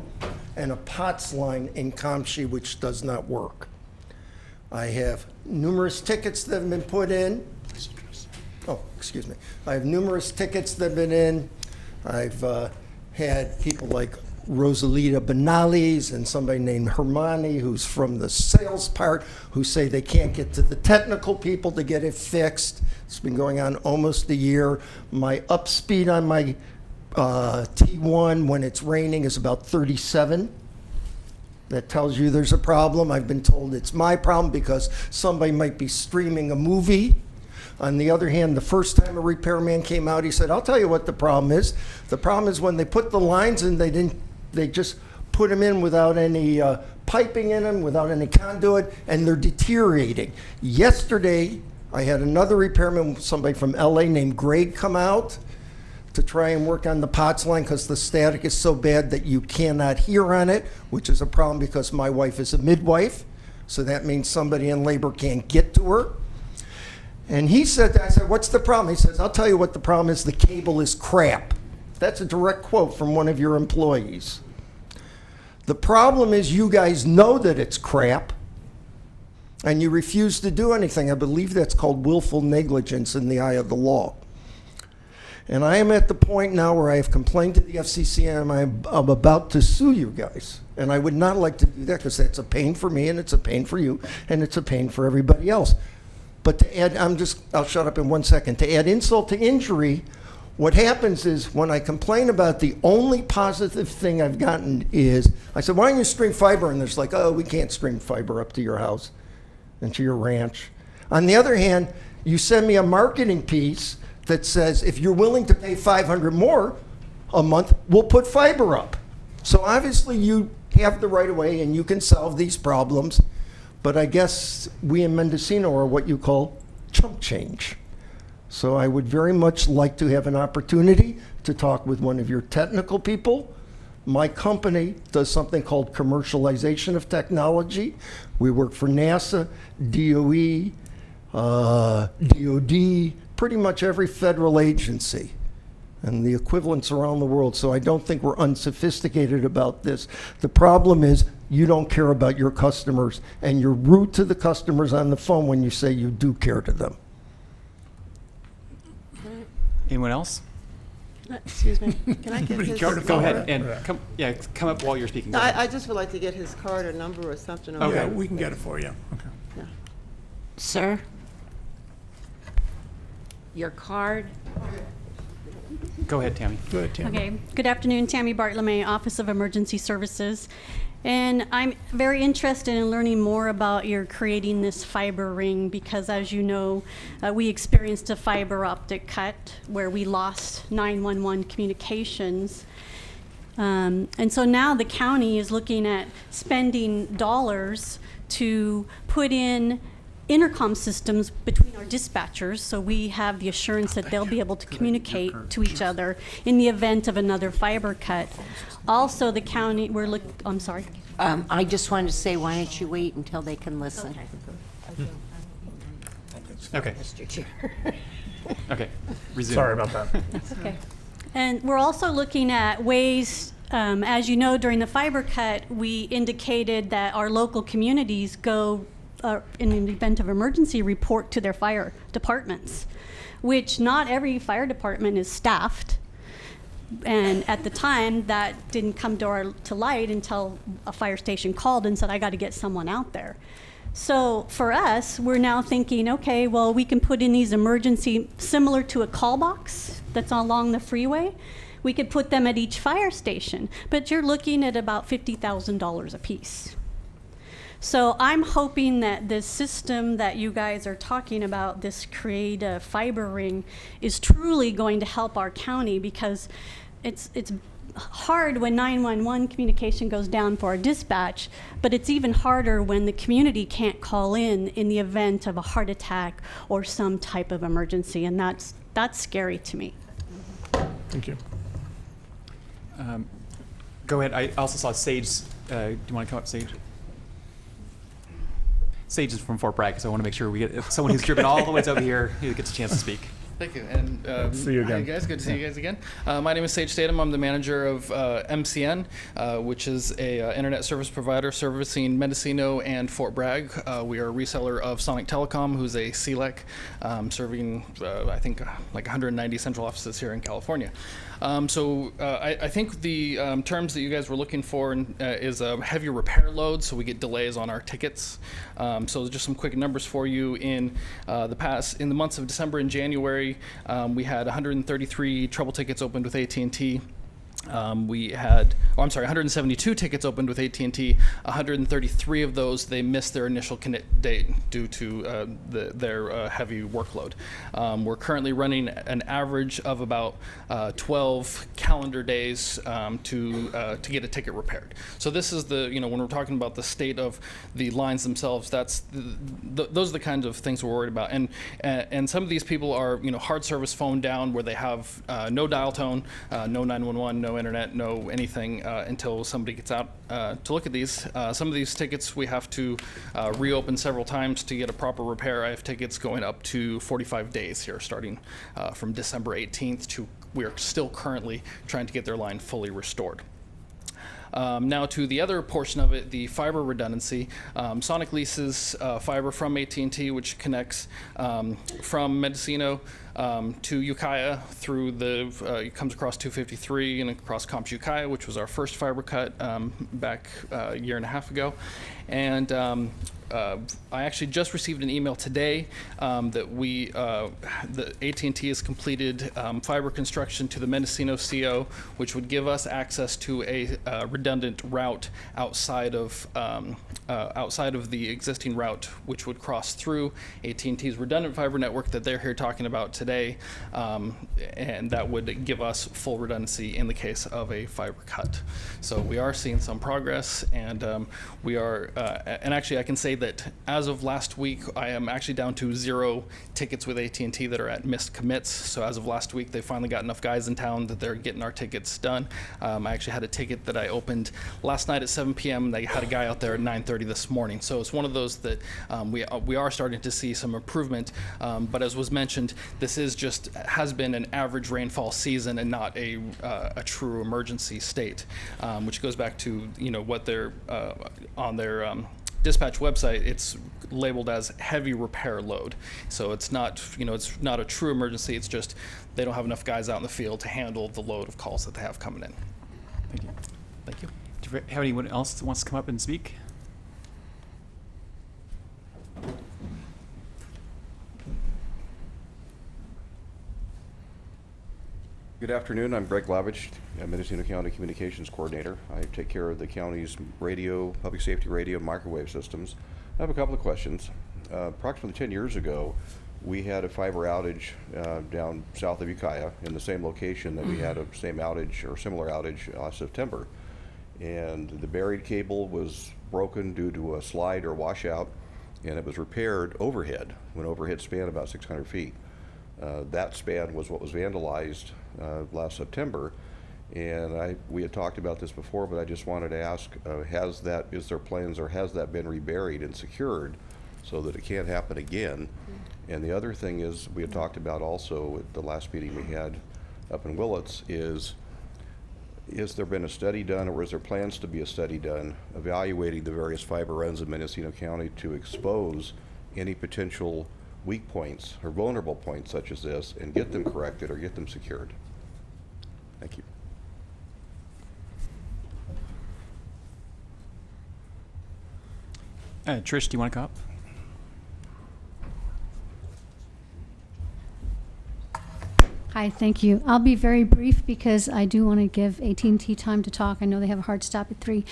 and a POTS line in Camchi, which does not work. I have numerous tickets that have been put in. Oh, excuse me. I have numerous tickets that have been in. I've had people like Rosalita Benales and somebody named Hermione, who's from the sales part, who say they can't get to the technical people to get it fixed. It's been going on almost a year. My up speed on my T1 when it's raining is about 37. That tells you there's a problem. I've been told it's my problem because somebody might be streaming a movie. On the other hand, the first time a repairman came out, he said, I'll tell you what the problem is. The problem is when they put the lines in, they just put them in without any piping in them, without any conduit, and they're deteriorating. Yesterday, I had another repairman, somebody from LA named Greg, come out to try and work on the POTS line because the static is so bad that you cannot hear on it, which is a problem because my wife is a midwife. So that means somebody in labor can't get to her. And he said, I said, what's the problem? He says, I'll tell you what the problem is. The cable is crap. That's a direct quote from one of your employees. The problem is you guys know that it's crap, and you refuse to do anything. I believe that's called willful negligence in the eye of the law. And I am at the point now where I have complained to the FCC and I'm about to sue you guys. And I would not like to do that because that's a pain for me and it's a pain for you and it's a pain for everybody else. But to add, I'll shut up in 1 second. To add insult to injury, what happens is when I complain about the only positive thing I've gotten is, I said, why don't you stream fiber? And there's like, oh, we can't stream fiber up to your house and to your ranch. On the other hand, you send me a marketing piece that says if you're willing to pay $500 more a month, we'll put fiber up. So obviously you have the right of way and you can solve these problems, but I guess we in Mendocino are what you call chump change. So I would very much like to have an opportunity to talk with one of your technical people. My company does something called commercialization of technology. We work for NASA, DOE, DOD, pretty much every federal agency and the equivalents around the world. So I don't think we're unsophisticated about this. The problem is you don't care about your customers and you're rude to the customers on the phone when you say you do care to them. Anyone else? Excuse me. Can I get his Go ahead card? and come up while you're speaking. No, I just would like to get his card or number or something. Okay. Yeah, we can get it for you. Okay. Yeah. Sir? Your card? Go ahead, Tammy. Go ahead, Tammy. Okay. Good afternoon, Tammy Bartlemay, Office of Emergency Services. And I'm very interested in learning more about your creating this fiber ring because, as you know, we experienced a fiber optic cut where we lost 911 communications. And so now the county is looking at spending dollars to put in intercom systems between our dispatchers so we have the assurance that they'll be able to communicate to each other in the event of another fiber cut. Also, the county, I'm sorry. I just wanted to say, why don't you wait until they can listen? Okay. Mr. Chair. Okay. Resume. Sorry about that. That's okay. And we're also looking at ways, as you know, during the fiber cut, we indicated that our local communities go in the event of emergency, report to their fire departments, which not every fire department is staffed. And at the time, that didn't come to light until a fire station called and said, I got to get someone out there. So for us, we're now thinking, okay, well, we can put in these emergency, similar to a call box that's along the freeway. We could put them at each fire station, but you're looking at about $50,000 a piece. So I'm hoping that this system that you guys are talking about, this create a fiber ring, is truly going to help our county because it's hard when 911 communication goes down for our dispatch, but it's even harder when the community can't call in the event of a heart attack or some type of emergency, and that's scary to me. Thank you. Go ahead. I also saw Sage. Do you want to come up, Sage? Sage is from Fort Bragg, so I want to make sure we get someone who's driven all the way over here who gets a chance to speak. Thank you. And see you again. Hi guys, good to see you guys again. My name is Sage Statham. I'm the manager of MCN, which is a internet service provider servicing Mendocino and Fort Bragg. We are a reseller of Sonic Telecom, who's a CLEC, serving I think like 190 central offices here in California. I think the terms that you guys were looking for is a heavier repair load, so we get delays on our tickets. So just some quick numbers for you. In the months of December and January, we had 133 trouble tickets opened with AT&T. We had, 172 tickets opened with AT&T. 133 of those, they missed their initial commit date due to their heavy workload. We're currently running an average of about 12 calendar days to get a ticket repaired. So this is when we're talking about the state of the lines themselves, those are the kinds of things we're worried about. And some of these people are, hard service phone down where they have no dial tone, no 911, no internet, no anything until somebody gets out to look at these. Some of these tickets we have to reopen several times to get a proper repair. I have tickets going up to 45 days here, starting from December 18th to we are still currently trying to get their line fully restored. Now to the other portion of it, the fiber redundancy. Sonic leases fiber from AT&T, which connects from Mendocino to Ukiah through it comes across 253 and across Comps Ukiah, which was our first fiber cut back a year and a half ago. And I actually just received an email today that the AT&T has completed fiber construction to the Mendocino CO, which would give us access to a redundant route outside of the existing route, which would cross through AT&T's redundant fiber network that they're here talking about today, and that would give us full redundancy in the case of a fiber cut. So we are seeing some progress, and we are, and actually I can say that as of last week, I am actually down to 0 tickets with AT&T that are at missed commits. So as of last week, they finally got enough guys in town that they're getting our tickets done. I actually had a ticket that I opened last night at 7 p.m. and they had a guy out there at 9:30 this morning. So it's one of those that we are starting to see some improvement. But as was mentioned, this has been an average rainfall season and not a true emergency state, which goes back to what they're on their dispatch website. It's labeled as heavy repair load, so it's not it's not a true emergency. It's just they don't have enough guys out in the field to handle the load of calls that they have coming in. Thank you. Thank you. Do you have anyone else that wants to come up and speak? Good afternoon. I'm Greg Lavich, Mendocino County Communications Coordinator. I take care of the county's radio, public safety radio, microwave systems. I have a couple of questions. Approximately 10 years ago, we had a fiber outage down south of Ukiah in the same location that we had a same outage or similar outage last September. And the buried cable was broken due to a slide or washout, and it was repaired overhead, when overhead spanned about 600 feet. That span was what was vandalized last September, and we had talked about this before, but I just wanted to ask, is there plans or has that been reburied and secured so that it can't happen again? And the other thing is, we had talked about also at the last meeting we had up in Willits, is there been a study done, or is there plans to be a study done evaluating the various fiber runs in Mendocino County to expose any potential weak points or vulnerable points such as this and get them corrected or get them secured? Thank you. Trish, do you want to come up? Hi, thank you. I'll be very brief because I do want to give AT&T time to talk. I know they have a hard stop at 3.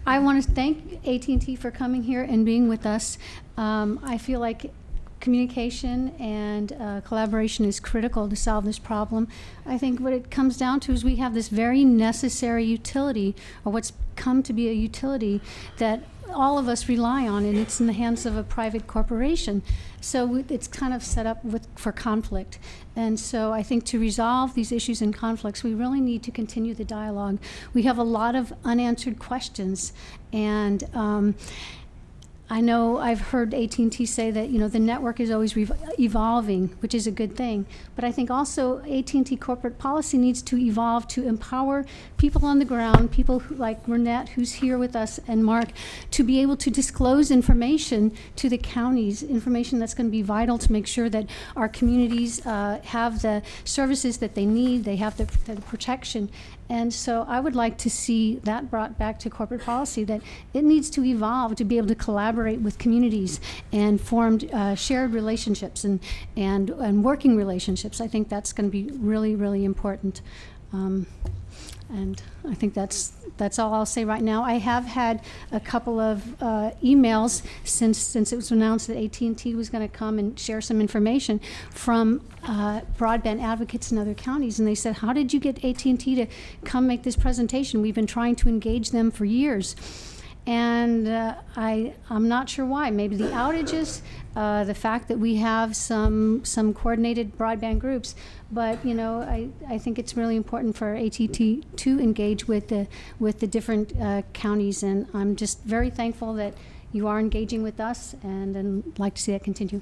I want to thank AT&T for coming here and being with us. I feel like communication and collaboration is critical to solve this problem. I think what it comes down to is we have this very necessary utility, or what's come to be a utility, that all of us rely on, and it's in the hands of a private corporation. So it's kind of set up for conflict. And so I think to resolve these issues and conflicts, we really need to continue the dialogue. We have a lot of unanswered questions, and I know I've heard AT&T say that the network is always evolving, which is a good thing. But I think also AT&T corporate policy needs to evolve to empower people on the ground, people like Renette, who's here with us, and Mark, to be able to disclose information to the counties, information that's going to be vital to make sure that our communities have the services that they need, they have the protection. And so I would like to see that brought back to corporate policy, that it needs to evolve to be able to collaborate with communities and form shared relationships and working relationships. I think that's going to be really, really important. And I think that's all I'll say right now. I have had a couple of emails since it was announced that AT&T was going to come and share some information from broadband advocates in other counties, and they said, how did you get AT&T to come make this presentation? We've been trying to engage them for years. And I'm not sure why. Maybe the outages, the fact that we have some coordinated broadband groups, but I think it's really important for AT&T to engage with the different counties, and I'm just very thankful that you are engaging with us, and I'd like to see that continue.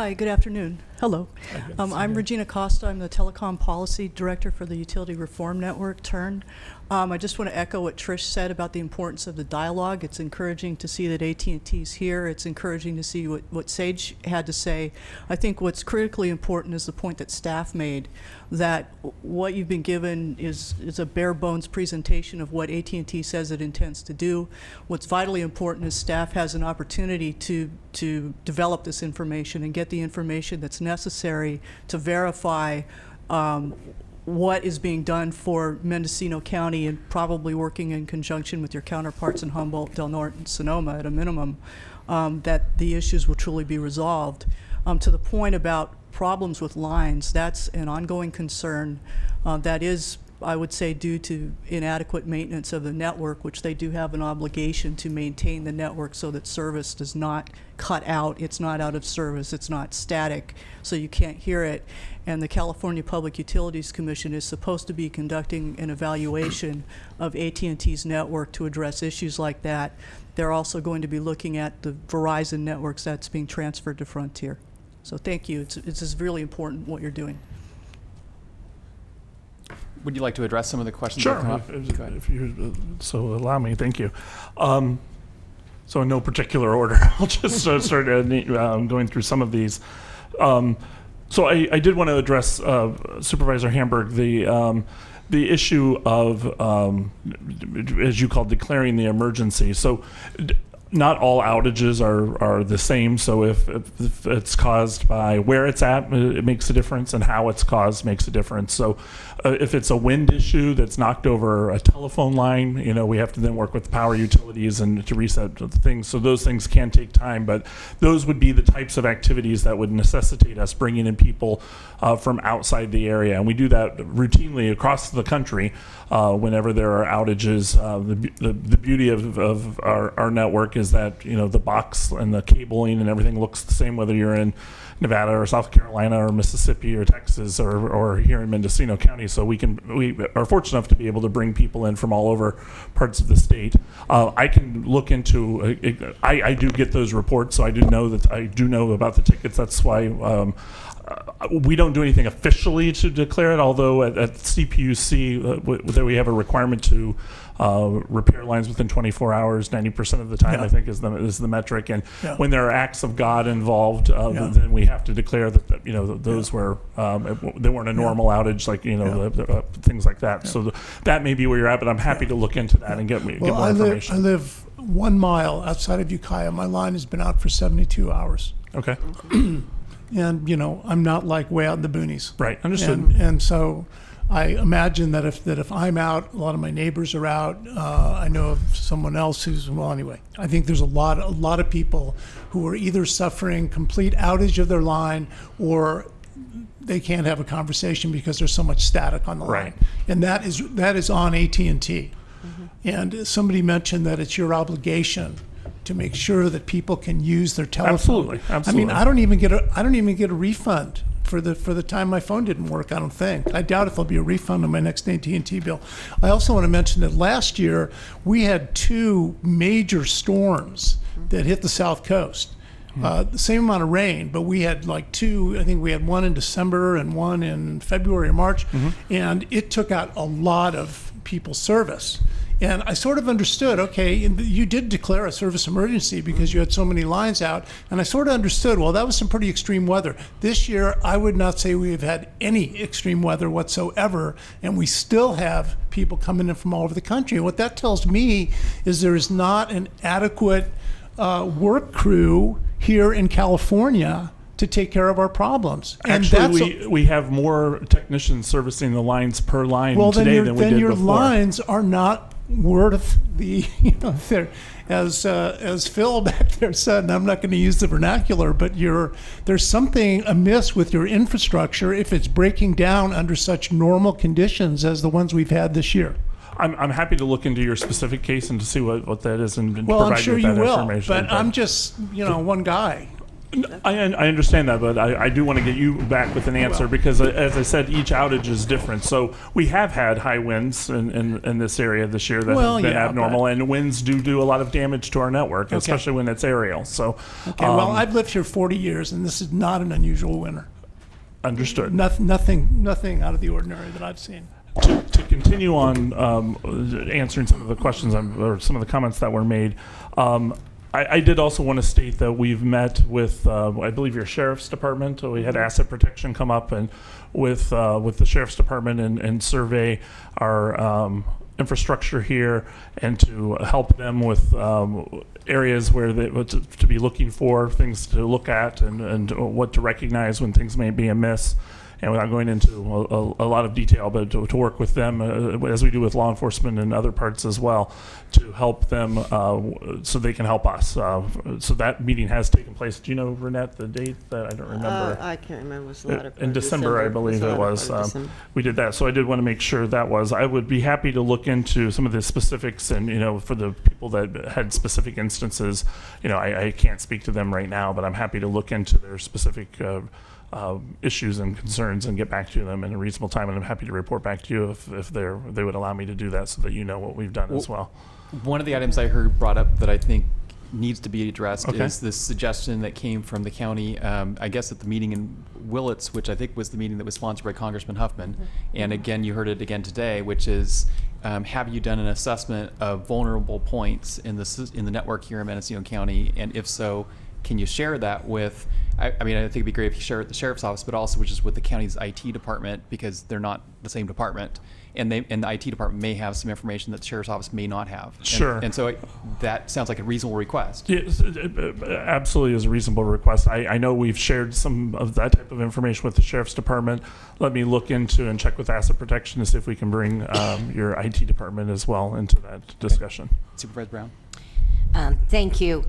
Hi, good afternoon. Hello. I'm Regina Costa. I'm the Telecom Policy Director for the Utility Reform Network, TURN. I just want to echo what Trish said about the importance of the dialogue. It's encouraging to see that AT&T is here. It's encouraging to see what Sage had to say. I think what's critically important is the point that staff made, that what you've been given is a bare bones presentation of what AT&T says it intends to do. What's vitally important is staff has an opportunity to develop this information and get the information that's necessary to verify what is being done for Mendocino County, and probably working in conjunction with your counterparts in Humboldt, Del Norte, and Sonoma at a minimum, that the issues will truly be resolved. To the point about problems with lines, that's an ongoing concern that is, I would say, due to inadequate maintenance of the network, which they do have an obligation to maintain the network so that service does not cut out. It's not out of service. It's not static, so you can't hear it. And the California Public Utilities Commission is supposed to be conducting an evaluation of AT&T's network to address issues like that. They're also going to be looking at the Verizon networks that's being transferred to Frontier. So thank you. It's just really important what you're doing. Would you like to address some of the questions? Sure, that come up? if you so allow me. Thank you. So in no particular order, I'll just start going through some of these. So I did want to address Supervisor Hamburg, the issue of, as you called, declaring the emergency. So not all outages are the same. So if it's caused by where it's at, it makes a difference, and how it's caused makes a difference. So if it's a wind issue that's knocked over a telephone line, we have to then work with the power utilities and to reset the things. So those things can take time, but those would be the types of activities that would necessitate us bringing in people from outside the area. And we do that routinely across the country whenever there are outages. The beauty of our network is that the box and the cabling and everything looks the same whether you're in Nevada or South Carolina or Mississippi or Texas or here in Mendocino County. So we are fortunate enough to be able to bring people in from all over parts of the state. I can look into. I do get those reports, so I do know about the tickets. That's why. We don't do anything officially to declare it, although at CPUC that we have a requirement to repair lines within 24 hours, 90% of the time, I think is the metric. And when there are acts of God involved, then we have to declare that those were they weren't a normal outage, like things like that. So that may be where you're at, but I'm happy to look into that and get more information. I live 1 mile outside of Ukiah. My line has been out for 72 hours. Okay. And I'm not like way out in the boonies. Right, understood. And so I imagine that if I'm out, a lot of my neighbors are out. I know of someone else anyway. I think there's a lot of people who are either suffering complete outage of their line, or they can't have a conversation because there's so much static on the line. And that is on AT&T. Mm-hmm. And somebody mentioned that it's your obligation to make sure that people can use their telephone. Absolutely. I mean, I don't even get a refund for the time my phone didn't work. I don't think. I doubt if there'll be a refund on my next AT&T bill. I also want to mention that last year we had 2 major storms that hit the South Coast. The same amount of rain, but we had like 2. I think we had one in December and one in February or March, and it took out a lot of people's service. And I sort of understood, okay, you did declare a service emergency because you had so many lines out, and I sort of understood, well, that was some pretty extreme weather. This year, I would not say we've had any extreme weather whatsoever, and we still have people coming in from all over the country. And what that tells me is there is not an adequate work crew here in California to take care of our problems. Actually, we have more technicians servicing the lines per line today than we did before. Then your lines are not worth the, as Phil back there said, and I'm not going to use the vernacular, but there's something amiss with your infrastructure if it's breaking down under such normal conditions as the ones we've had this year. I'm happy to look into your specific case and to see what that is and well, provide I'm sure you with that will, information. But I'm just one guy. I understand that, but I do want to get you back with an answer because, as I said, each outage is different. So we have had high winds in this area this year that have been abnormal, and winds do a lot of damage to our network, especially when it's aerial. So, well, I've lived here 40 years, and this is not an unusual winter. Understood. Nothing out of the ordinary that I've seen. To continue on answering some of the questions or some of the comments that were made, I did also want to state that we've met with, I believe, your sheriff's department. We had asset protection come up and with the sheriff's department and survey our infrastructure here and to help them with areas where they to be looking for things to look at and what to recognize when things may be amiss. And without going into a lot of detail, but to work with them, as we do with law enforcement and other parts as well, to help them so they can help us. So that meeting has taken place. Do you know, Renette, the date? That I don't remember. I can't remember. It was the latter part in of December, I believe it was. We did that. So I did want to make sure that was. I would be happy to look into some of the specifics and, for the people that had specific instances, I can't speak to them right now, but I'm happy to look into their specific issues and concerns and get back to them in a reasonable time, and I'm happy to report back to you if they would allow me to do that so that you know what we've done as well. One of the items I heard brought up that I think needs to be addressed is this suggestion that came from the county, I guess at the meeting in Willits, which I think was the meeting that was sponsored by Congressman Huffman, and again you heard it again today, which is have you done an assessment of vulnerable points in the network here in Mendocino County, and if so, can you share that with, I think it'd be great if you share it with the sheriff's office, but also which is with the county's IT department, because they're not the same department, and the IT department may have some information that the sheriff's office may not have. Sure. And so that sounds like a reasonable request. Yes, it absolutely is a reasonable request. I know we've shared some of that type of information with the sheriff's department. Let me look into and check with asset protection to see if we can bring your IT department as well into that discussion. Supervisor Brown. Thank you.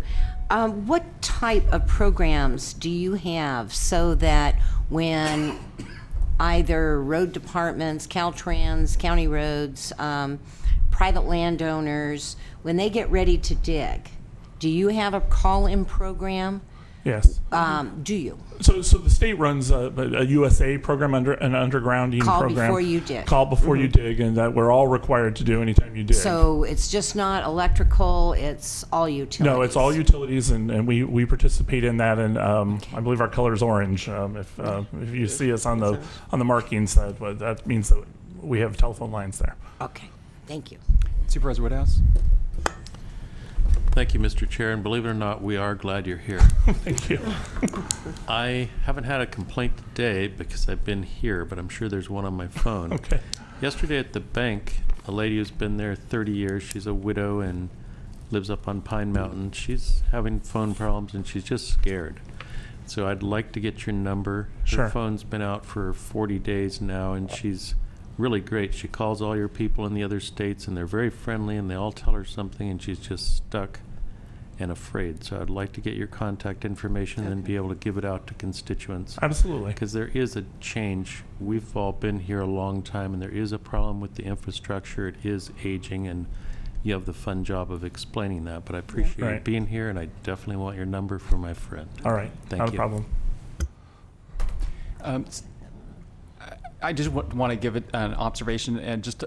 What type of programs do you have so that when either road departments, Caltrans, county roads, private landowners, when they get ready to dig, do you have a call-in program? Yes. Do you? So the state runs a USA program, an undergrounding program. Call before you dig. Call before you dig, and that we're all required to do anytime you dig. So it's just not electrical, it's all utilities? No, it's all utilities, and we participate in that, and I believe our color is orange. If you see us on the markings, that means that we have telephone lines there. Okay, thank you. Supervisor Woodhouse. Thank you, Mr. Chair, and believe it or not, we are glad you're here. Thank you. I haven't had a complaint today because I've been here, but I'm sure there's one on my phone. Okay. Yesterday at the bank, a lady who's been there 30 years, she's a widow and lives up on Pine Mountain. She's having phone problems and she's just scared. So I'd like to get your number. Sure. Her phone's been out for 40 days now, and she's really great. She calls all your people in the other states, and they're very friendly, and they all tell her something, and she's just stuck and afraid. So I'd like to get your contact information and be able to give it out to constituents. Absolutely. Because there is a change. We've all been here a long time, and there is a problem with the infrastructure. It is aging, and you have the fun job of explaining that. But I appreciate you being here, and I definitely want your number for my friend. All right. Thank Not you. a problem. I just want to give it an observation and just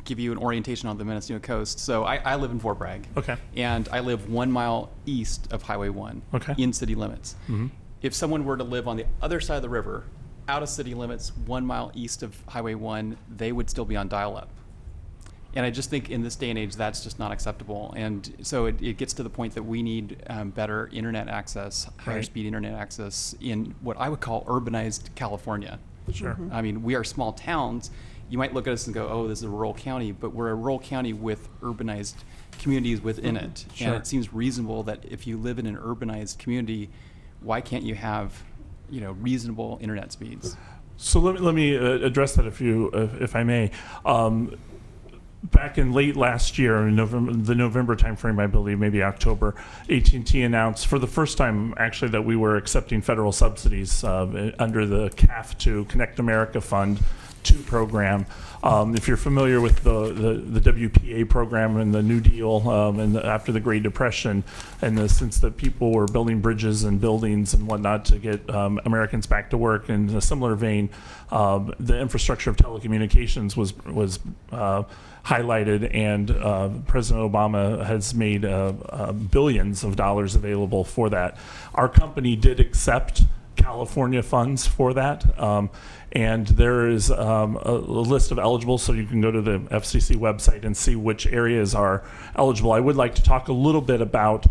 give you an orientation on the Mendocino coast. So I live in Fort Bragg. Okay. And I live 1 mile east of Highway 1 in city limits. Mm-hmm. If someone were to live on the other side of the river, out of city limits, 1 mile east of Highway 1, they would still be on dial-up. And I just think in this day and age, that's just not acceptable. And so it gets to the point that we need better internet access, higher speed internet access in what I would call urbanized California. Sure. I mean, we are small towns. You might look at us and go, oh, this is a rural county, but we're a rural county with urbanized communities within it. Sure. And it seems reasonable that if you live in an urbanized community, why can't you have, reasonable internet speeds? So let me address that if I may. Back in late last year, in the November timeframe, I believe, maybe October, AT&T announced for the first time, actually, that we were accepting federal subsidies under the CAF to Connect America Fund 2 program. If you're familiar with the WPA program and the New Deal after the Great Depression, in the sense that people were building bridges and buildings and whatnot to get Americans back to work, in a similar vein, the infrastructure of telecommunications was highlighted, and President Obama has made billions of dollars available for that. Our company did accept California funds for that, and there is a list of eligible, so you can go to the FCC website and see which areas are eligible. I would like to talk a little bit about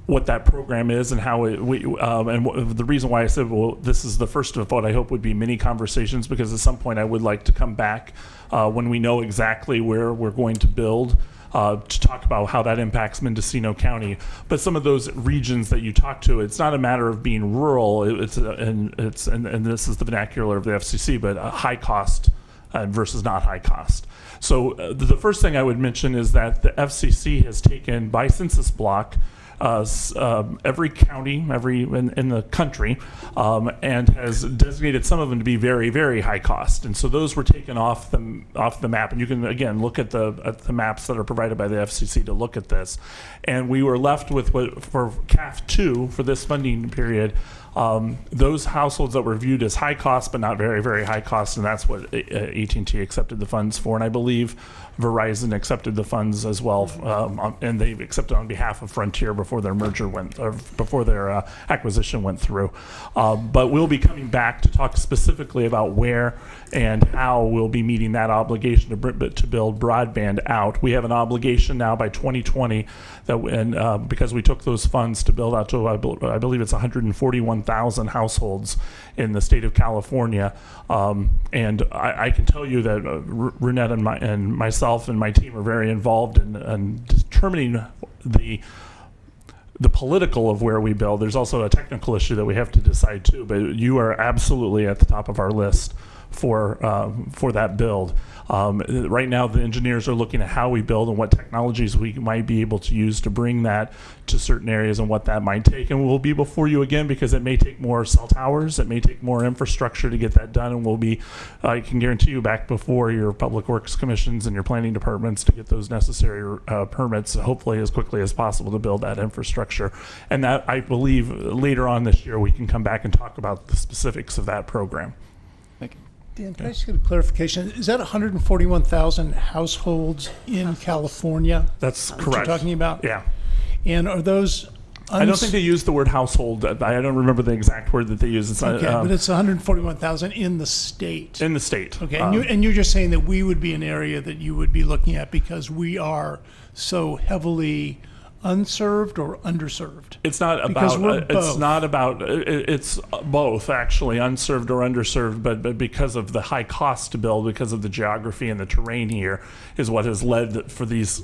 what that program is and how the reason why I said, well, this is the first of what I hope would be many conversations, because at some point I would like to come back when we know exactly where we're going to build, to talk about how that impacts Mendocino County. But some of those regions that you talk to, it's not a matter of being rural. And this is the vernacular of the FCC, but high cost versus not high cost. So the first thing I would mention is that the FCC has taken by census block every county, in the country, and has designated some of them to be very, very high cost. And so those were taken off the map. And you can again look at the maps that are provided by the FCC to look at this. And we were left with for CAF 2 for this funding period. Those households that were viewed as high cost but not very, very high cost, and that's what AT&T accepted the funds for. And I believe Verizon accepted the funds as well, and they accepted on behalf of Frontier before their before their acquisition went through. But we'll be coming back to talk specifically about where and how we'll be meeting that obligation to build broadband out. We have an obligation now by 2020 that, because we took those funds to build out to, I believe it's 141,000 households in the state of California. And I can tell you that Runette and myself and my team are very involved in determining the political of where we build. There's also a technical issue that we have to decide too, but you are absolutely at the top of our list for that build. Right now, the engineers are looking at how we build and what technologies we might be able to use to bring that to certain areas and what that might take. And we'll be before you again because it may take more cell towers, it may take more infrastructure to get that done, and we'll be, I can guarantee you, back before your public works commissions and your planning departments to get those necessary permits, hopefully as quickly as possible, to build that infrastructure. And that, I believe, later on this year we can come back and talk about the specifics of that program. Thank you. Dan, can I just get a clarification? Is that 141,000 households in California? That's correct. What you're talking about? Yeah. And are those... I don't think they use the word household. I don't remember the exact word that they use. It's, okay, but it's 141,000 in the state. In the state. Okay, and you're just saying that we would be an area that you would be looking at because we are so heavily unserved or underserved? It's not about. It's not about. It's both, actually, unserved or underserved. But because of the high cost to build, because of the geography and the terrain here, is what has led for these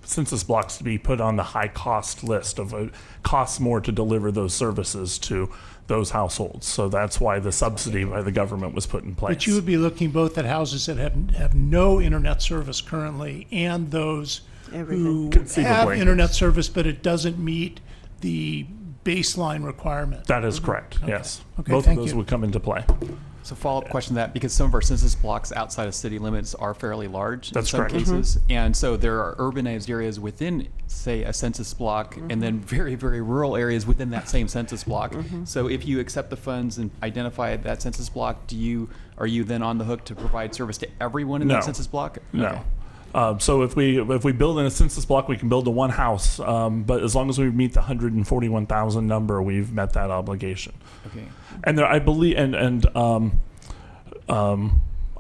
census blocks to be put on the high cost list of costs more to deliver those services to those households. So that's why the subsidy by the government was put in place. But you would be looking both at houses that have no internet service currently and those who have internet service, but it doesn't meet the baseline requirement. That is correct, yes. Okay, both of those would come into play. So follow-up question to that, because some of our census blocks outside of city limits are fairly large That's in some correct. cases. And so there are urbanized areas within, say, a census block, and then very, very rural areas within that same census block. So if you accept the funds and identify that census block, are you then on the hook to provide service to everyone in that census block? No. Okay. So if we build in a census block, we can build to one house. But as long as we meet the 141,000 number, we've met that obligation. Okay. And there, I believe, I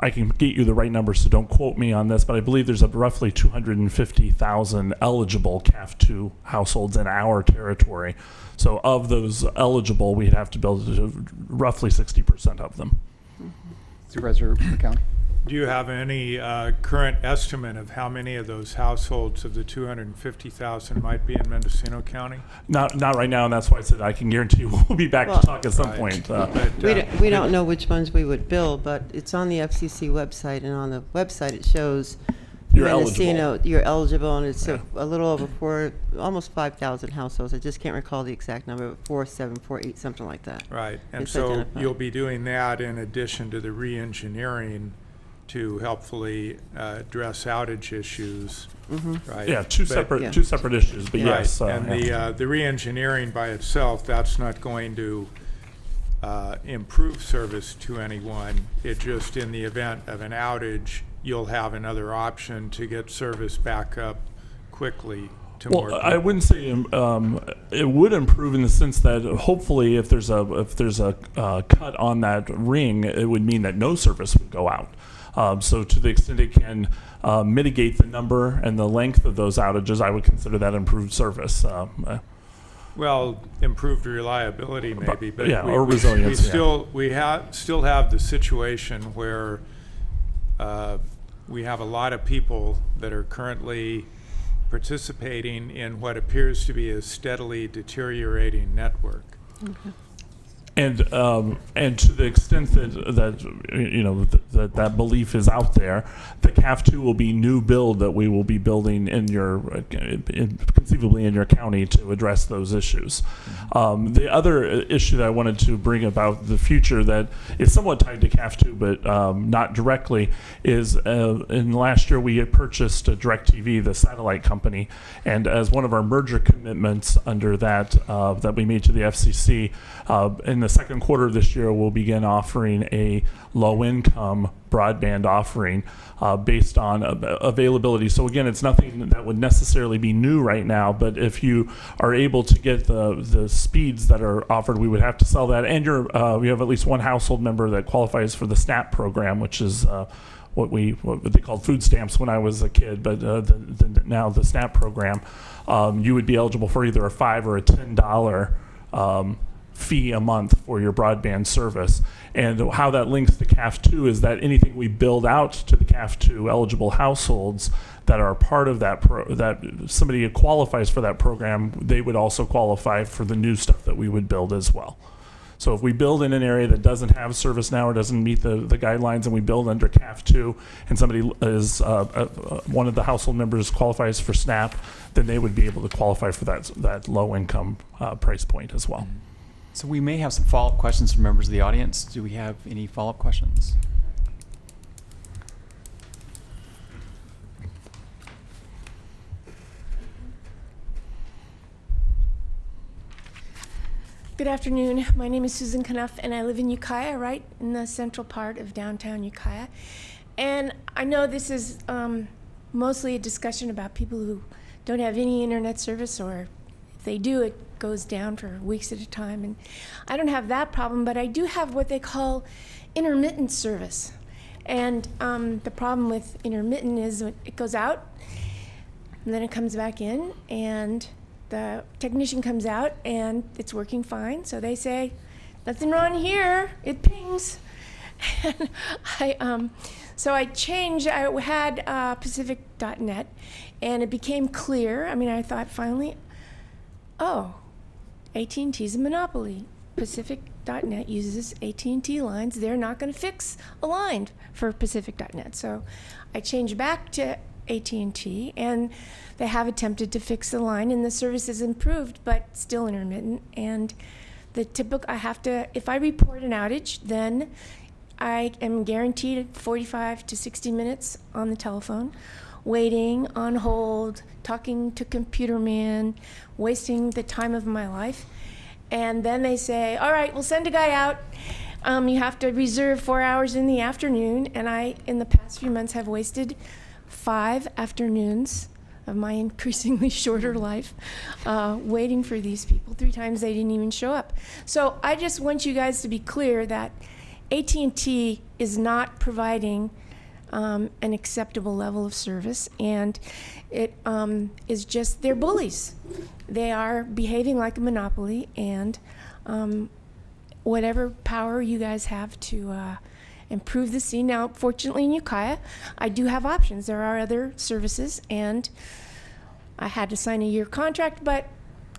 can get you the right number, so don't quote me on this, but I believe there's roughly 250,000 eligible CAF 2 households in our territory. So of those eligible, we'd have to build roughly 60% of them. Supervisor McCown? Do you have any current estimate of how many of those households of the 250,000 might be in Mendocino County? Not right now, and that's why I said I can guarantee you we'll be back to talk at some point. We don't know which ones we would build, but it's on the FCC website, and on the website it shows You're Mendocino, eligible. you're eligible, and it's a little over almost 5,000 households. I just can't recall the exact number, 4748, something like that. Right, and It's so identified. you'll be doing that in addition to the re-engineering to helpfully address outage issues, right? Yeah, two separate issues, but right. yes. And the re-engineering by itself, that's not going to improve service to anyone. It just, in the event of an outage, you'll have another option to get service back up quickly to more people. I wouldn't say it would improve in the sense that hopefully if there's a cut on that ring, it would mean that no service would go out. So to the extent it can mitigate the number and the length of those outages, I would consider that improved service. Well, improved reliability maybe, but yeah, or resilience. We still have the situation where we have a lot of people that are currently participating in what appears to be a steadily deteriorating network. Okay. And to the extent that belief is out there, the CAF2 will be new build that we will be building conceivably in your county to address those issues. The other issue that I wanted to bring about the future that is somewhat tied to CAF2 but not directly is in last year we had purchased DirecTV, the satellite company, and as one of our merger commitments under that that we made to the FCC, in the second quarter of this year, we'll begin offering a low-income broadband offering based on availability. So again, it's nothing that would necessarily be new right now, but if you are able to get the speeds that are offered, we would have to sell that. And we have at least one household member that qualifies for the SNAP program, which is what they called food stamps when I was a kid, but now the SNAP program. You would be eligible for either a $5 or a $10 fee a month for your broadband service. And how that links to CAF2 is that anything we build out to the CAF2 eligible households that are part of that that somebody who qualifies for that program, they would also qualify for the new stuff that we would build as well. So if we build in an area that doesn't have service now or doesn't meet the guidelines, and we build under CAF2, and somebody is one of the household members qualifies for SNAP, then they would be able to qualify for that low income price point as well. So we may have some follow-up questions from members of the audience. Do we have any follow-up questions? Good afternoon. My name is Susan Knuff, and I live in Ukiah, right in the central part of downtown Ukiah. And I know this is mostly a discussion about people who don't have any internet service, or if they do, it goes down for weeks at a time. And I don't have that problem, but I do have what they call intermittent service. And the problem with intermittent is it goes out, and then it comes back in, and the technician comes out, and it's working fine. So they say, nothing wrong here, it pings. And so I changed, I had Pacific.net, and it became clear. I mean, I thought finally, oh, AT&T's a monopoly. Pacific.net uses AT&T lines. They're not going to fix a line for Pacific.net. So I changed back to AT&T, and they have attempted to fix the line, and the service is improved, but still intermittent. And the typical, if I report an outage, then I am guaranteed 45 to 60 minutes on the telephone, waiting on hold, talking to computer man, wasting the time of my life. And then they say, all right, we'll send a guy out. You have to reserve 4 hours in the afternoon. And I, in the past few months, have wasted 5 afternoons of my increasingly shorter life waiting for these people. 3 times they didn't even show up. So I just want you guys to be clear that AT&T is not providing an acceptable level of service, and it is just, they're bullies. They are behaving like a monopoly, and whatever power you guys have to improve the scene. Now, fortunately in Ukiah, I do have options. There are other services, and I had to sign a year contract, but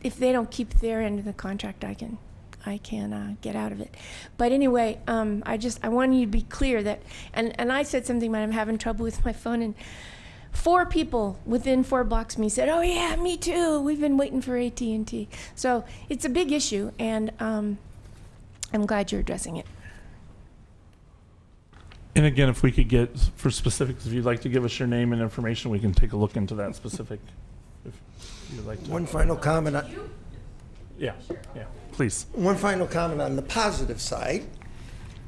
if they don't keep their end of the contract, I can get out of it. But anyway, I want you to be clear that, and I said something about I'm having trouble with my phone, and 4 people within 4 blocks of me said, "Oh yeah, me too. We've been waiting for AT&T." So it's a big issue, and I'm glad you're addressing it. And again, if we could get, for specifics, if you'd like to give us your name and information, we can take a look into that specific, if you'd like to. One final comment. Yeah, please. One final comment on the positive side.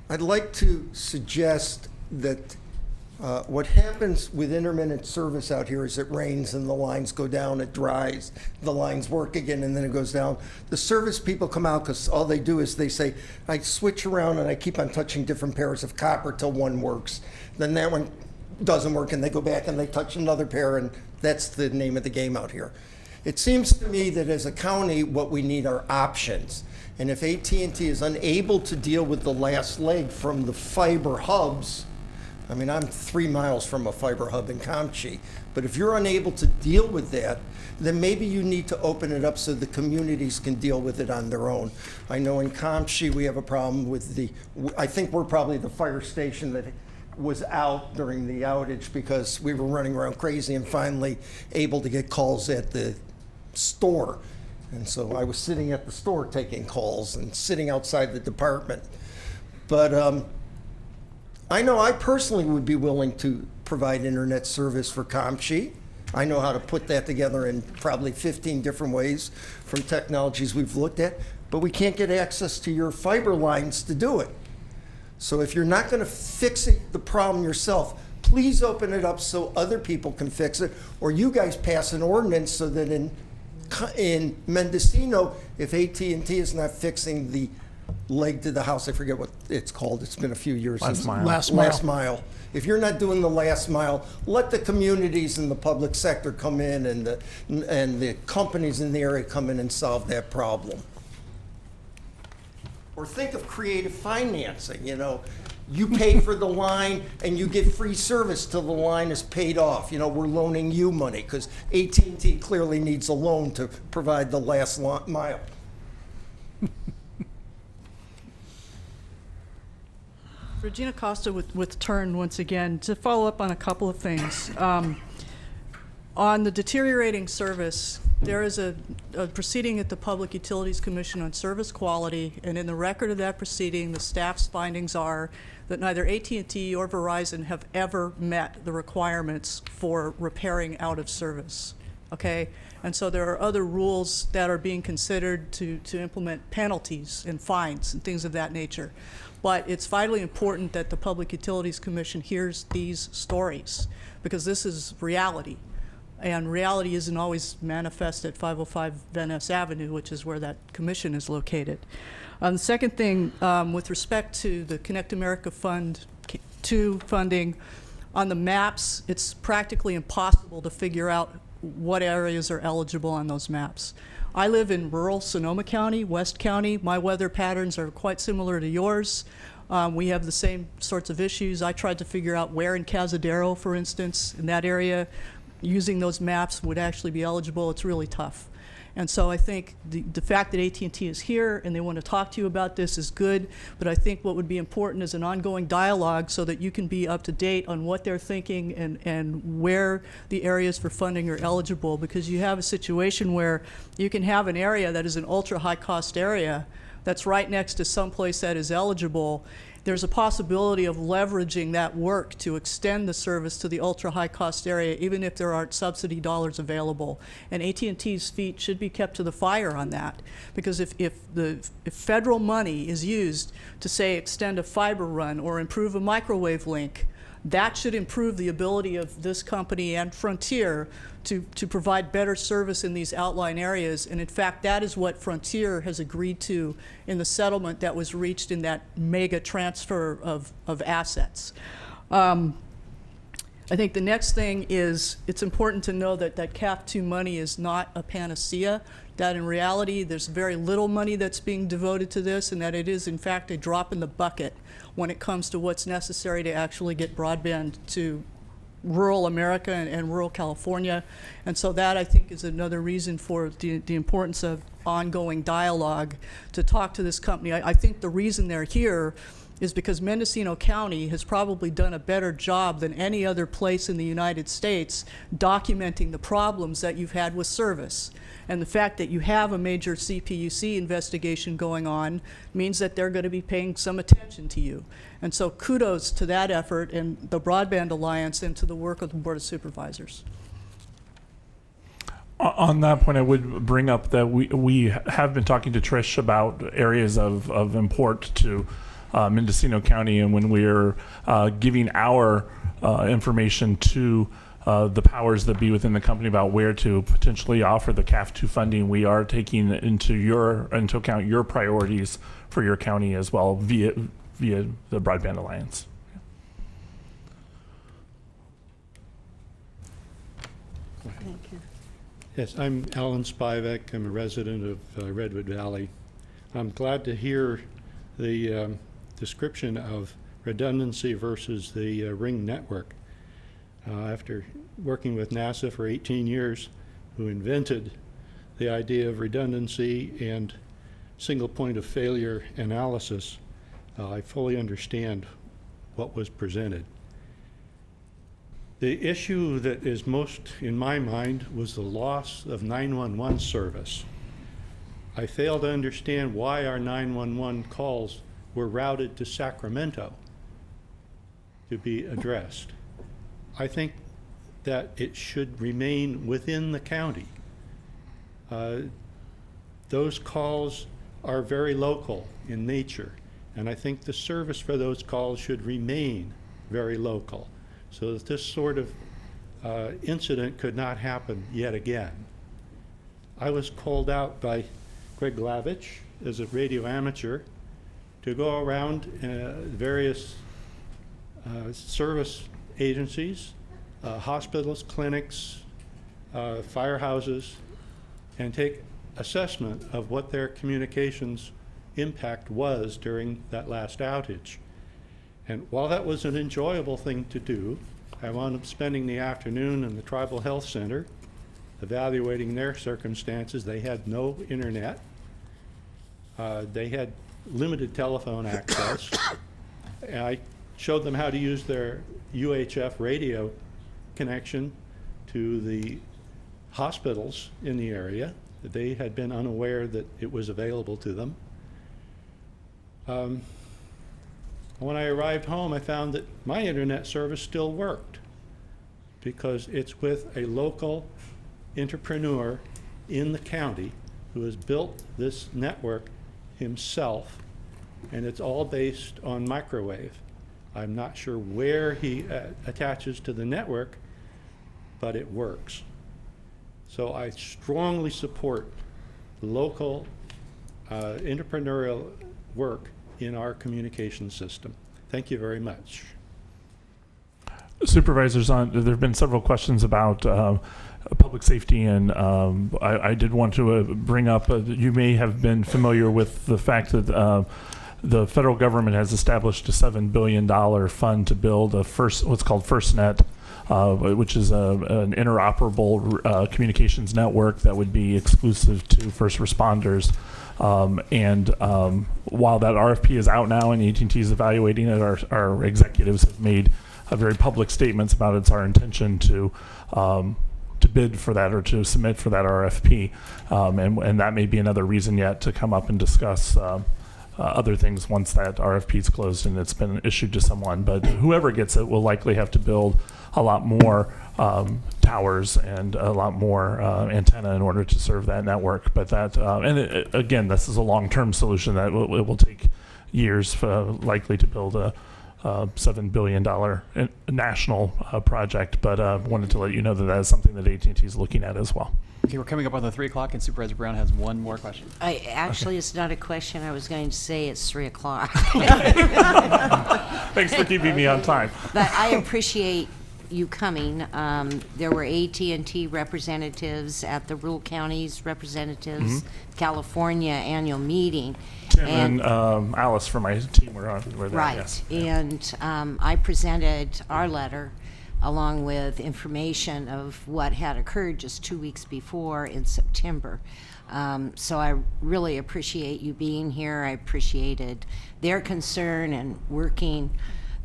I'd like to suggest that what happens with intermittent service out here is it rains and the lines go down, it dries, the lines work again, and then it goes down. The service people come out because all they do is they say, I switch around and I keep on touching different pairs of copper till one works. Then that one doesn't work and they go back and they touch another pair, and that's the name of the game out here. It seems to me that as a county, what we need are options. And if AT&T is unable to deal with the last leg from the fiber hubs, I mean, I'm 3 miles from a fiber hub in Comchi, but if you're unable to deal with that, then maybe you need to open it up so the communities can deal with it on their own. I know in Comchi we have a problem with I think we're probably the fire station that was out during the outage because we were running around crazy and finally able to get calls at the store. And so I was sitting at the store taking calls and sitting outside the department. But I know I personally would be willing to provide internet service for Comchi. I know how to put that together in probably 15 different ways from technologies we've looked at, but we can't get access to your fiber lines to do it. So if you're not going to fix the problem yourself, please open it up so other people can fix it, or you guys pass an ordinance so that in Mendocino, if AT&T is not fixing the leg to the house, I forget what it's called. It's been a few years since last mile. If you're not doing the last mile, let the communities and the public sector come in and the companies in the area come in and solve that problem. Or think of creative financing. You know, you pay for the line and you get free service till the line is paid off. You know, we're loaning you money because AT&T clearly needs a loan to provide the last mile. Regina Costa with Turn once again. To follow up on a couple of things. On the deteriorating service, there is a proceeding at the Public Utilities Commission on service quality, and in the record of that proceeding, the staff's findings are that neither AT&T or Verizon have ever met the requirements for repairing out of service. Okay? And so there are other rules that are being considered to implement penalties and fines and things of that nature. But it's vitally important that the Public Utilities Commission hears these stories, because this is reality. And reality isn't always manifest at 505 Van Ness Avenue, which is where that commission is located. The second thing, with respect to the Connect America Fund 2 funding, on the maps, it's practically impossible to figure out what areas are eligible on those maps. I live in rural Sonoma County, West County. My weather patterns are quite similar to yours. We have the same sorts of issues. I tried to figure out where in Cazadero, for instance, in that area, using those maps would actually be eligible. It's really tough. And so I think the fact that AT&T is here and they want to talk to you about this is good, but I think what would be important is an ongoing dialogue so that you can be up to date on what they're thinking and where the areas for funding are eligible, because you have a situation where you can have an area that is an ultra high cost area that's right next to someplace that is eligible. There's a possibility of leveraging that work to extend the service to the ultra high cost area, even if there aren't subsidy dollars available. And AT&T's feet should be kept to the fire on that, because if federal money is used to, say, extend a fiber run or improve a microwave link, that should improve the ability of this company and Frontier to provide better service in these outlying areas. And in fact, that is what Frontier has agreed to in the settlement that was reached in that mega transfer of assets. I think the next thing is it's important to know that that CAF 2 money is not a panacea, that in reality there's very little money that's being devoted to this, and that it is in fact a drop in the bucket when it comes to what's necessary to actually get broadband to rural America and rural California. And so that, I think, is another reason for the importance of ongoing dialogue to talk to this company. I think the reason they're here is because Mendocino County has probably done a better job than any other place in the United States documenting the problems that you've had with service. And the fact that you have a major CPUC investigation going on means that they're going to be paying some attention to you. And so kudos to that effort and the Broadband Alliance and to the work of the Board of Supervisors. On that point, I would bring up that we have been talking to Trish about areas of import to Mendocino County, and when we're giving our information to the powers that be within the company about where to potentially offer the CAF2 funding, we are taking into account your priorities for your county as well via the Broadband Alliance. Thank you. Yes, I'm Alan Spivak. I'm a resident of Redwood Valley. I'm glad to hear the description of redundancy versus the ring network. After working with NASA for 18 years, who invented the idea of redundancy and single point of failure analysis, I fully understand what was presented. The issue that is most in my mind was the loss of 911 service. I fail to understand why our 911 calls were routed to Sacramento to be addressed. I think that it should remain within the county. Those calls are very local in nature, and I think the service for those calls should remain very local, so that this sort of incident could not happen yet again. I was called out by Greg Glavich as a radio amateur to go around various service agencies, hospitals, clinics, firehouses, and take assessment of what their communications impact was during that last outage. And while that was an enjoyable thing to do, I wound up spending the afternoon in the Tribal Health Center evaluating their circumstances. They had no internet. They had limited telephone access. And I showed them how to use their UHF radio connection to the hospitals in the area. They had been unaware that it was available to them. When I arrived home, I found that my internet service still worked because it's with a local entrepreneur in the county who has built this network himself, and it's all based on microwave. I'm not sure where he attaches to the network, but it works. So I strongly support local entrepreneurial work in our communication system. Thank you very much. Supervisors, there have been several questions about public safety, and I did want to bring up that you may have been familiar with the fact that the federal government has established a $7 billion fund to build what's called FirstNet, which is an interoperable communications network that would be exclusive to first responders. While that RFP is out now and AT&T is evaluating it, our executives have made very public statements about it's our intention to bid for that or to submit for that RFP, and that may be another reason yet to come up and discuss other things once that RFP is closed and it's been issued to someone. But whoever gets it will likely have to build a lot more towers and a lot more antenna in order to serve that network. But that, again, this is a long-term solution that it will take years likely to build a $7 billion national project. But wanted to let you know that is something that AT&T is looking at as well. Okay, we're coming up on the 3 o'clock, and Supervisor Brown has one more question. Actually, it's not a question. I was going to say it's 3 o'clock. Thanks for keeping me on time. But I appreciate you coming. There were AT&T representatives at the rural counties representatives California annual meeting. Tim and Alice from my team were there. Right, yes. and I presented our letter along with information of what had occurred just 2 weeks before in September. So I really appreciate you being here. I appreciated their concern and working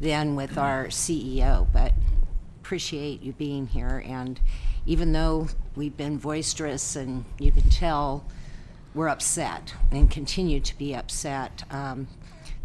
then with our CEO, but appreciate you being here. And even though we've been boisterous and you can tell we're upset and continue to be upset,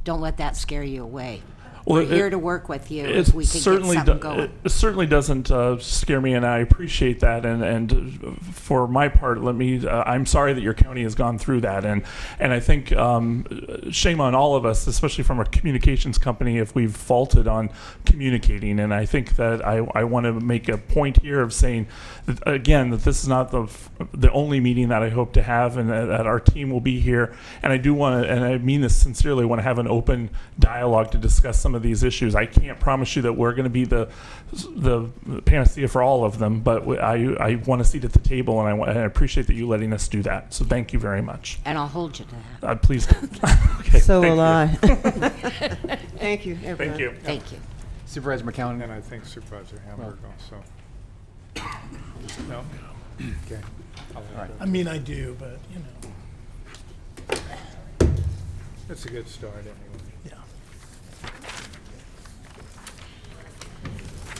don't let that scare you away. Well, We're here to work with you if we can get something going. It certainly doesn't scare me, and I appreciate that. And for my part, I'm sorry that your county has gone through that, and I think shame on all of us, especially from a communications company, if we've faulted on communicating. And I think that I want to make a point here of saying that, again, that this is not the only meeting that I hope to have, and that our team will be here. And I do want to, and I mean this sincerely, want to have an open dialogue to discuss some of these issues. I can't promise you that we're going to be the panacea for all of them, but I want a seat at the table, and I appreciate that you letting us do that. So thank you very much. And I'll hold you to that. Please do. Okay, so will you. I. Thank you, everyone. Thank you. Thank you. Supervisor McCown. And I think Supervisor Hamburg also. No? Okay. All right. I mean, I do, but, That's a good start anyway. Yeah.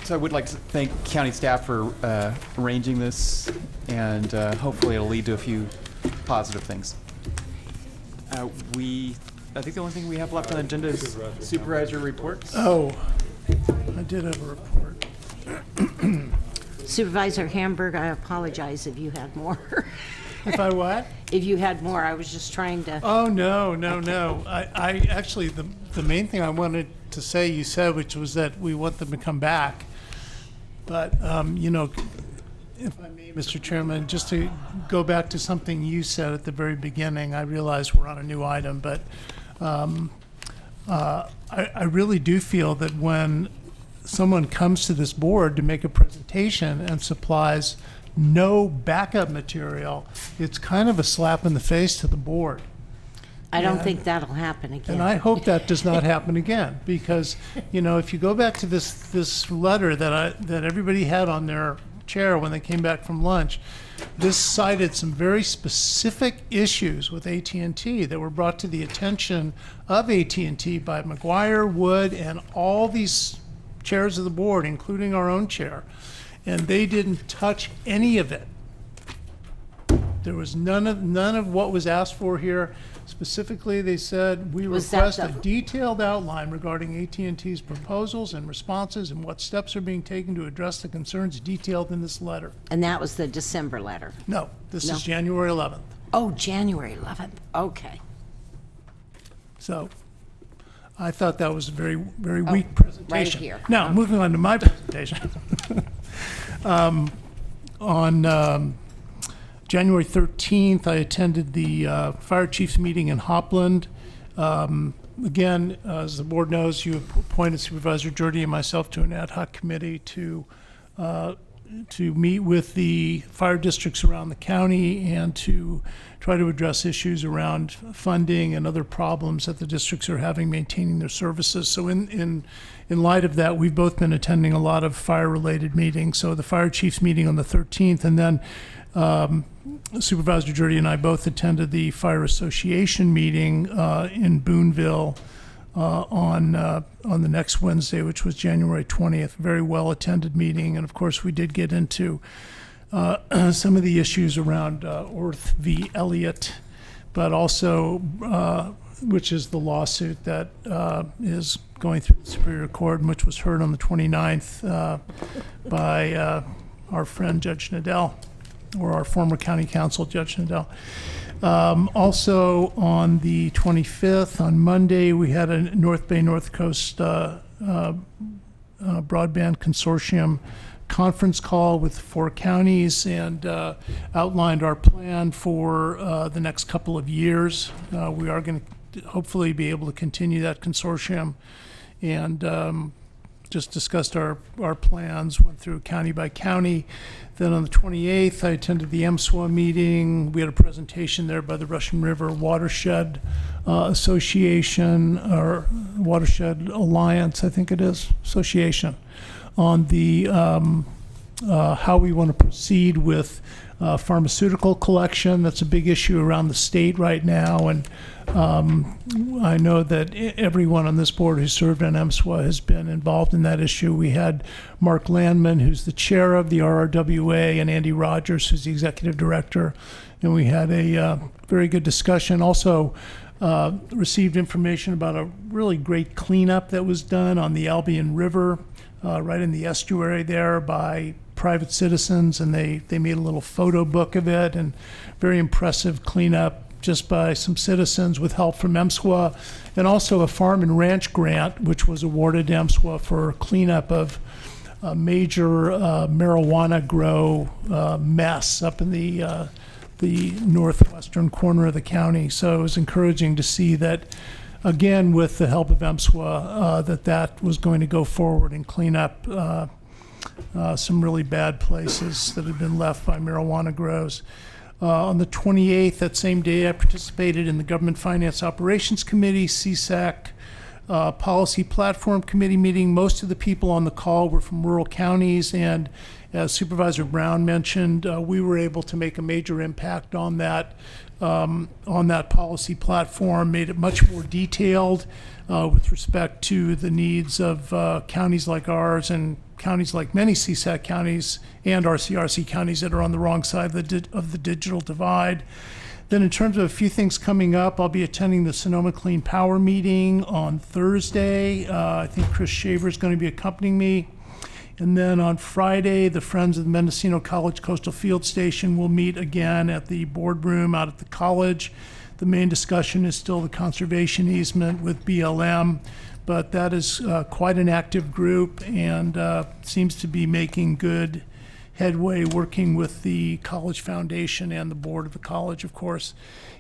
So I would like to thank county staff for arranging this, and hopefully it'll lead to a few positive things. I think the only thing we have left on the agenda is Supervisor Reports. Oh, I did have a report. Supervisor Hamburg, I apologize if you had more. If I what? If you had more, I was just trying to. Oh, no. I actually, the main thing I wanted to say you said, which was that we want them to come back. But, if I may, Mr. Chairman, just to go back to something you said at the very beginning, I realize we're on a new item, but I really do feel that when someone comes to this board to make a presentation and supplies no backup material, it's kind of a slap in the face to the board. I don't think that'll happen again. And I hope that does not happen again, because, if you go back to this letter that everybody had on their chair when they came back from lunch, this cited some very specific issues with AT&T that were brought to the attention of AT&T by McGuire, Wood, and all these chairs of the board, including our own chair. And they didn't touch any of it. There was none of what was asked for here. Specifically, they said, we request a detailed outline regarding AT&T's proposals and responses and what steps are being taken to address the concerns detailed in this letter. And that was the December letter? No, this is January 11th. Oh, January 11th. Okay. So I thought that was a very, very weak presentation. Right here. Now, moving on to my presentation. On January 13th, I attended the fire chiefs meeting in Hopland. Again, as the board knows, you appointed Supervisor Jordy and myself to an ad hoc committee to meet with the fire districts around the county and to try to address issues around funding and other problems that the districts are having maintaining their services. So in light of that, we've both been attending a lot of fire-related meetings. So the fire chiefs meeting on the 13th, and then Supervisor Jordy and I both attended the Fire Association meeting in Boonville on the next Wednesday, which was January 20th. Very well-attended meeting, and of course we did get into some of the issues around Orth v. Elliott, but also which is the lawsuit that is going through the Superior Court, and which was heard on the 29th by our friend Judge Nadell, or our former county counsel, Judge Nadell. Also on the 25th, on Monday, we had a North Bay North Coast Broadband Consortium conference call with 4 counties and outlined our plan for the next couple of years. We are going to hopefully be able to continue that consortium, and just discussed our plans, went through county by county. Then on the 28th, I attended the MSWA meeting. We had a presentation there by the Russian River Watershed Association, or Watershed Alliance, I think it is, Association, on the how we want to proceed with pharmaceutical collection. That's a big issue around the state right now, and I know that everyone on this board who served on MSWA has been involved in that issue. We had Mark Landman, who's the chair of the RRWA, and Andy Rogers, who's the executive director, and we had a very good discussion. Also received information about a really great cleanup that was done on the Albion River, right in the estuary there by private citizens, and they made a little photo book of it, and very impressive cleanup just by some citizens with help from MSWA, and also a farm and ranch grant which was awarded to MSWA for cleanup of a major marijuana grow mess up in the northwestern corner of the county. So it was encouraging to see that, again, with the help of MSWA, that was going to go forward and clean up some really bad places that had been left by marijuana grows. On the 28th, that same day, I participated in the Government Finance Operations Committee, CSAC, Policy Platform Committee meeting. Most of the people on the call were from rural counties, and as Supervisor Brown mentioned, we were able to make a major impact on that policy platform, made it much more detailed with respect to the needs of counties like ours and counties like many CSAC counties and RCRC counties that are on the wrong side of the digital divide. Then in terms of a few things coming up, I'll be attending the Sonoma Clean Power meeting on Thursday. I think Chris Shaver is going to be accompanying me. And then on Friday, the Friends of the Mendocino College Coastal Field Station will meet again at the boardroom out at the college. The main discussion is still the conservation easement with BLM, but that is quite an active group and seems to be making good headway working with the College Foundation and the board of the college, of course.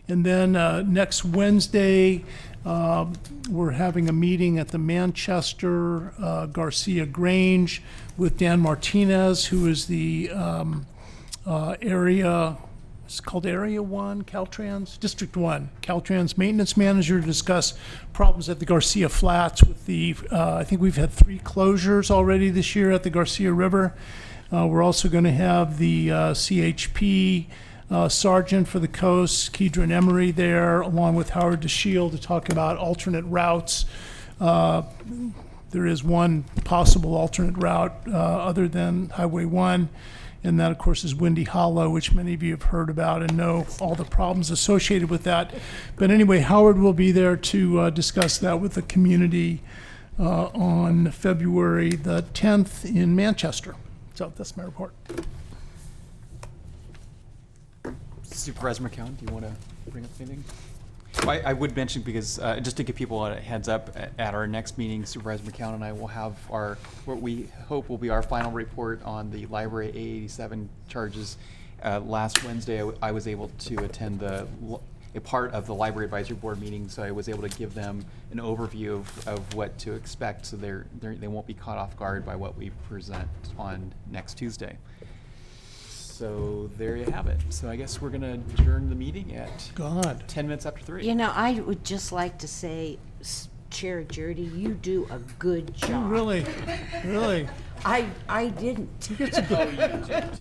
And then next Wednesday, we're having a meeting at the Manchester Garcia Grange with Dan Martinez, who is the it's called Area 1, Caltrans, District 1, Caltrans maintenance manager, to discuss problems at the Garcia Flats with the, I think we've had 3 closures already this year at the Garcia River. We're also going to have the CHP sergeant for the coast, Kedron Emery, there, along with Howard DeShield, to talk about alternate routes. There is one possible alternate route other than Highway 1, and that, of course, is Windy Hollow, which many of you have heard about and know all the problems associated with that. But anyway, Howard will be there to discuss that with the community on February the 10th in Manchester. So that's my report. Supervisor McCown, do you want to bring up anything? Well, I would mention, because just to give people a heads up, at our next meeting, Supervisor McCown and I will have what we hope will be our final report on the library A87 charges. Last Wednesday, I was able to attend a part of the Library Advisory Board meeting, so I was able to give them an overview of what to expect, so they won't be caught off guard by what we present on next Tuesday. So there you have it. So I guess we're going to adjourn the meeting at 10 minutes after 3. You know, I would just like to say, Chair Jurdy, you do a good job. Really? Really? I didn't. You get some good. Oh, you did.